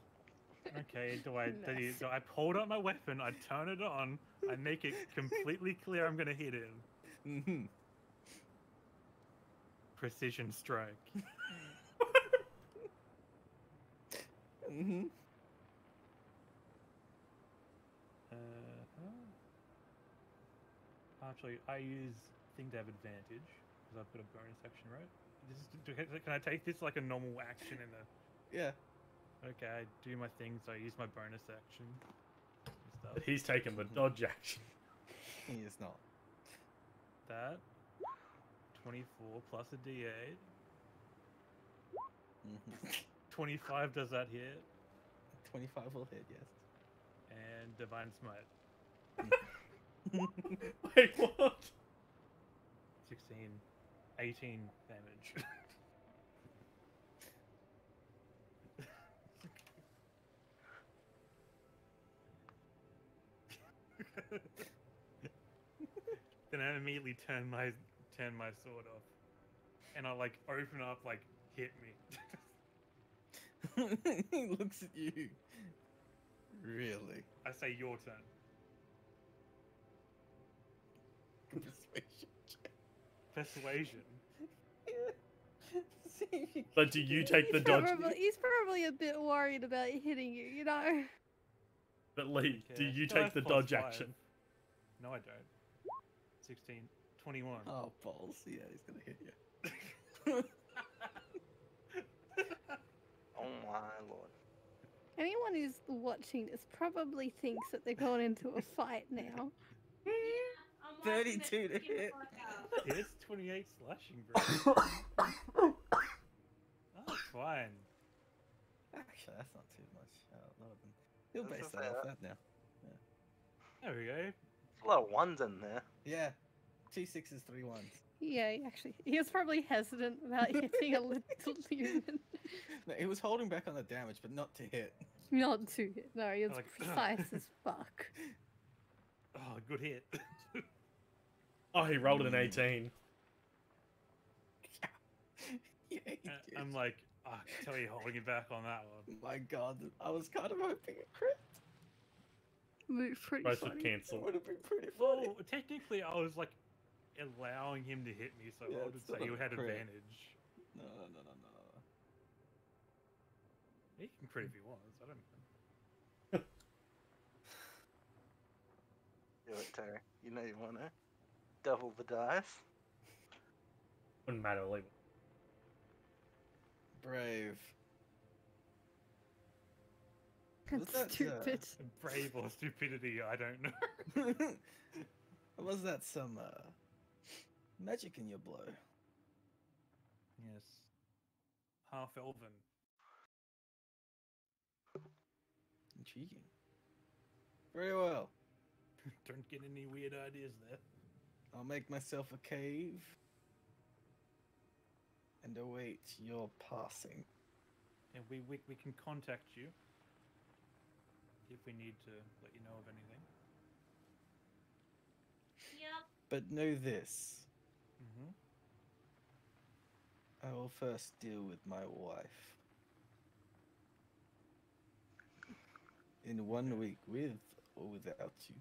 Okay, do I pulled up my weapon, I turn it on, I make it completely clear I'm gonna hit him. Mm-hmm. Precision strike. Mm-hmm. Actually, I use thing to have advantage because I've got a bonus action, right? Can I take this like a normal action in a? Yeah. Okay, I do my thing, so I use my bonus action. And stuff. He's taking the dodge action. He is not. That 24 plus a D8. Mm-hmm. 25 does that hit, 25 will hit, yes. and divine smite. Wait, what? 16, 18 damage. Then I immediately turn my sword off, and I like open up, like hit me. He looks at you. Really? I say your turn. Persuasion check. Persuasion. But do you take the dodge? He's probably a bit worried about hitting you, you know? But Lee, do Okay. you Still take have the plus dodge 5. action? No, I don't. 16, 21. Oh, balls. Yeah, he's gonna hit you. Oh my lord. Anyone who's watching this probably thinks that they're going into a fight now. Yeah, I'm watching 32 to it. Get the hit. fuck out. It's 28 slashing, bro. Oh, it's fine. Actually, that's not too much. Not even. He'll I was base gonna that say off that. that now. There we go. There's a lot of ones in there. Yeah. 2 6s, 3 1s. Yeah, he was probably hesitant about hitting a little human. No, he was holding back on the damage, but not to hit. Not to hit. No, he was Like- precise as fuck. Oh, good hit. Oh, he rolled an 18. Yeah, he did. I'm like, I can tell you holding back on that one. My god, I was kind of hoping a crit. Move pretty Both would funny. It cancel. would have been pretty funny. Well, technically, I was like allowing him to hit me, so Yeah, I'll it's just say still you a had crit. advantage. No. He can crit if he wants. I don't. Do it, Terry. You know you want to. Double the dice. Wouldn't matter, leave it. Brave. That's that, stupid. Brave or stupidity, I don't know. Was that some magic in your blow? Yes. Half elven. Intriguing. Very well. Don't get any weird ideas there. I'll make myself a cave and await your passing. And we can contact you if we need to let you know of anything. Yep. But know this. Mm-hmm. I will first deal with my wife. In 1 week, with or without you.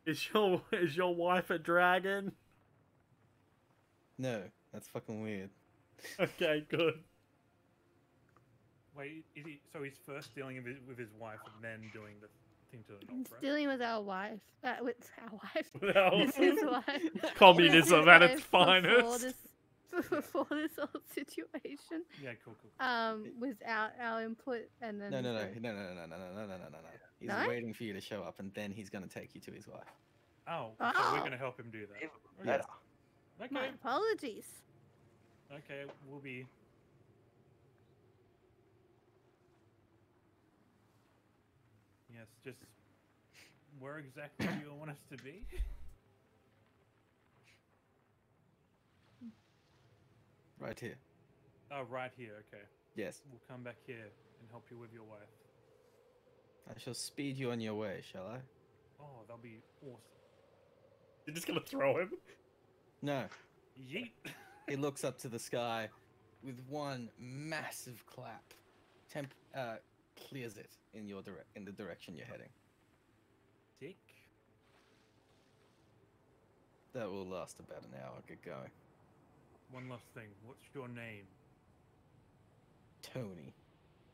Is your wife a dragon? No, that's fucking weird. Okay, good. Wait, so he's first dealing with his wife and then doing the thing to the He's knob, right? dealing with our wife. With our wife. Well, With his wife. communism at its Before finest. before this whole situation. Yeah, cool. Without our input, and then No. he's like, He's No? waiting for you to show up, and then he's gonna take you to his wife. Oh, so we're Oh. gonna help him do that. Even Yes. better. Okay, My apologies. okay, we'll be. Yes, just where exactly do you want us to be? Right here. Oh, right here. Okay, Yes. we'll come back here and help you with your wife. I shall speed you on your way, shall I? Oh, that'll be awesome. You're just gonna throw him? No. Yeet. He looks up to the sky with one massive clap. Clears it in in the direction you're heading. Sick. That will last about an hour. Get going. One last thing. What's your name? Tony.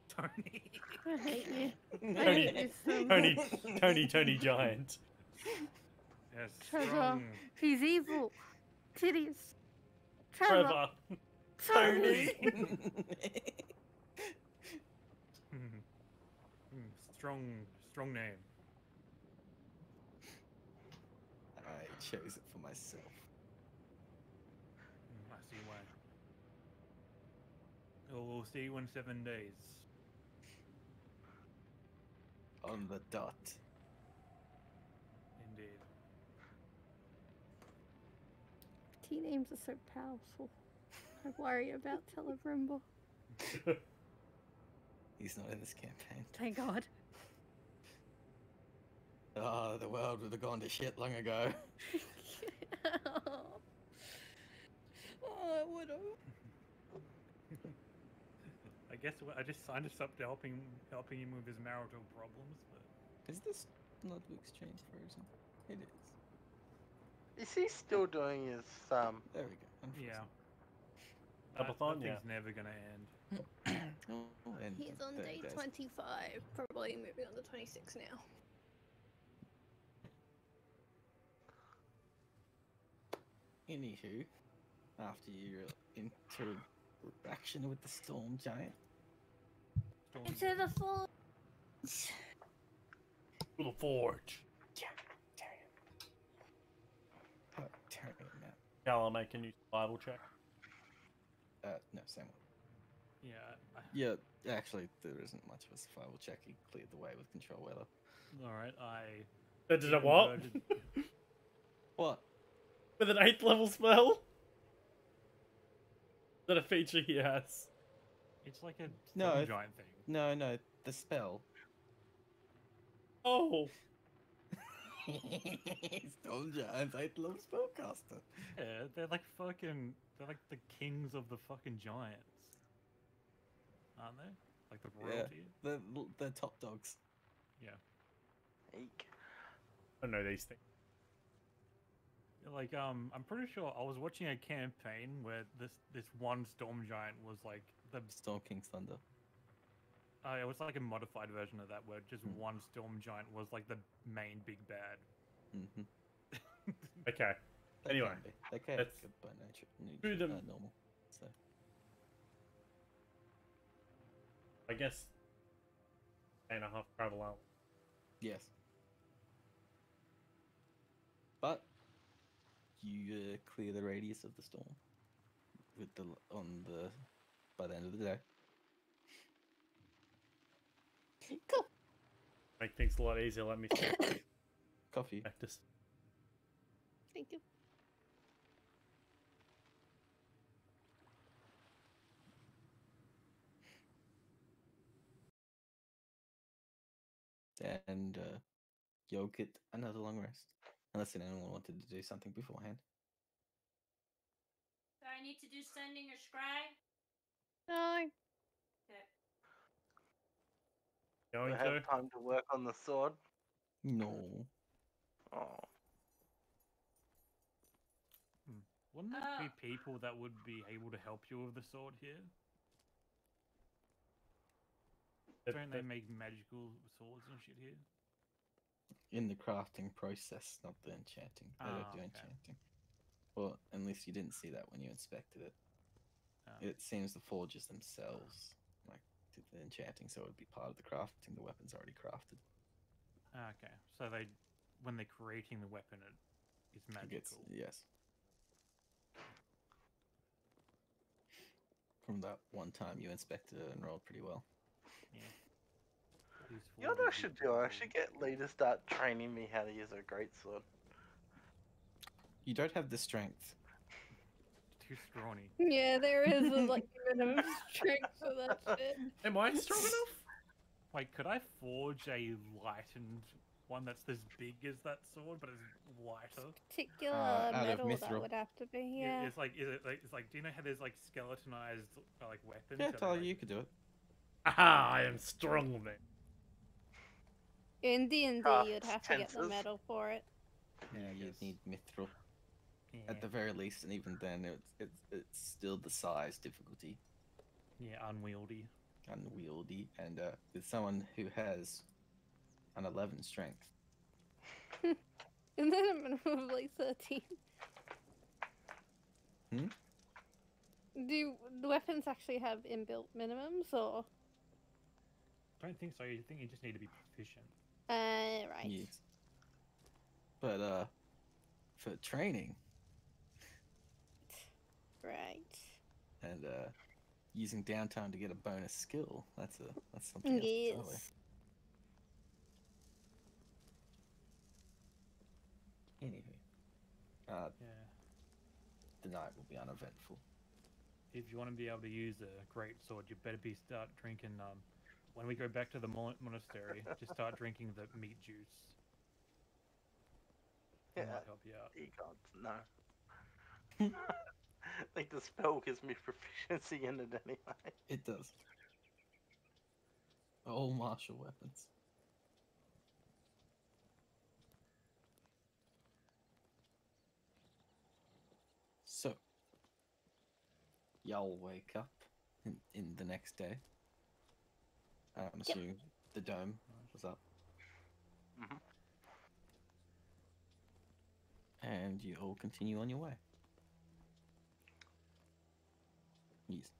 Tony. I hate you. I Tony- hate you so much. Tony Giant. Yes, Trevor. strong. He's evil. Titties. Trevor. Trevor. Tony. Strong name. I chose it for myself. I see why. Oh, we'll see you in 7 days. On the dot. Indeed. T names are so powerful. I worry about Telebrimble. He's not in this campaign. Thank God. Oh, the world would have gone to shit long ago. Oh, I would have. I guess I just signed us up to helping him with his marital problems, but Is this not the exchange version? It is. Is he still doing his There we go. Yeah. Subathon, That yeah. thing's never gonna end. And He's on day 25, probably moving on to 26 now. Anywho, after your interaction with the storm giant, Storm Into the forge! To the forge. Terrian now. Callum, make a new survival check. No, same one. Yeah. Yeah, actually, there isn't much of a survival check. He cleared the way with control weather. All right. Did it what? inverted- What? With an 8th level spell? Is that a feature he has? It's like a No, storm giant thing. No, the spell. Oh, Storm giant, 8th level spellcaster. Yeah, they're like fucking. They're like the kings of the fucking giants, aren't they? Like the royalty. The top dogs. Yeah. Eek. I don't know these things. Like I'm pretty sure I was watching a campaign where this one storm giant was like the Storm King's Thunder. it was like a modified version of that where just Mm. one storm giant was like the main big bad. Mm-hmm. Okay. Anyway, they can let's be good by nature, do them. normal. So I guess 8.5 travel hours. yes, but you clear the radius of the storm with by the end of the day. Cool. Make things a lot easier. Let me Coffee. practice. Thank you. And you'll get another long rest. Unless anyone wanted to do something beforehand. Do I need to do sending or scry? No. Okay. Do Going I have to? time to work on the sword? No. Oh. Wouldn't there be people that would be able to help you with the sword here? Don't they make magical swords and shit here? In the crafting process, not the enchanting. They don't do okay. enchanting. Well, at least you didn't see that when you inspected it. Oh. It seems the forges themselves like did the enchanting, so it would be part of the crafting. The weapon's already crafted. Okay, so when they're creating the weapon, it is It gets, magical. yes. From that one time you inspected it and rolled pretty well. Yeah. These You know what I forges should is do? I gold. should get Lee to start training me how to use a greatsword. You don't have the strength. Too scrawny. Yeah, there is a like minimum strength for that shit. Am I strong enough? Wait, could I forge a lightened one that's as big as that sword, but it's lighter? Particular Out of metal that mithril. would have to be, yeah. It's like, it's like, do you know how there's like skeletonized like weapons? Yeah, that are, Tyler, like- you could do it. Aha! I am strong, man. In D&D, Craft you'd have to get the tensors. metal for it. Yeah, Yes. you'd need mithril Yeah, at the very least, and even then, it's still the size difficulty, yeah, unwieldy. unwieldy, and with someone who has an 11 strength, And then a minimum of like 13. Hmm? Do the weapons actually have inbuilt minimums, or? Don't think so. You think you just need to be proficient. Right. yes. But for training Right. and using downtime to get a bonus skill, that's something else entirely. Yes. Anywho, Yeah. the night will be uneventful. If you want to be able to use a great sword, you better start drinking. When we go back to the monastery, just start drinking the meat juice. It Yeah. might help you out. Ye gods, no. I think the spell gives me proficiency in it anyway. It does. All martial weapons. y'all wake up in the next day. I'm assuming the dome was up. Mhm. And you all continue on your way. Yes.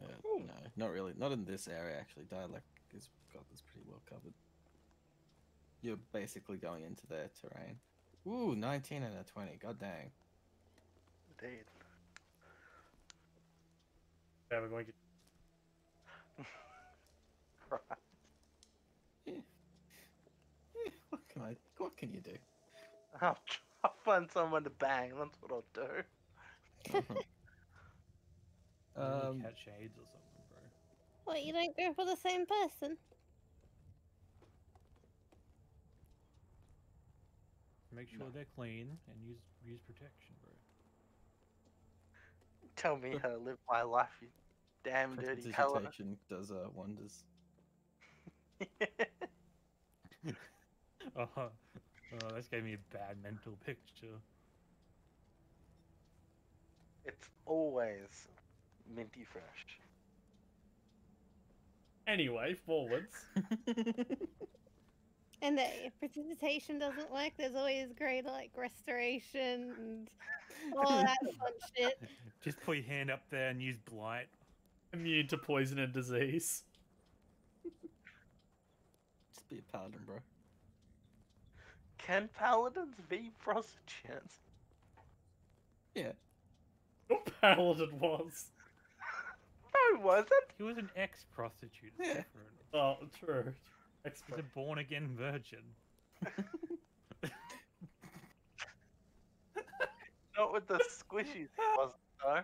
No, not really. Not in this area, actually. Dialect has got this pretty well covered. You're basically going into their terrain. Ooh, 19 and a 20. God dang. Indeed. Yeah, we're going to. Right. Yeah. What can you do? I'll find someone to bang. That's what I'll do. You catch AIDS or something, bro. What, you don't go for the same person? Make sure they're clean and use protection, bro. Tell me how to live my life, you damn dirty paladin. Prestidigitation does wonders. Oh, this gave me a bad mental picture. It's always minty fresh. Anyway, forwards. And if precipitation doesn't work, there's always great like restoration and all that fun shit. Just put your hand up there and use blight. Immune to poison and disease. Just be a paladin, bro. Can paladins be prostitutes? Yeah. Your paladin was. No, it wasn't. He was an ex-prostitute. It's Yeah. different. Oh, true. He's a born-again virgin. Not with the squishies, he wasn't, though.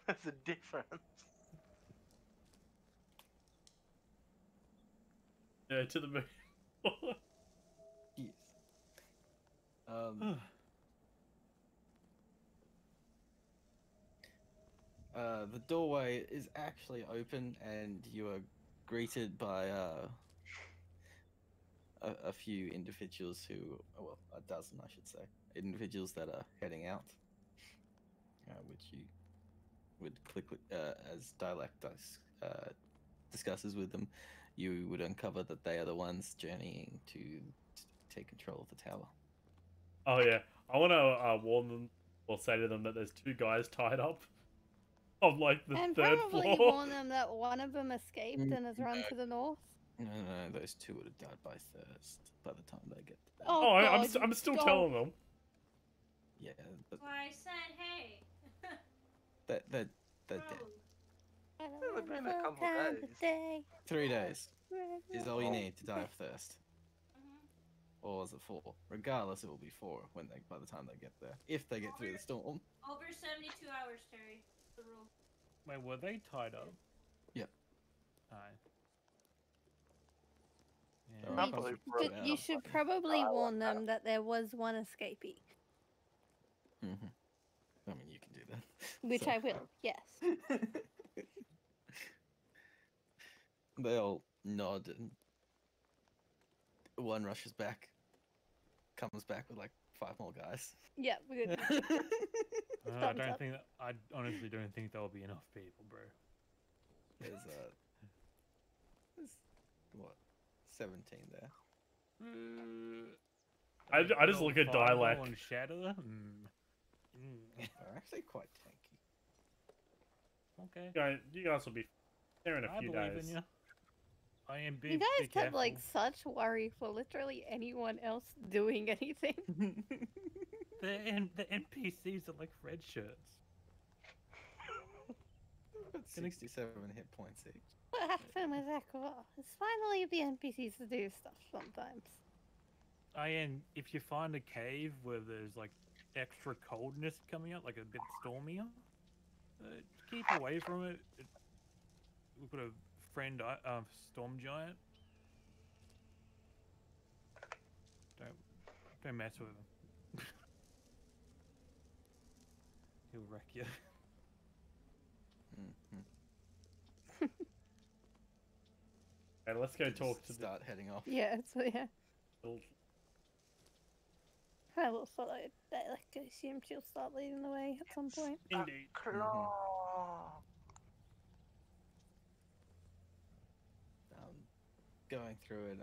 There's a difference. Yeah, to the moon. Yes. The doorway is actually open, and you are greeted by a few individuals who, well, a dozen, I should say, individuals that are heading out, which you would as dialect discusses with them, you would uncover that they are the ones journeying to take control of the tower. Oh yeah, I want to warn them or say to them that there's two guys tied up on like the And third probably floor. warn them that one of them escaped and has run to the north. No, those two would have died by thirst by the time they get there. Oh, Oh, God, I'm still God. telling them. Yeah, but Well, I said, hey. they're dead. Bro, It's been a couple Time days. of day. 3 days is all you Oh. need to die of thirst. mhm. Or is it 4? Regardless, it will be 4 by the time they get there. If they get through the storm. Over 72 hours, Terry. The rule. Wait, were they tied up? Yep. Aye. They're I all believe concentrated Brooke- But out you on should fucking- probably I warn like them that there was one escapee, Mhm. I mean, you can do that. which So- I will. Yes. They all nod, and one rushes back, comes back with like 5 more guys. Yeah, we're good. I Thumbs don't up. think that, I honestly don't think there'll be enough people, bro. There's what, 17 there. I just look at dialect. And Shadow. They're actually quite tanky. Okay. You guys will be there in a I few believe days. in you. I am big. You guys be have like careful. such worry for literally anyone else doing anything. The NPCs are like red shirts. Got 67 hit points each. What happened with Echo? It's finally the NPCs to do stuff sometimes. And if you find a cave where there's like extra coldness coming out, like a bit stormier, keep away from it. We've got a friend, Storm Giant. Don't mess with him. He'll wreck you. Mhm. Okay, let's go Just talk to start heading off. Yeah, so yeah. the. I will follow. I assume she'll start leading the way at some point. Indeed. Claw. Going through it,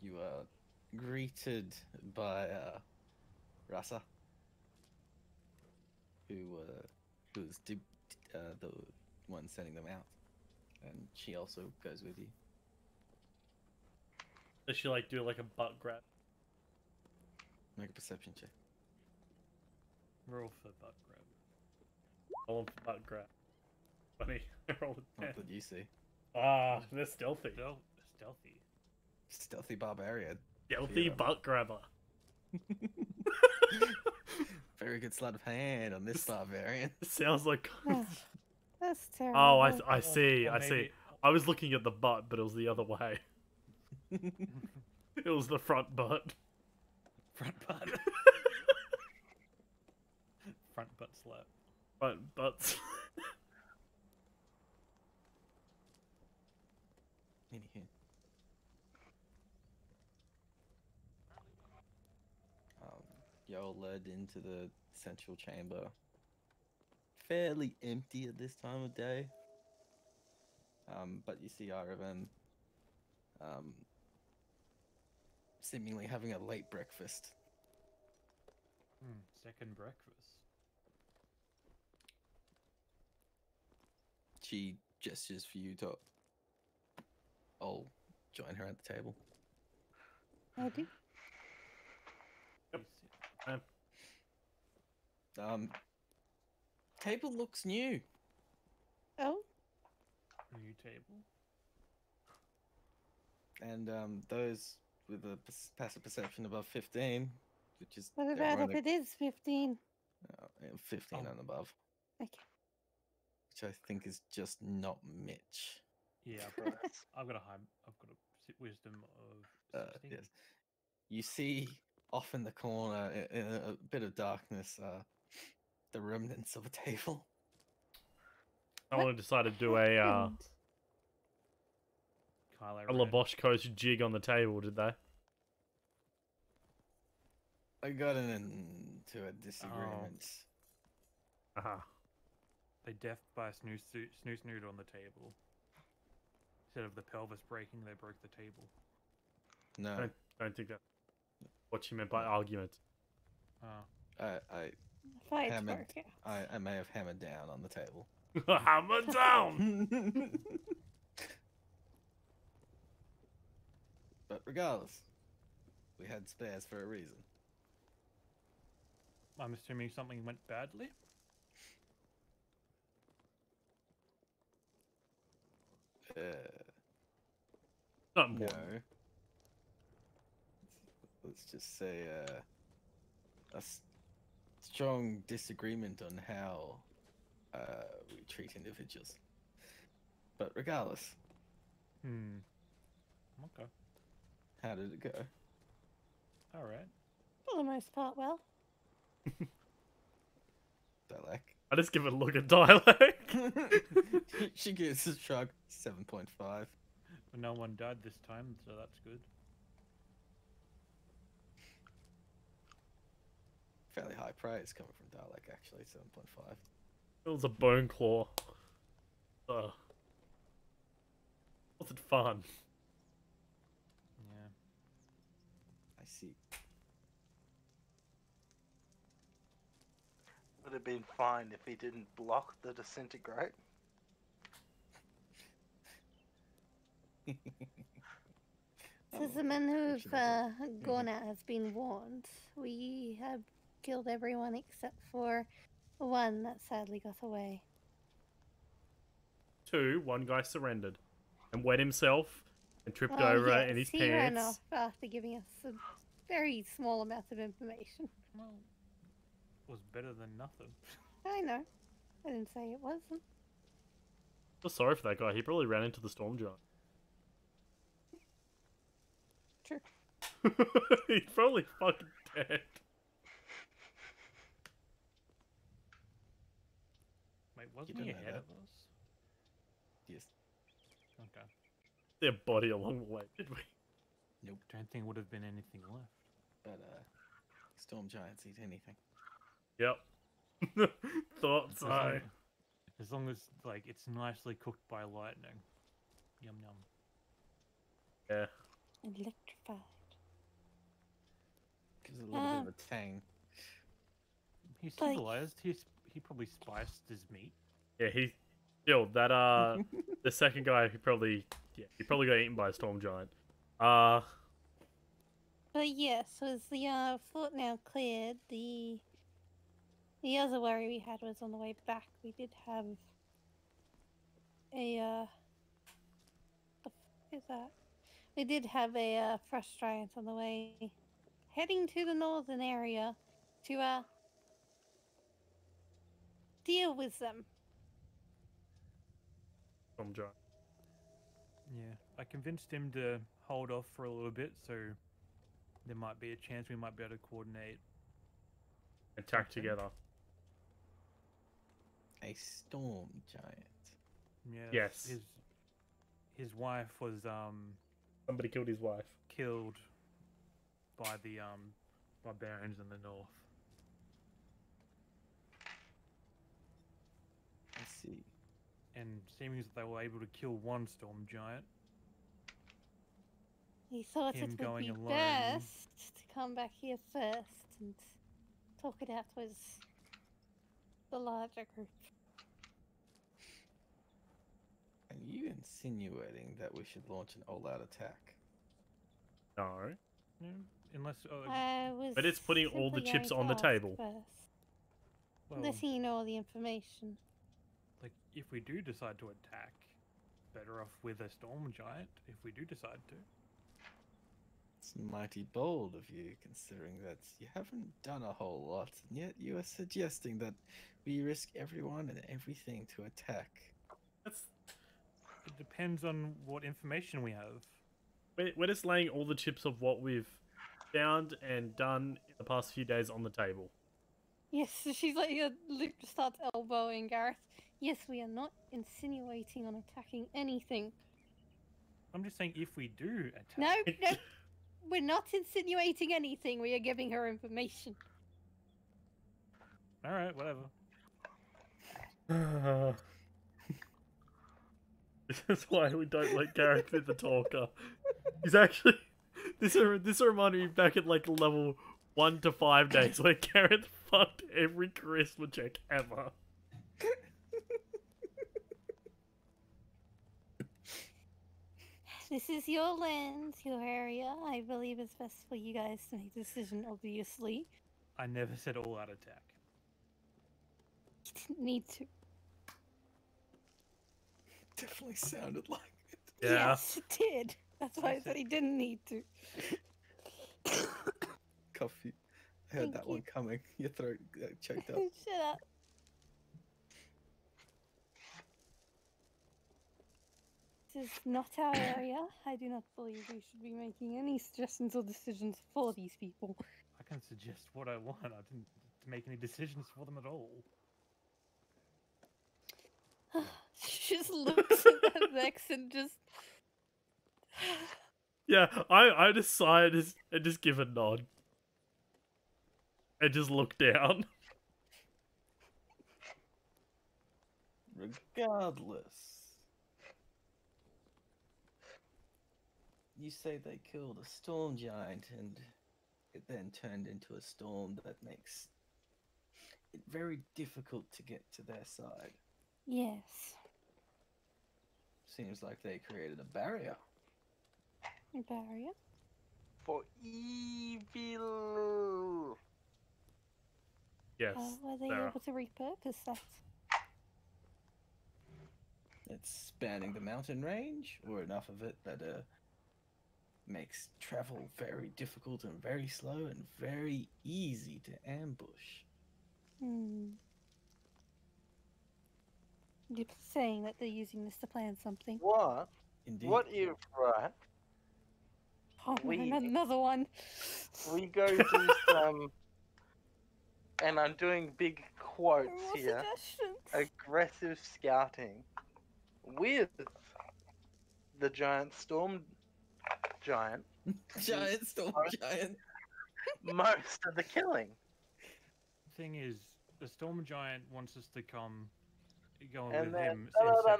you are greeted by Rasa, who's the one sending them out, and she also goes with you. Does she like do like a butt grab? Make a perception check. Roll for butt grab. Roll for butt grab. Funny. Roll a 10. What did you see? Ah, they're stealthy. Stealthy. Stealthy barbarian. Stealthy Yeah. butt grabber. Very good sleight of hand on this barbarian. Sounds like. Ugh, that's terrible. Oh, I see. Or I see. maybe- I was looking at the butt, but it was the other way. It was the front butt. Front butt. Front butt slap. Front butts. Anywho. You're all led into the central chamber. Fairly empty at this time of day. But you see Aravan seemingly having a late breakfast. Second breakfast. She gestures for you to all join her at the table. I do. Um, Table looks new. Oh, New table. And those with a passive perception above 15, which is what about everyone if it is 15? 15 Oh. and above, Okay. which I think is just not Mitch. Yeah, I've got a wisdom of 16. Yes. You see off in the corner, in a bit of darkness, the remnants of a table. Someone decided to do a Kylo a Ren. Labosh Coast jig on the table, did they? I got into a disagreement. Uh-huh. They death by a snoo snoot on the table. Instead of the pelvis breaking, they broke the table. No, Don't think that what you meant by argument. I Fight hammered. for it. I may have hammered down on the table. Hammer down! But regardless, we had spares for a reason. I'm assuming something went badly. Not No. important. Let's just say strong disagreement on how we treat individuals. But regardless, Okay. how did it go? All right. For the most part, well. Dalek. I just give it a look at dialect. She gives a shrug. 7.5. But no one died this time, so that's good. Fairly high praise coming from Dalek, actually. 7.5. It was a bone claw. Wasn't fun. Yeah. I see. Would have been fine if he didn't block the disintegrate. Says the men who've Unfortunately. gone out has been warned. We have killed everyone except for one that sadly got away. 2, one guy surrendered and wet himself and tripped Oh, over yes, in his he ran pants. off after giving us a very small amount of information. Well, was better than nothing. I know. I didn't say it wasn't. I'm sorry for that guy. He probably ran into the storm giant. True. He's probably fucking dead. Wait, wasn't don't he know ahead that. of us? Yes. Okay. Their body along the way, did we? Don't think would have been anything left. But Storm giants eat anything. Yep. Thought As so. long, as long as like it's nicely cooked by lightning. Yum yum. Yeah. Electrified. Gives it a little bit of a tang. He's Like- civilized. He probably spiced his meat. Yeah, he still that the second guy he probably got eaten by a storm giant. But yes, was the fort now cleared? The other worry we had was on the way back. We did have a the f is that? We did have a frost giant on the way, heading to the northern area to deal with them. Storm giant. Yeah, I convinced him to hold off for a little bit, so there might be a chance we might be able to coordinate. Attack something. together. A storm giant. Yes. Yes. His wife was Somebody killed his wife. killed by the barbarians in the north. I see. And seeming that they were able to kill one storm giant, He thought Him it would going be alone. best to come back here first and talk it out with the larger group. Are you insinuating that we should launch an all-out attack? No. yeah, unless I was But it's putting all the simply chips going on to the ask table. First, well, letting you know all the information. like if we do decide to attack, better off with a storm giant. If we do decide to, It's mighty bold of you, considering that you haven't done a whole lot, and yet you are suggesting that we risk everyone and everything to attack. That's it depends on what information we have. we're just laying all the chips of what we've found and done in the past few days on the table. Yes, so she's like, Luke just starts elbowing Gareth. Yes, we are not insinuating on attacking anything. I'm just saying if we do attack. No, no, we're not insinuating anything. We are giving her information. All right, whatever. This is why we don't let Gareth be the talker. He's actually this reminded me back at like level 1 to 5 days where Gareth fucked every charisma check ever. This is your land, your area. I believe it's best for you guys to make a decision, obviously. I never said all out attack. You didn't need to. Definitely sounded like it. Yeah. Yes, it did. That's why I said he didn't need to. Coffee. I heard Thank that you. one coming. Your throat choked up. Shut up. This is not our area. I do not believe we should be making any suggestions or decisions for these people. I can suggest what I want. I didn't make any decisions for them at all. She just looks at that Vex and just. Yeah, I just sigh and just give a nod. And just look down. Regardless, you say they killed a storm giant and it then turned into a storm that makes it very difficult to get to their side. Yes. Seems like they created a barrier. A barrier. For evil. Yes. Were they Sarah. able to repurpose that? It's spanning the mountain range, or enough of it that makes travel very difficult and very slow and very easy to ambush. Hmm. You're saying that they're using this to plan something. What? Indeed. What if, right, Oh, no, We- not another one. we go do some, and I'm doing big quotes More here, suggestions. aggressive scouting with the giant storm giant. Giant storm giant. most of the killing. Thing is, the Storm Giant wants us to go And with then, him.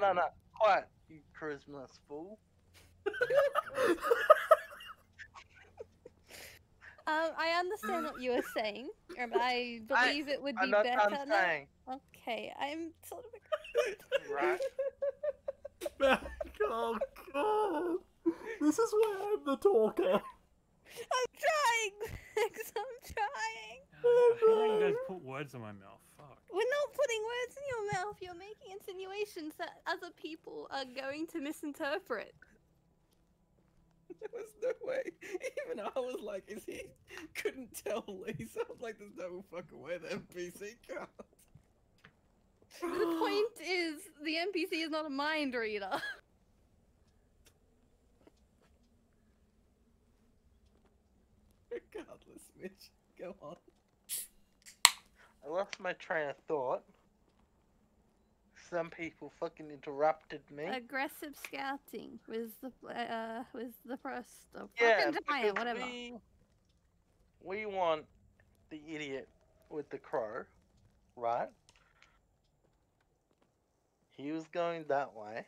no. Quiet, you charismaless fool. I understand what you were saying, and I believe it would I'm be not better. done No, saying. okay, I'm sort of. Right? Oh god! This is why I'm the talker. I'm trying, Max. I'm trying. I hate how you guys put words in my mouth. Fuck. We're not putting words in your mouth. You're making insinuations that other people are going to misinterpret. There was no way. Even I was like, is he? Couldn't tell Lisa. I was like, there's no fucking way the NPC can't. The point is, the NPC is not a mind reader. Regardless, Mitch. Go on. I lost my train of thought. Some people fucking interrupted me. Aggressive scouting was the first of Yeah, fucking giant, because whatever. we want the idiot with the crow, right? He was going that way.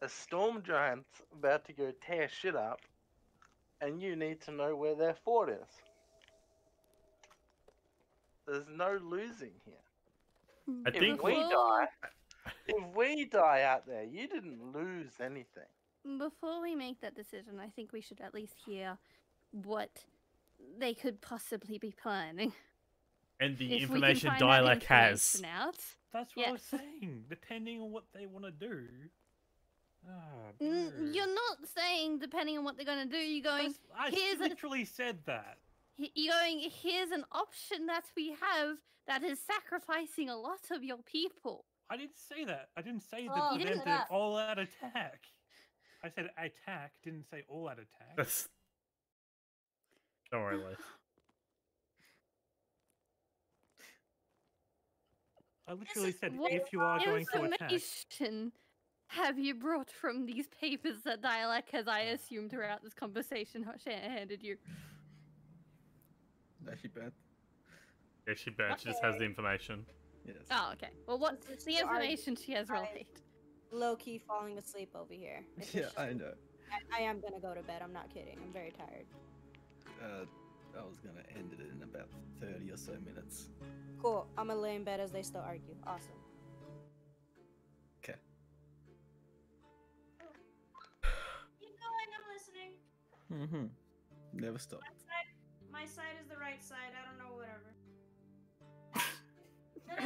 A storm giant's about to go tear shit up, and you need to know where their fort is. There's no losing here. I think If we die out there, you didn't lose anything. Before we make that decision, I think we should at least hear what they could possibly be planning. and the If we can information find that dialect has. information out. That's what I was Yes. saying. Depending on what they want to do. Ah, You're not saying depending on what they're going to do. You're going, I here's a literally said that. you're going, here's an option that we have that is sacrificing a lot of your people. I didn't say that. I didn't say Oh, that you for didn't them say to all out attack. I said attack, didn't say all out attack. That's... Don't worry, Liz. I literally said What if you are going to attack. information have you brought from these papers that Dialect has, I assume, throughout this conversation, handed you? No, she bad. Yeah, she bad. She just has the information. Yes. Oh, okay. Well, what's This is the to argue information she has I- relayed? Low key falling asleep over here. It's Yeah, just- I know. I am gonna go to bed. I'm not kidding. I'm very tired. I was gonna end it in about 30 or so minutes. Cool. I'm gonna lay in bed as they still argue. Awesome. Okay. Keep going, I'm listening. Mm-hmm. Never stop. My side is the right side. I don't know, whatever.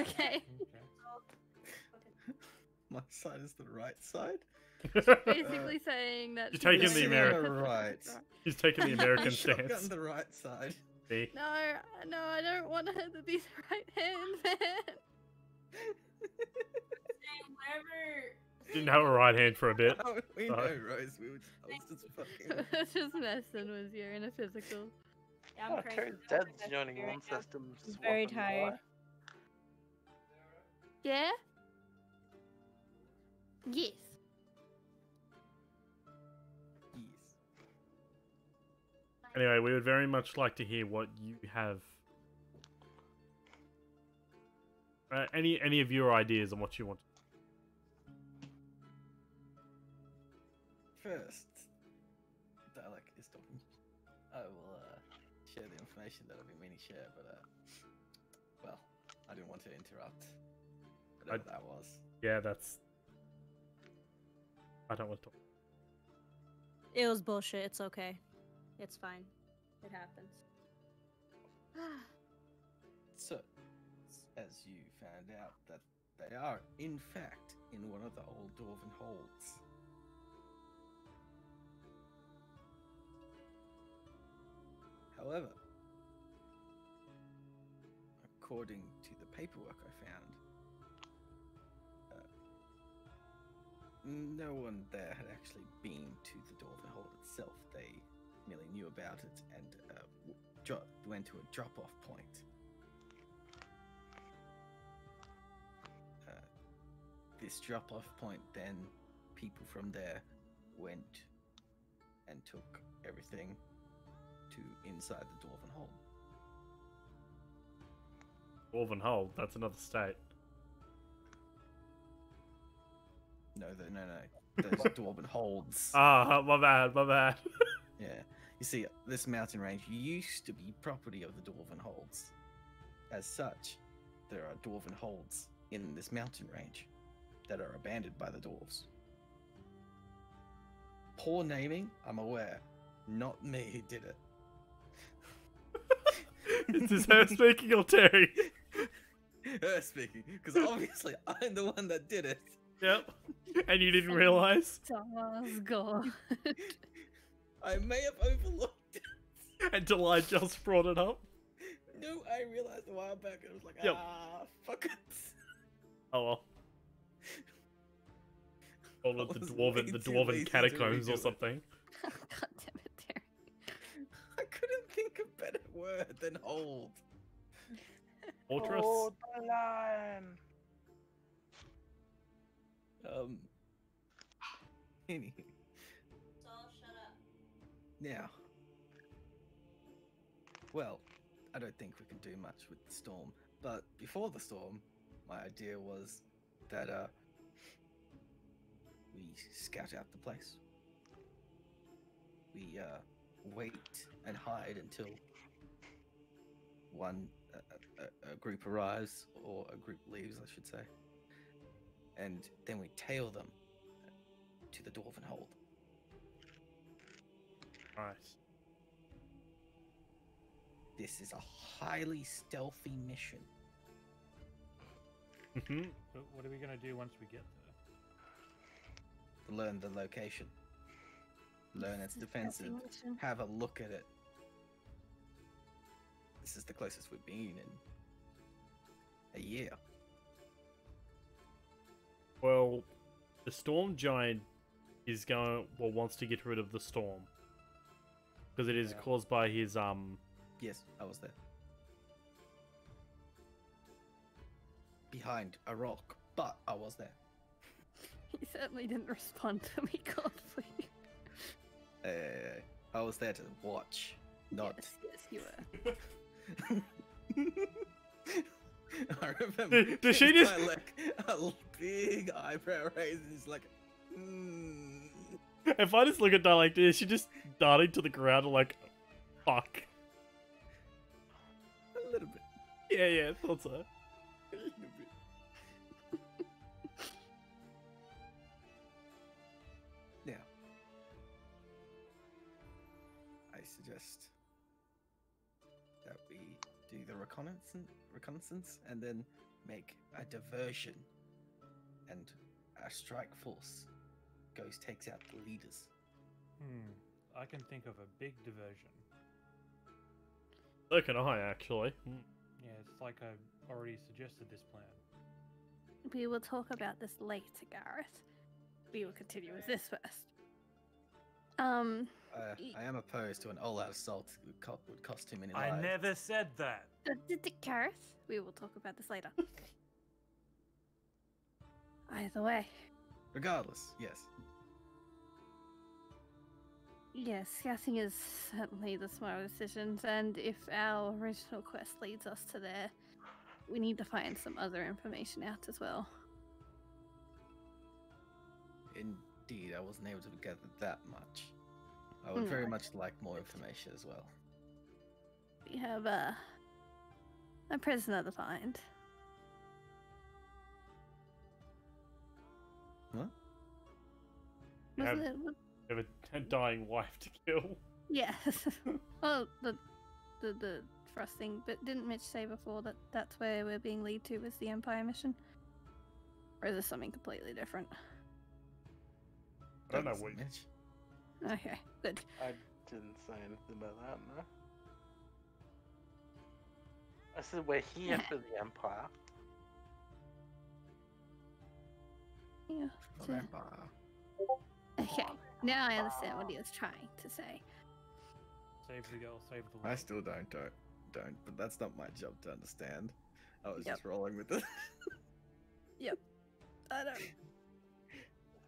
Okay. My side is the right side. Basically saying that You're taking she's the going American- to- Right. He's taking the American Shotgun stance. the right side. See? No, I don't want her to be the right hand man. Saying whatever. Didn't have a right hand for a bit. Oh, we know, Sorry. Rose. I was just fucking. It's just messing with you in a physical. Yeah, I'm Oh, crazy. Terry's I'm dad's crazy joining right one now. system. I'm very swapping tired. by. Yeah? Yes. Yes. Anyway, we would very much like to hear what you have. Any of your ideas on what you want. First, Dalek is talking. I will share the information that I've been meaning to share, but well, I didn't want to interrupt. Whatever that was. Yeah, that's. I don't want to talk. It was bullshit. It's okay. It's fine. It happens. So, as you found out that they are, in fact, in one of the old dwarven holds. However, according to the paperwork I found, no one there had actually been to the dwarven hold itself. They merely knew about it and went to a drop-off point. This drop-off point, then people from there went and took everything to to inside the Dwarven Hold. Dwarven Hold, that's another state. No, those Dwarven Holds. Ah, my bad, my bad. Yeah. You see, this mountain range used to be property of the Dwarven Holds. As such, there are Dwarven Holds in this mountain range that are abandoned by the dwarves. Poor naming, I'm aware. Not me who did it. Is this her speaking or Terry? Her speaking, because obviously I'm the one that did it. Yep. And you didn't realise? Stars, God. I may have overlooked it. Until I just brought it up? No, I realized a while back. I was like, Yep. fuck it. Oh well. Call it I the was dwarven, way the too dwarven lazy to catacombs redo or it. something. God damn it, Terry. I couldn't think of better word than hold. Fortress? Hold the line. Anywho, So shut up. now. Well, I don't think we can do much with the storm, but before the storm, my idea was that we scout out the place. We wait and hide until a group arrives, or a group leaves, I should say, and then we tail them to the Dwarven Hold. Nice. This is a highly stealthy mission. Mm-hmm. So what are we gonna do once we get there? Learn the location. Learn its defensive. Fascination. Have a look at it. This is the closest we've been in a year. Well, the storm giant is wants to get rid of the storm. Because it is Yeah. caused by his, Yes, I was there. Behind a rock, but I was there. He certainly didn't respond to me, Godfrey. I was there to watch, not. Yes, you were. I remember. Does she this just- guy, like a big eyebrow raise, and he's like, if I just look at that like this, she just darting to the ground and like, fuck. a little bit. Yeah, thought so. A little bit. Now, I suggest that we do the reconnaissance and then make a diversion, and our strike force takes out the leaders. I can think of a big diversion. So can I, actually. Yeah, it's like I already suggested this plan. We will talk about this later, Gareth. We will continue with this first. I am opposed to an all-out assault. Would cost too many I lives. never said that. Gareth, we will talk about this later. Either way. Regardless, yes. Yes, scouting is certainly the smarter decision, and if our original quest leads us to there, we need to find some other information out as well. Indeed, I wasn't able to gather that much. I would very much like more information as well. We have a prisoner to find. What? You have, Wasn't it? you have a dying wife to kill. Yes. Oh, the thrusting. But didn't Mitch say before that that's where we're being led to was the Empire mission? Or is this something completely different? I don't know Thanks, what. Mitch. Okay, good. I didn't say anything about that, no. I said we're here for the Empire. Yeah. For Empire. Okay. Now I understand what he was trying to say. Save the girl, save the I world. still don't, but that's not my job to understand. I was Yep. just rolling with it. I don't.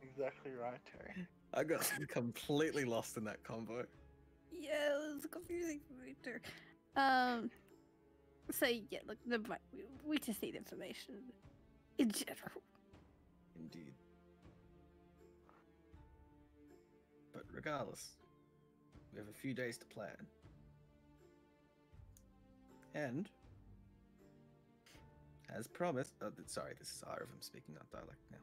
Exactly right, Terry. I got completely lost in that combo. Yeah, it was was confusing for me too. So yeah, look, we just need information in general. Indeed. But regardless, we have a few days to plan. And, as promised, sorry, this is Iravam speaking, not dialect now.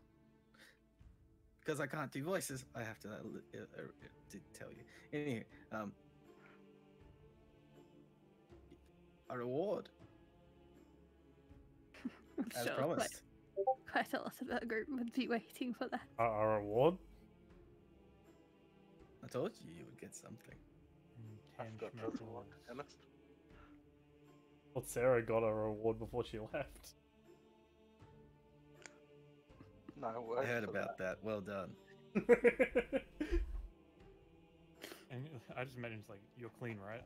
Because I can't do voices, I have to tell you. Anyway, a reward, I'm as sure promised. quite a lot of our group would be waiting for that. A reward? I told you would get something. I forgot that's what I missed. Well, Sarah got a reward before she left. No word. I heard for about that. Well done. And I just imagine it's like, you're clean, right?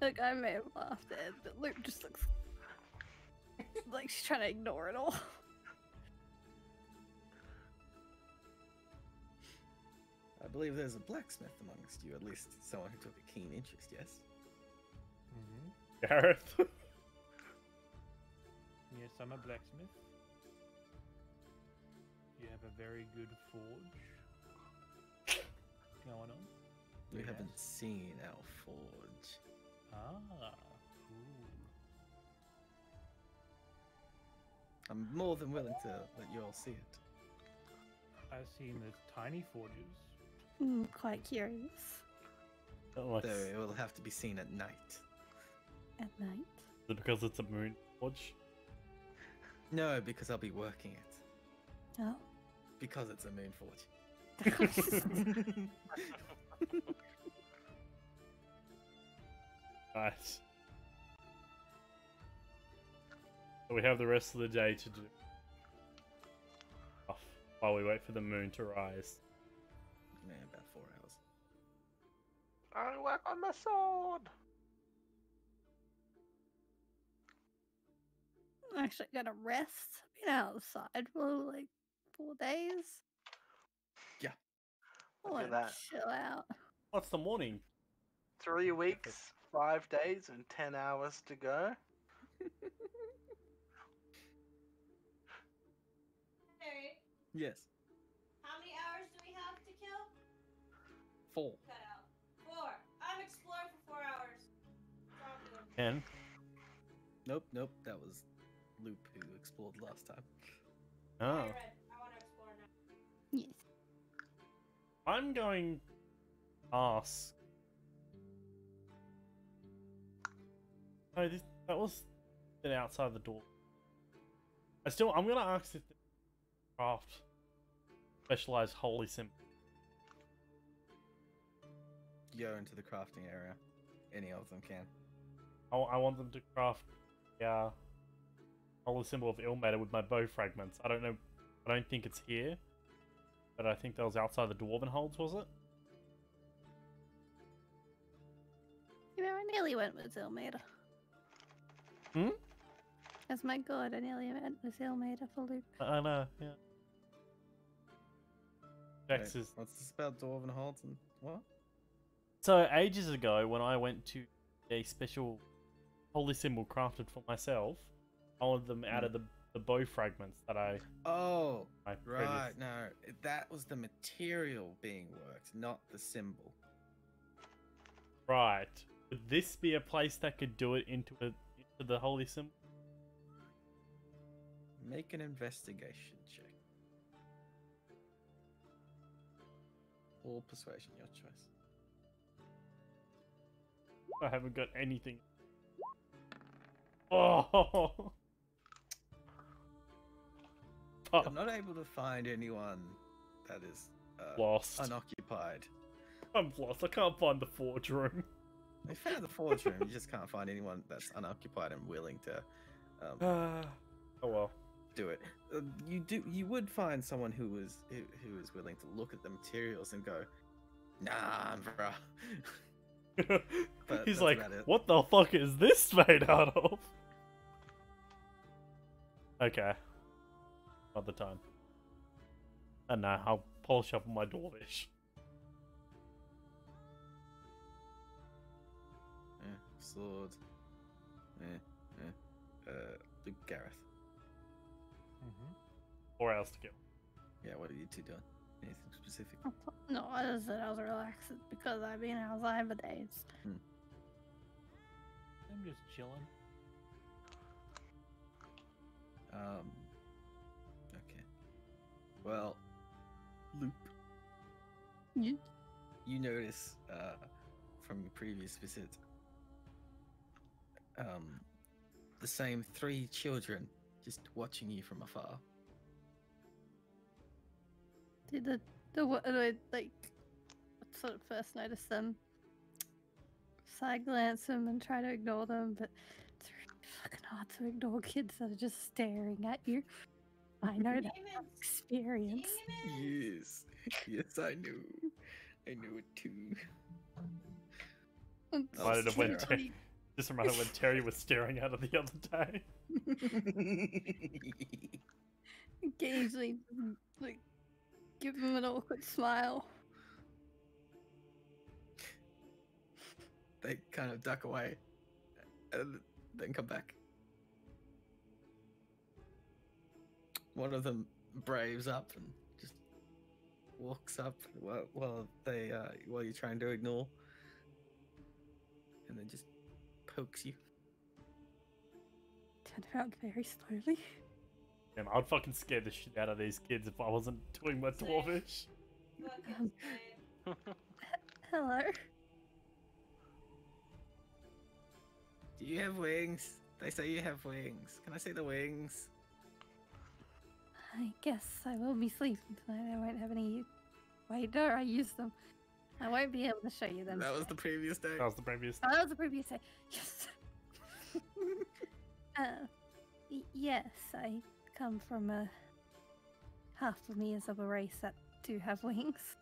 Look, I may have laughed at it, but Luke just looks like she's trying to ignore it all. I believe there's a blacksmith amongst you, at least someone who took a keen interest, yes? Mm-hmm. Gareth. Yes, I'm a blacksmith. You have a very good forge going on. We Yes. haven't seen our forge. Ah, cool. I'm more than willing to let you all see it. I've seen the tiny forges. Quite curious. Oh, Though is it will have to be seen at night. At night. it because it's a moon forge? No, because I'll be working it. Oh. Because it's a moon forge. Nice. So we have the rest of the day to do off while we wait for the moon to rise. Man, about 4 hours. I work on my sword. I'm actually gonna rest. Been outside for like 4 days. Yeah. I Look at wanna that. chill out. What's the morning? 3 weeks, 5 days, and 10 hours to go. Harry, Yes. how many hours do we have to kill? 4. Cut out. 4. I'm exploring for 4 hours. Drop them. 10. Nope. That was Loop who explored last time. Oh. Alright, I want to explore now. Yes. I'm going to ask. No, that was been outside the door. I'm gonna ask if the craft specialized holy symbol. Go into the crafting area. Any of them can. I want them to craft holy symbol of Ilmater with my bow fragments. I don't know. I don't think it's here, but I think that was outside the dwarven holds. Was it? You know, I nearly went with Zilmater. Hmm? As my god, I nearly went with Zilmater for Luke. I know. Yeah. Dex Wait, is what's this about Dwarven Holds and what? So ages ago, when I went to a special holy symbol crafted for myself, I wanted them out of the bow fragments that Oh, I right. No, that was the material being worked, not the symbol. Right. Would this be a place that could do it into the holy symbol? Make an investigation check. Or persuasion, your choice. I haven't got anything. Oh. I'm not able to find anyone that is Lost. unoccupied. I'm lost. I can't find the forge room. I found the forge room. You just can't find anyone that's unoccupied and willing to Oh well. do it. You would find someone who is willing to look at the materials and go, nah, bruh. But He's that's like, about it. what the fuck is this made out of? Okay. Another time. And now I'll polish up my dwarvish. sword. Luke Gareth. Mm-hmm. 4 hours to kill. Yeah, what are you two doing? Anything specific? No, I just said I was relaxed because I've been outside for days. I'm just chilling. Okay. Well, Loop, You you notice from your previous visit the same 3 children just watching you from afar. did the what do I like? Sort of first notice them, side glance them, and try to ignore them, but it's really fucking hard to ignore kids that are just staring at you. I know that from experience. Yes, yes, I knew. I knew it too. I'm Oh, Reminded of when Sarah. just reminded when Terry was staring at her the other day. occasionally like give them an awkward smile. They kind of duck away and then come back. One of them braves up and just walks up while you're trying to ignore, and then just pokes you. Turn around very slowly. Damn, I'd fucking scare the shit out of these kids if I wasn't doing my Same. dwarvish. Fucking same. Hello. Do you have wings? They say you have wings. Can I see the wings? I guess I will be sleeping tonight. I won't have any. Wait, no, I used them. I won't be able to show you them. That was today. the previous day. That was the previous. Oh, that was the previous day. Yes. Yes, I come from a half of me is of a race that do have wings.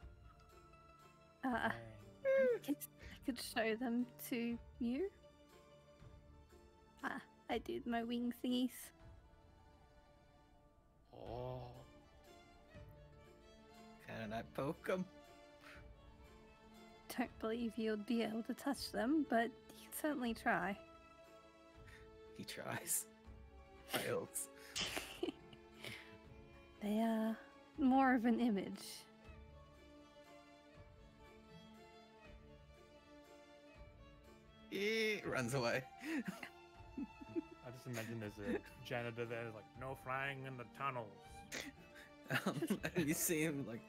I could show them to you. I did my wing thingies. Oh. Can I poke them? Don't believe you'll be able to touch them, but you can certainly try. He tries. Fails. They are more of an image. Runs away. I just imagine there's a janitor there, like, no flying in the tunnels. And you see him like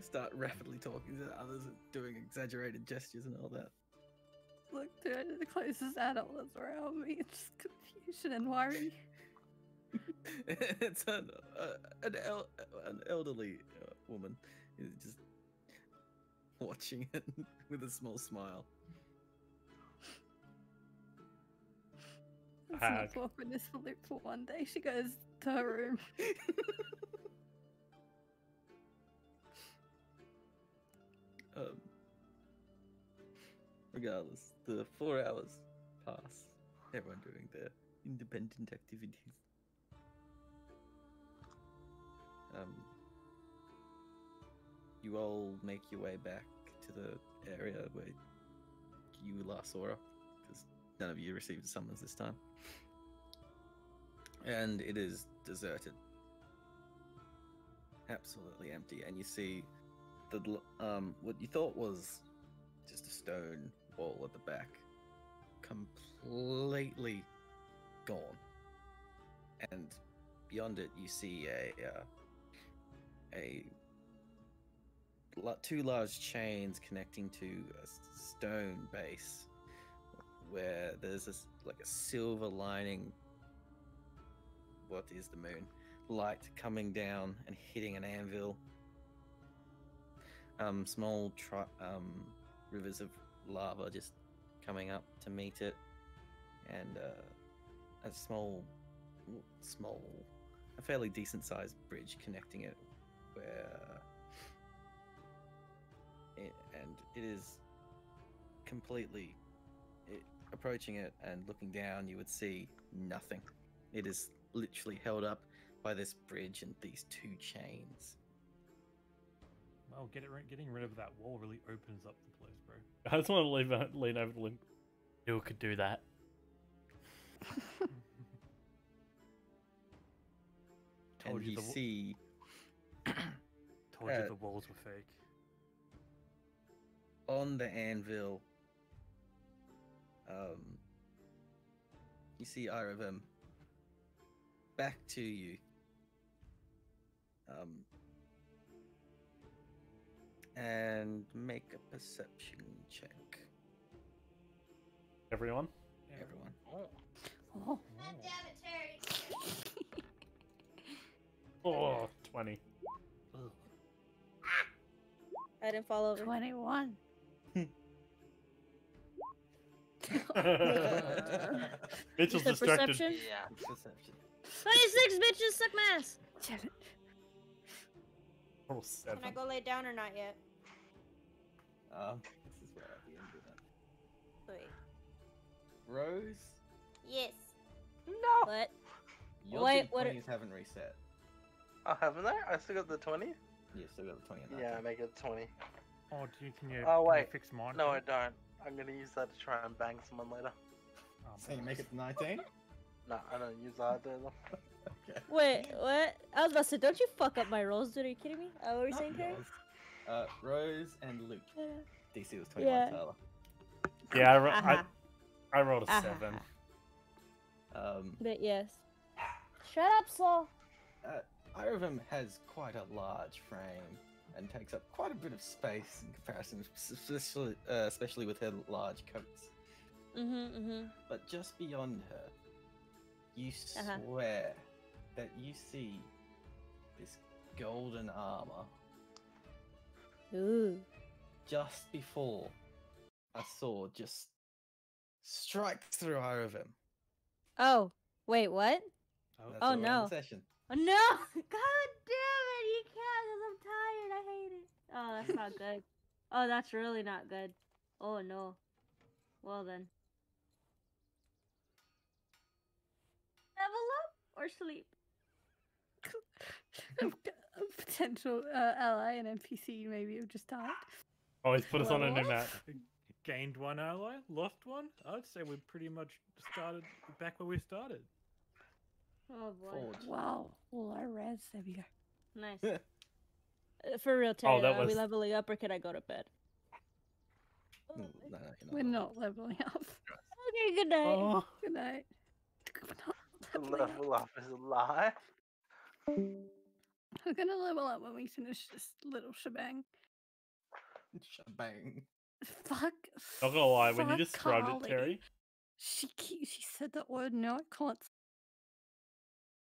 start rapidly talking to others, doing exaggerated gestures and all that. Look, they're the closest adult that's around me. It's just confusion and worry. It's an elderly woman who's just watching it with a small smile. It's Hag. enough awkwardness for Luke for one day. She goes to her room. Regardless, the 4 hours pass. Everyone doing their independent activities. You all make your way back to the area where you last saw her, because none of you received a summons this time. And it is deserted. Absolutely empty. And you see what you thought was just a stone wall at the back, completely gone. And beyond it, you see two large chains connecting to a stone base, where there's like a silver lining. What is the moon? Light coming down and hitting an anvil. Small rivers of lava just coming up to meet it, and a fairly decent sized bridge connecting it, and it is completely approaching it and looking down. You would see nothing. It is literally held up by this bridge and these 2 chains. Well, getting rid of that wall really opens up the place, bro. I just want to lean over to Luke. Who could do that? Told And you you the wa- see Told you the walls were fake. on the anvil, you see Iravim back to you. And make a perception check, Everyone? everyone. Oh. God damn it, Terry. Oh, 20. I didn't fall over. 21. Mitchell's You said distracted. perception? Yeah. Perception. 26 bitches suck my ass. Damn it. Roll Can I 7. go lay down or not yet? This is where I'll be ending it. Wait. Rose, Yes. No. What? your Wait, two what are- 20s haven't reset. Oh, haven't I? I still got the 20? You still got the 20 in that. Yeah, make it 20. Oh, can you? Oh, can you wait. fix mine? No, I please? don't. I'm gonna use that to try and bang someone later. Oh, So you make it 19? No, I don't use either of them. Okay. Wait, what? I was about to say, don't you fuck up my rolls, dude. Are you kidding me? What were you saying, Terry? Yours. Rose and Luke. DC was 21, Yeah. Tyler. Yeah, Uh-huh. I rolled a Uh-huh. 7. But yes. Shut up, Saul. Iravim has quite a large frame and takes up quite a bit of space in comparison, especially with her large coats. But just beyond her, you swear that you see this golden armor Ooh. just before a sword just strikes through Iravim. Oh, wait, what? Oh, That's Oh, where we end no. the session. Oh, no! God damn it! You can't because I'm tired. I hate it. Oh, that's not good. Oh, that's really not good. Oh, no. Well, then. Level up or sleep? A potential ally and NPC maybe have just died. Oh, he's put us on a Level new up? map. Gained one ally, lost one. I'd say we pretty much started back where we started. Oh, boy. Forge. Wow. Well, I res. There we go. Nice. For real, Terry, that are we was- leveling up or can I go to bed? No, We're not leveling up. Okay, good night. Oh, Good night. We're not leveling up. Level up is a lie. We're gonna level up when we finish this little shebang. Shebang. Fuck. not gonna lie, when you fuck described it, Carly. Terry, She said the word. No, I can't